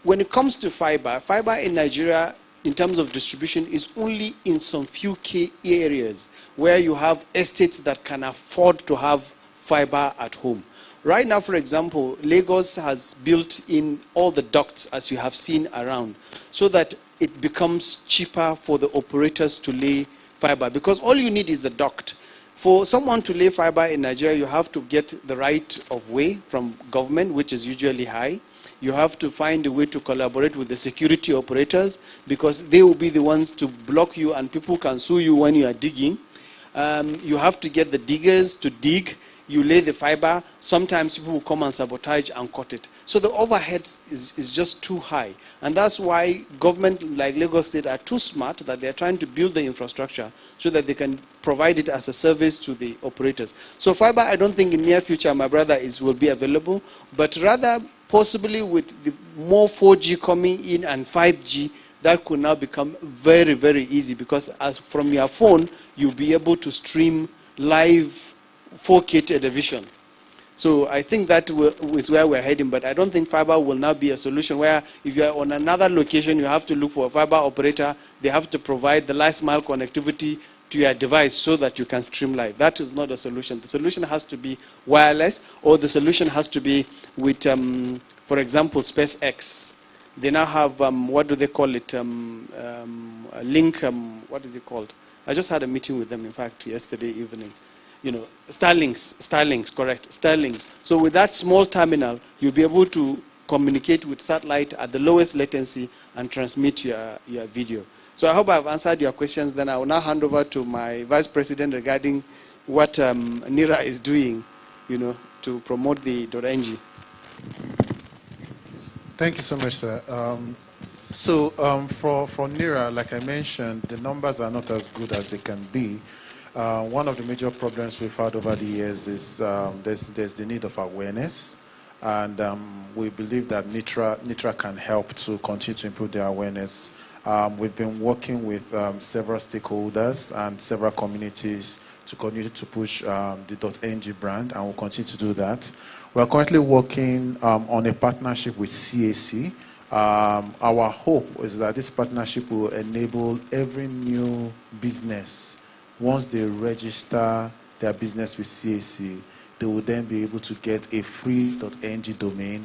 when it comes to fiber in Nigeria, in terms of distribution, is only in some few key areas where you have estates that can afford to have fiber at home. Right now, for example, Lagos has built in all the ducts, as you have seen around, so that it becomes cheaper for the operators to lay fiber, because all you need is the duct. For someone to lay fiber in Nigeria, you have to get the right of way from government, which is usually high. You have to find a way to collaborate with the security operators, because they will be the ones to block you and people can sue you when you are digging. You have to get the diggers to dig. You lay the fiber. Sometimes people will come and sabotage and cut it. So the overhead is just too high. And that's why government like Lagos State are too smart that they're trying to build the infrastructure so that they can provide it as a service to the operators. So fiber, I don't think in near future, my brother, will be available, but rather possibly with the more 4G coming in and 5G, that could now become very, very easy, because as from your phone, you'll be able to stream live 4K television. So I think that is where we're heading, but I don't think fiber will now be a solution where if you're on another location, you have to look for a fiber operator. They have to provide the last mile connectivity to your device so that you can stream live. That is not a solution. The solution has to be wireless, or the solution has to be with, for example, SpaceX. They now have, what do they call it, link, what is it called? I just had a meeting with them, in fact, yesterday evening. You know, Starlinks, correct, Starlinks. So with that small terminal, you'll be able to communicate with satellite at the lowest latency and transmit your video. So I hope I've answered your questions. Then I will now hand over to my Vice President regarding what NITRA is doing, you know, to promote the .ng. Thank you so much, sir. For NITRA, like I mentioned, the numbers are not as good as they can be. One of the major problems we've had over the years is there's the need of awareness, and we believe that NITRA can help to continue to improve the awareness. We've been working with several stakeholders and several communities to continue to push the .ng brand, and we'll continue to do that. We're currently working on a partnership with CAC. Our hope is that this partnership will enable every new business, once they register their business with CAC, they will then be able to get a free .ng domain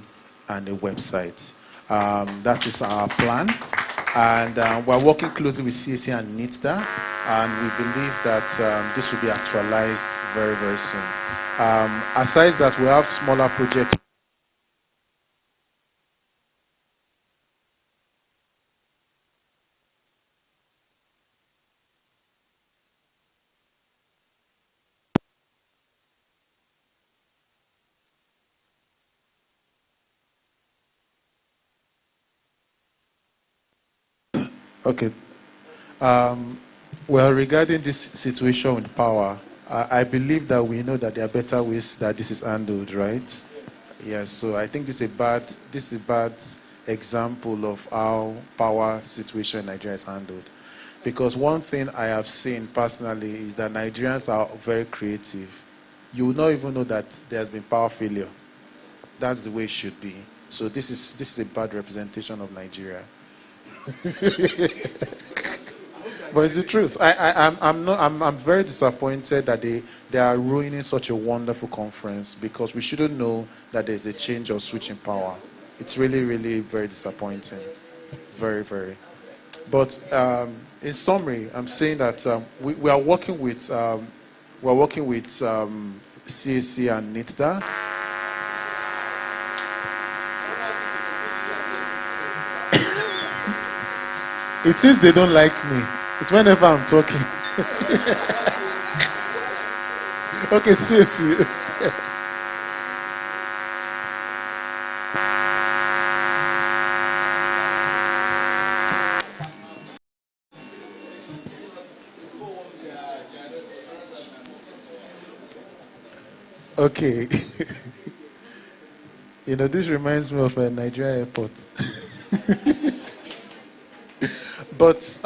and a website. That is our plan. And we're working closely with CAC and NITRA, and we believe that this will be actualized very, very soon. Aside that, we have smaller projects. Okay. Well, regarding this situation with power, I believe that we know that there are better ways that this is handled, right? Yes. So I think this is a bad example of how power situation in Nigeria is handled. Because one thing I have seen personally is that Nigerians are very creative. You will not even know that there's been power failure. That's the way it should be. So this is a bad representation of Nigeria. But it's the truth. I'm very disappointed that they are ruining such a wonderful conference, because we shouldn't know that there's a change or switch in power. It's really, really very disappointing. Very, very. But in summary, I'm saying that we are working with CAC and NITRA. It seems they don't like me. It's whenever I'm talking. Okay, see you. Okay. This reminds me of a Nigeria airport. But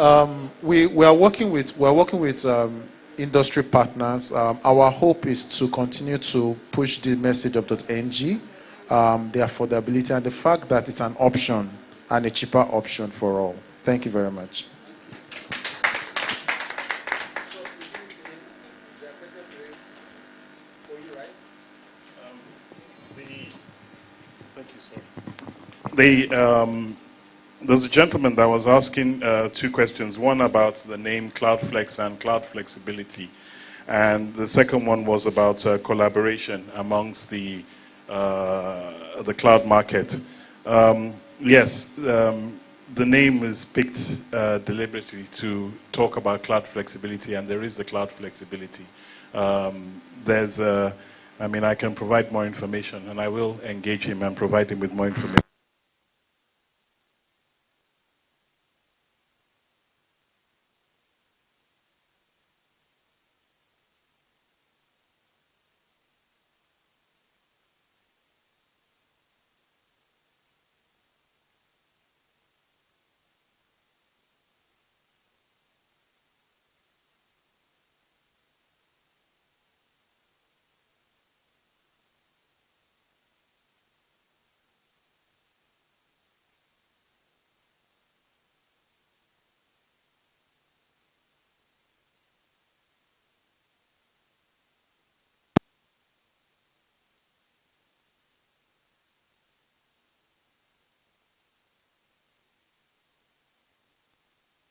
we are working with industry partners. Our hope is to continue to push the message of .ng, the affordability, and the fact that it's an option and a cheaper option for all. Thank you very much. Thank you, sir. There's a gentleman that was asking two questions. One about the name CloudFlex and cloud flexibility. And the second one was about collaboration amongst the cloud market. Yes, the name is picked deliberately to talk about cloud flexibility, and there is the cloud flexibility. I can provide more information, and I will engage him and provide him with more information.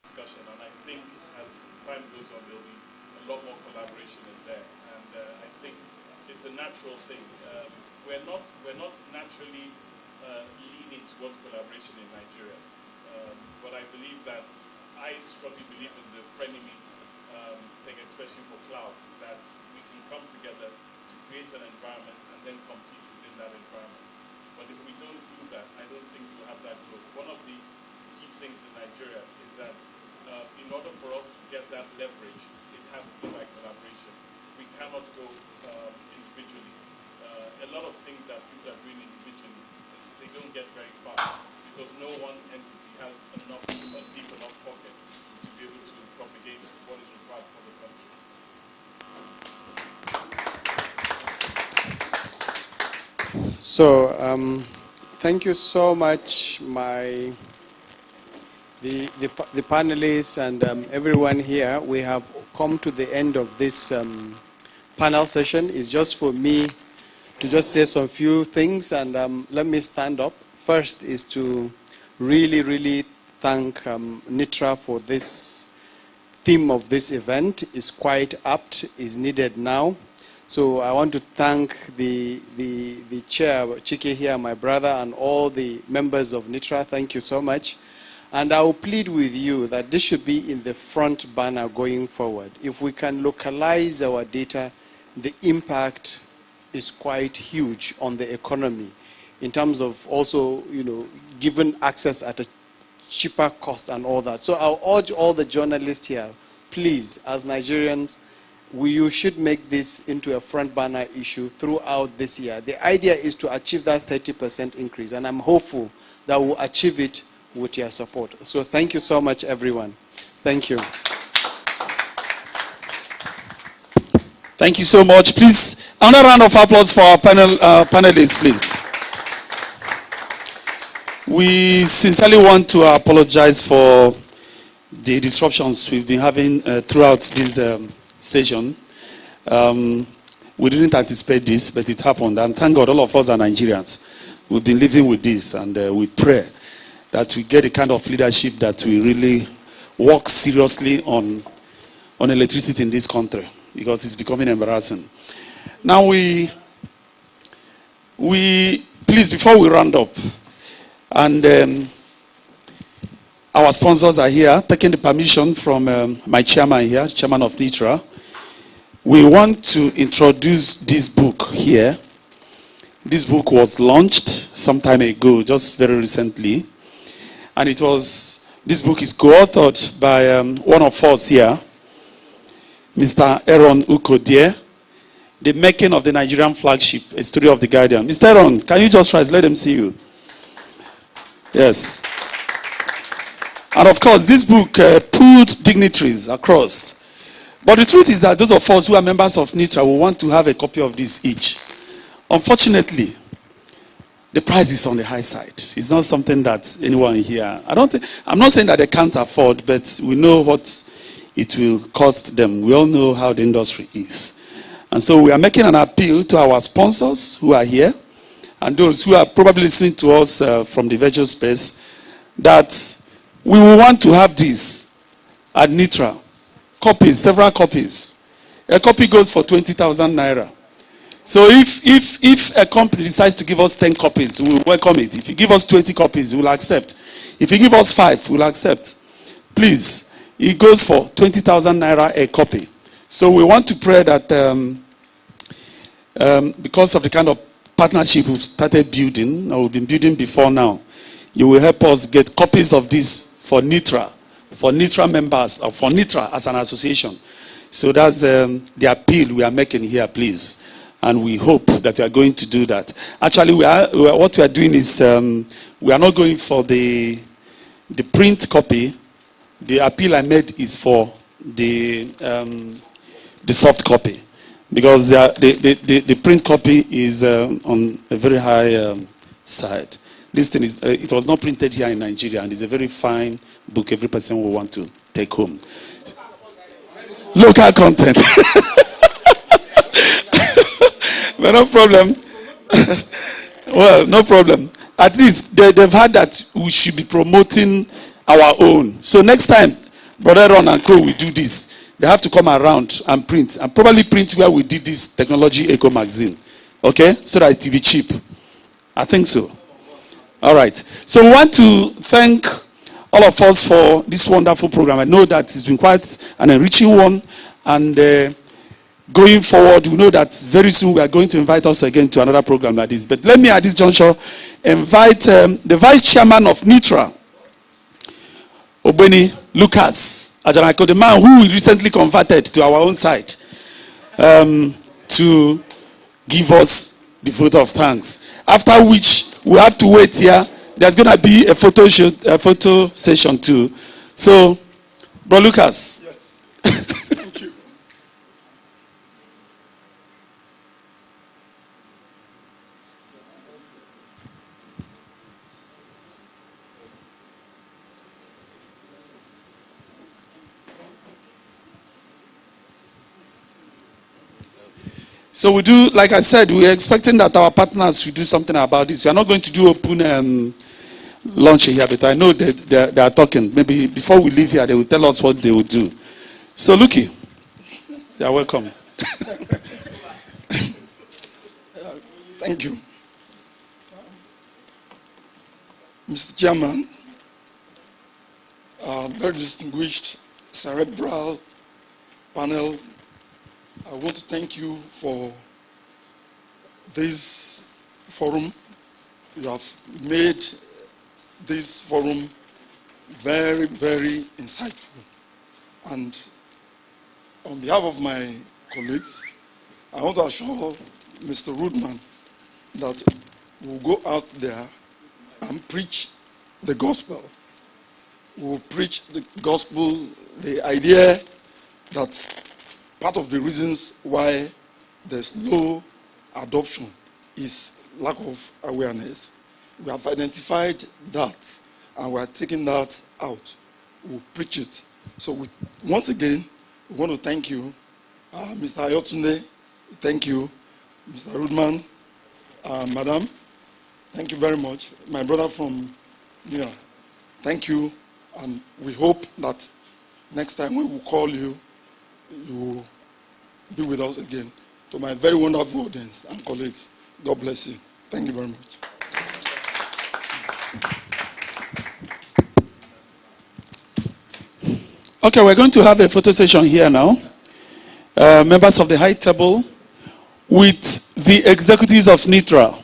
Discussion, and I think as time goes on, there'll be a lot more collaboration in there, and I think it's a natural thing. We're not naturally leaning towards collaboration in Nigeria, but I believe that I strongly believe in the frenemy thing, especially for cloud, that we can come together to create an environment and then compete within that environment. But if we don't do that, I don't think we'll have that growth. One of the key things in Nigeria is that in order for us to get that leverage, it has to be by collaboration. We cannot go individually. A lot of things that people are doing individually, they don't get very far, because no one entity has deep enough pockets to be able to propagate what is required for the country. So, thank you so much, the panelists and everyone here. We have come to the end of this panel session. It's just for me to just say some few things, and let me stand up. First is to really, really thank NITRA for this theme of this event. Is quite apt, is needed now. So I want to thank the chair, Chike here, my brother, and all the members of NITRA. Thank you so much. And I will plead with you that this should be in the front banner going forward. If we can localize our data, the impact is quite huge on the economy in terms of also, given access at a cheaper cost and all that. So I'll urge all the journalists here, please, as Nigerians, you should make this into a front banner issue throughout this year. The idea is to achieve that 30% increase, and I'm hopeful that we'll achieve it with your support. So thank you so much, everyone. Thank you. Thank you so much. Please, another round of applause for our panelists, please. We sincerely want to apologize for the disruptions we've been having throughout this session. We didn't anticipate this, but it happened. And thank God all of us are Nigerians. We've been living with this, and we pray that we get the kind of leadership that we really work seriously on electricity in this country, because it's becoming embarrassing. Now we please, before we round up, and our sponsors are here, taking the permission from my chairman here, chairman of NITRA. We want to introduce this book here. This book was launched some time ago, just very recently. And this book is co-authored by one of us here, Mr. Aaron Ukodie, The Making of the Nigerian Flagship, A Story of the Guardian. Mr. Aaron, can you just rise? Let them see you. Yes. And of course, this book pulled dignitaries across. But the truth is that those of us who are members of NITRA will want to have a copy of this each. Unfortunately, the price is on the high side. It's not something that anyone here, I'm not saying that they can't afford, but we know what it will cost them. We all know how the industry is. And so we are making an appeal to our sponsors who are here, and those who are probably listening to us from the virtual space, that we will want to have this at NITRA. Copies, several copies. A copy goes for 20,000 naira. So if a company decides to give us 10 copies, we will welcome it. If you give us 20 copies, we will accept. If you give us 5, we will accept. Please, it goes for 20,000 naira a copy. So we want to pray that because of the kind of partnership we've started building, or we've been building before now, you will help us get copies of this for NITRA members, or for NITRA as an association. So that's the appeal we are making here, please. And we hope that you are going to do that. Actually, what we are doing is we are not going for the print copy. The appeal I made is for the soft copy, because the print copy is on a very high side. This thing is, it was not printed here in Nigeria, and it's a very fine book every person will want to take home. Local content. But no problem. Well, no problem. At least they've heard that we should be promoting our own. So next time, Brother Ron and Co will do this. They have to come around and print, and probably print where we did this Technology Eco magazine. Okay? So that it will be cheap. I think so. All right. So we want to thank all of us for this wonderful program. I know that it's been quite an enriching one. And going forward, we know that very soon we are going to invite us again to another program like this. But let me at this juncture invite the Vice Chairman of NITRA, Obeni Lucas Ajanako, the man who we recently converted to our own side, to give us the vote of thanks. After which we have to wait here. There's going to be a photo session too. So, Bro Lucas. Yes. Thank you. So we do, like I said, we're expecting that our partners will do something about this. We are not going to do open lunch here, but I know that they are talking. Maybe before we leave here, they will tell us what they will do. So, Luki, you are welcome. Thank you. Mr. Chairman, very distinguished cerebral panel, I want to thank you for this forum. You have made this forum very, very insightful. And on behalf of my colleagues, I want to assure Mr. Rudman that we'll go out there and preach the gospel. We'll preach the gospel the idea that part of the reasons why there's low adoption is lack of awareness. We have identified that and we are taking that out. We'll preach it. So once again, we want to thank you, Mr. Ayotunde. Thank you, Mr. Rudman, Madam. Thank you very much. My brother from NITRA. Thank you. And we hope that next time we will call you, you will be with us again. To my very wonderful audience and colleagues, God bless you. Thank you very much. Okay, we're going to have a photo session here now. Members of the high table with the executives of NITRA.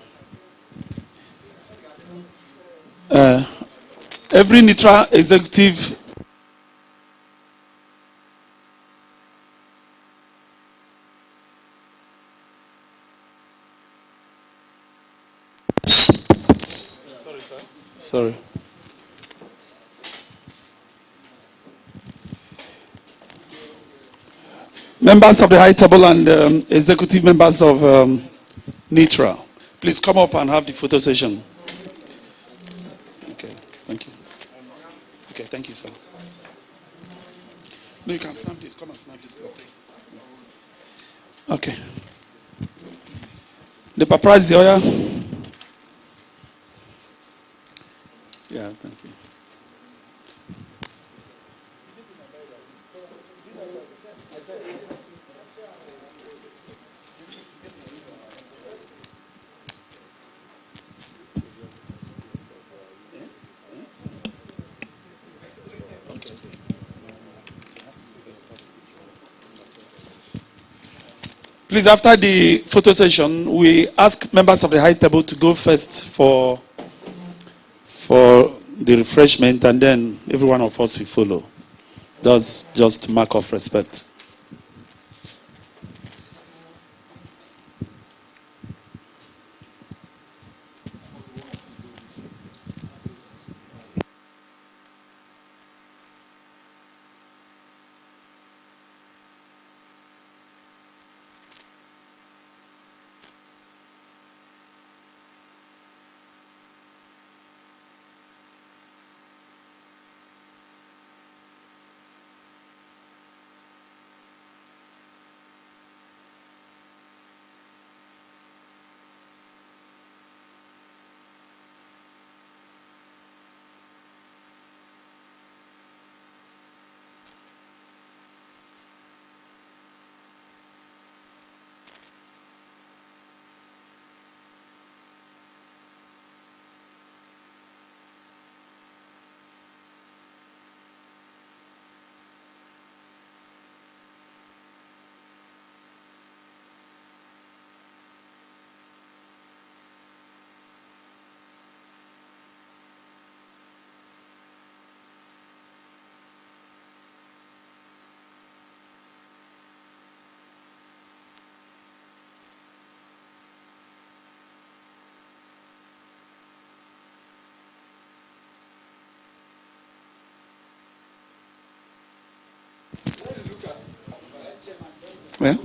Every NITRA executive Sorry. Members of the high table and executive members of NITRA, please come up and have the photo session. Okay, thank you. Okay, thank you, sir. No, you can snap this. Come and snap this. Okay. The paparazzi, oh yeah? Yeah, thank you. Please, after the photo session, we ask members of the high table to go first for the refreshment, and then every one of us will follow. That's just mark of respect. Yeah?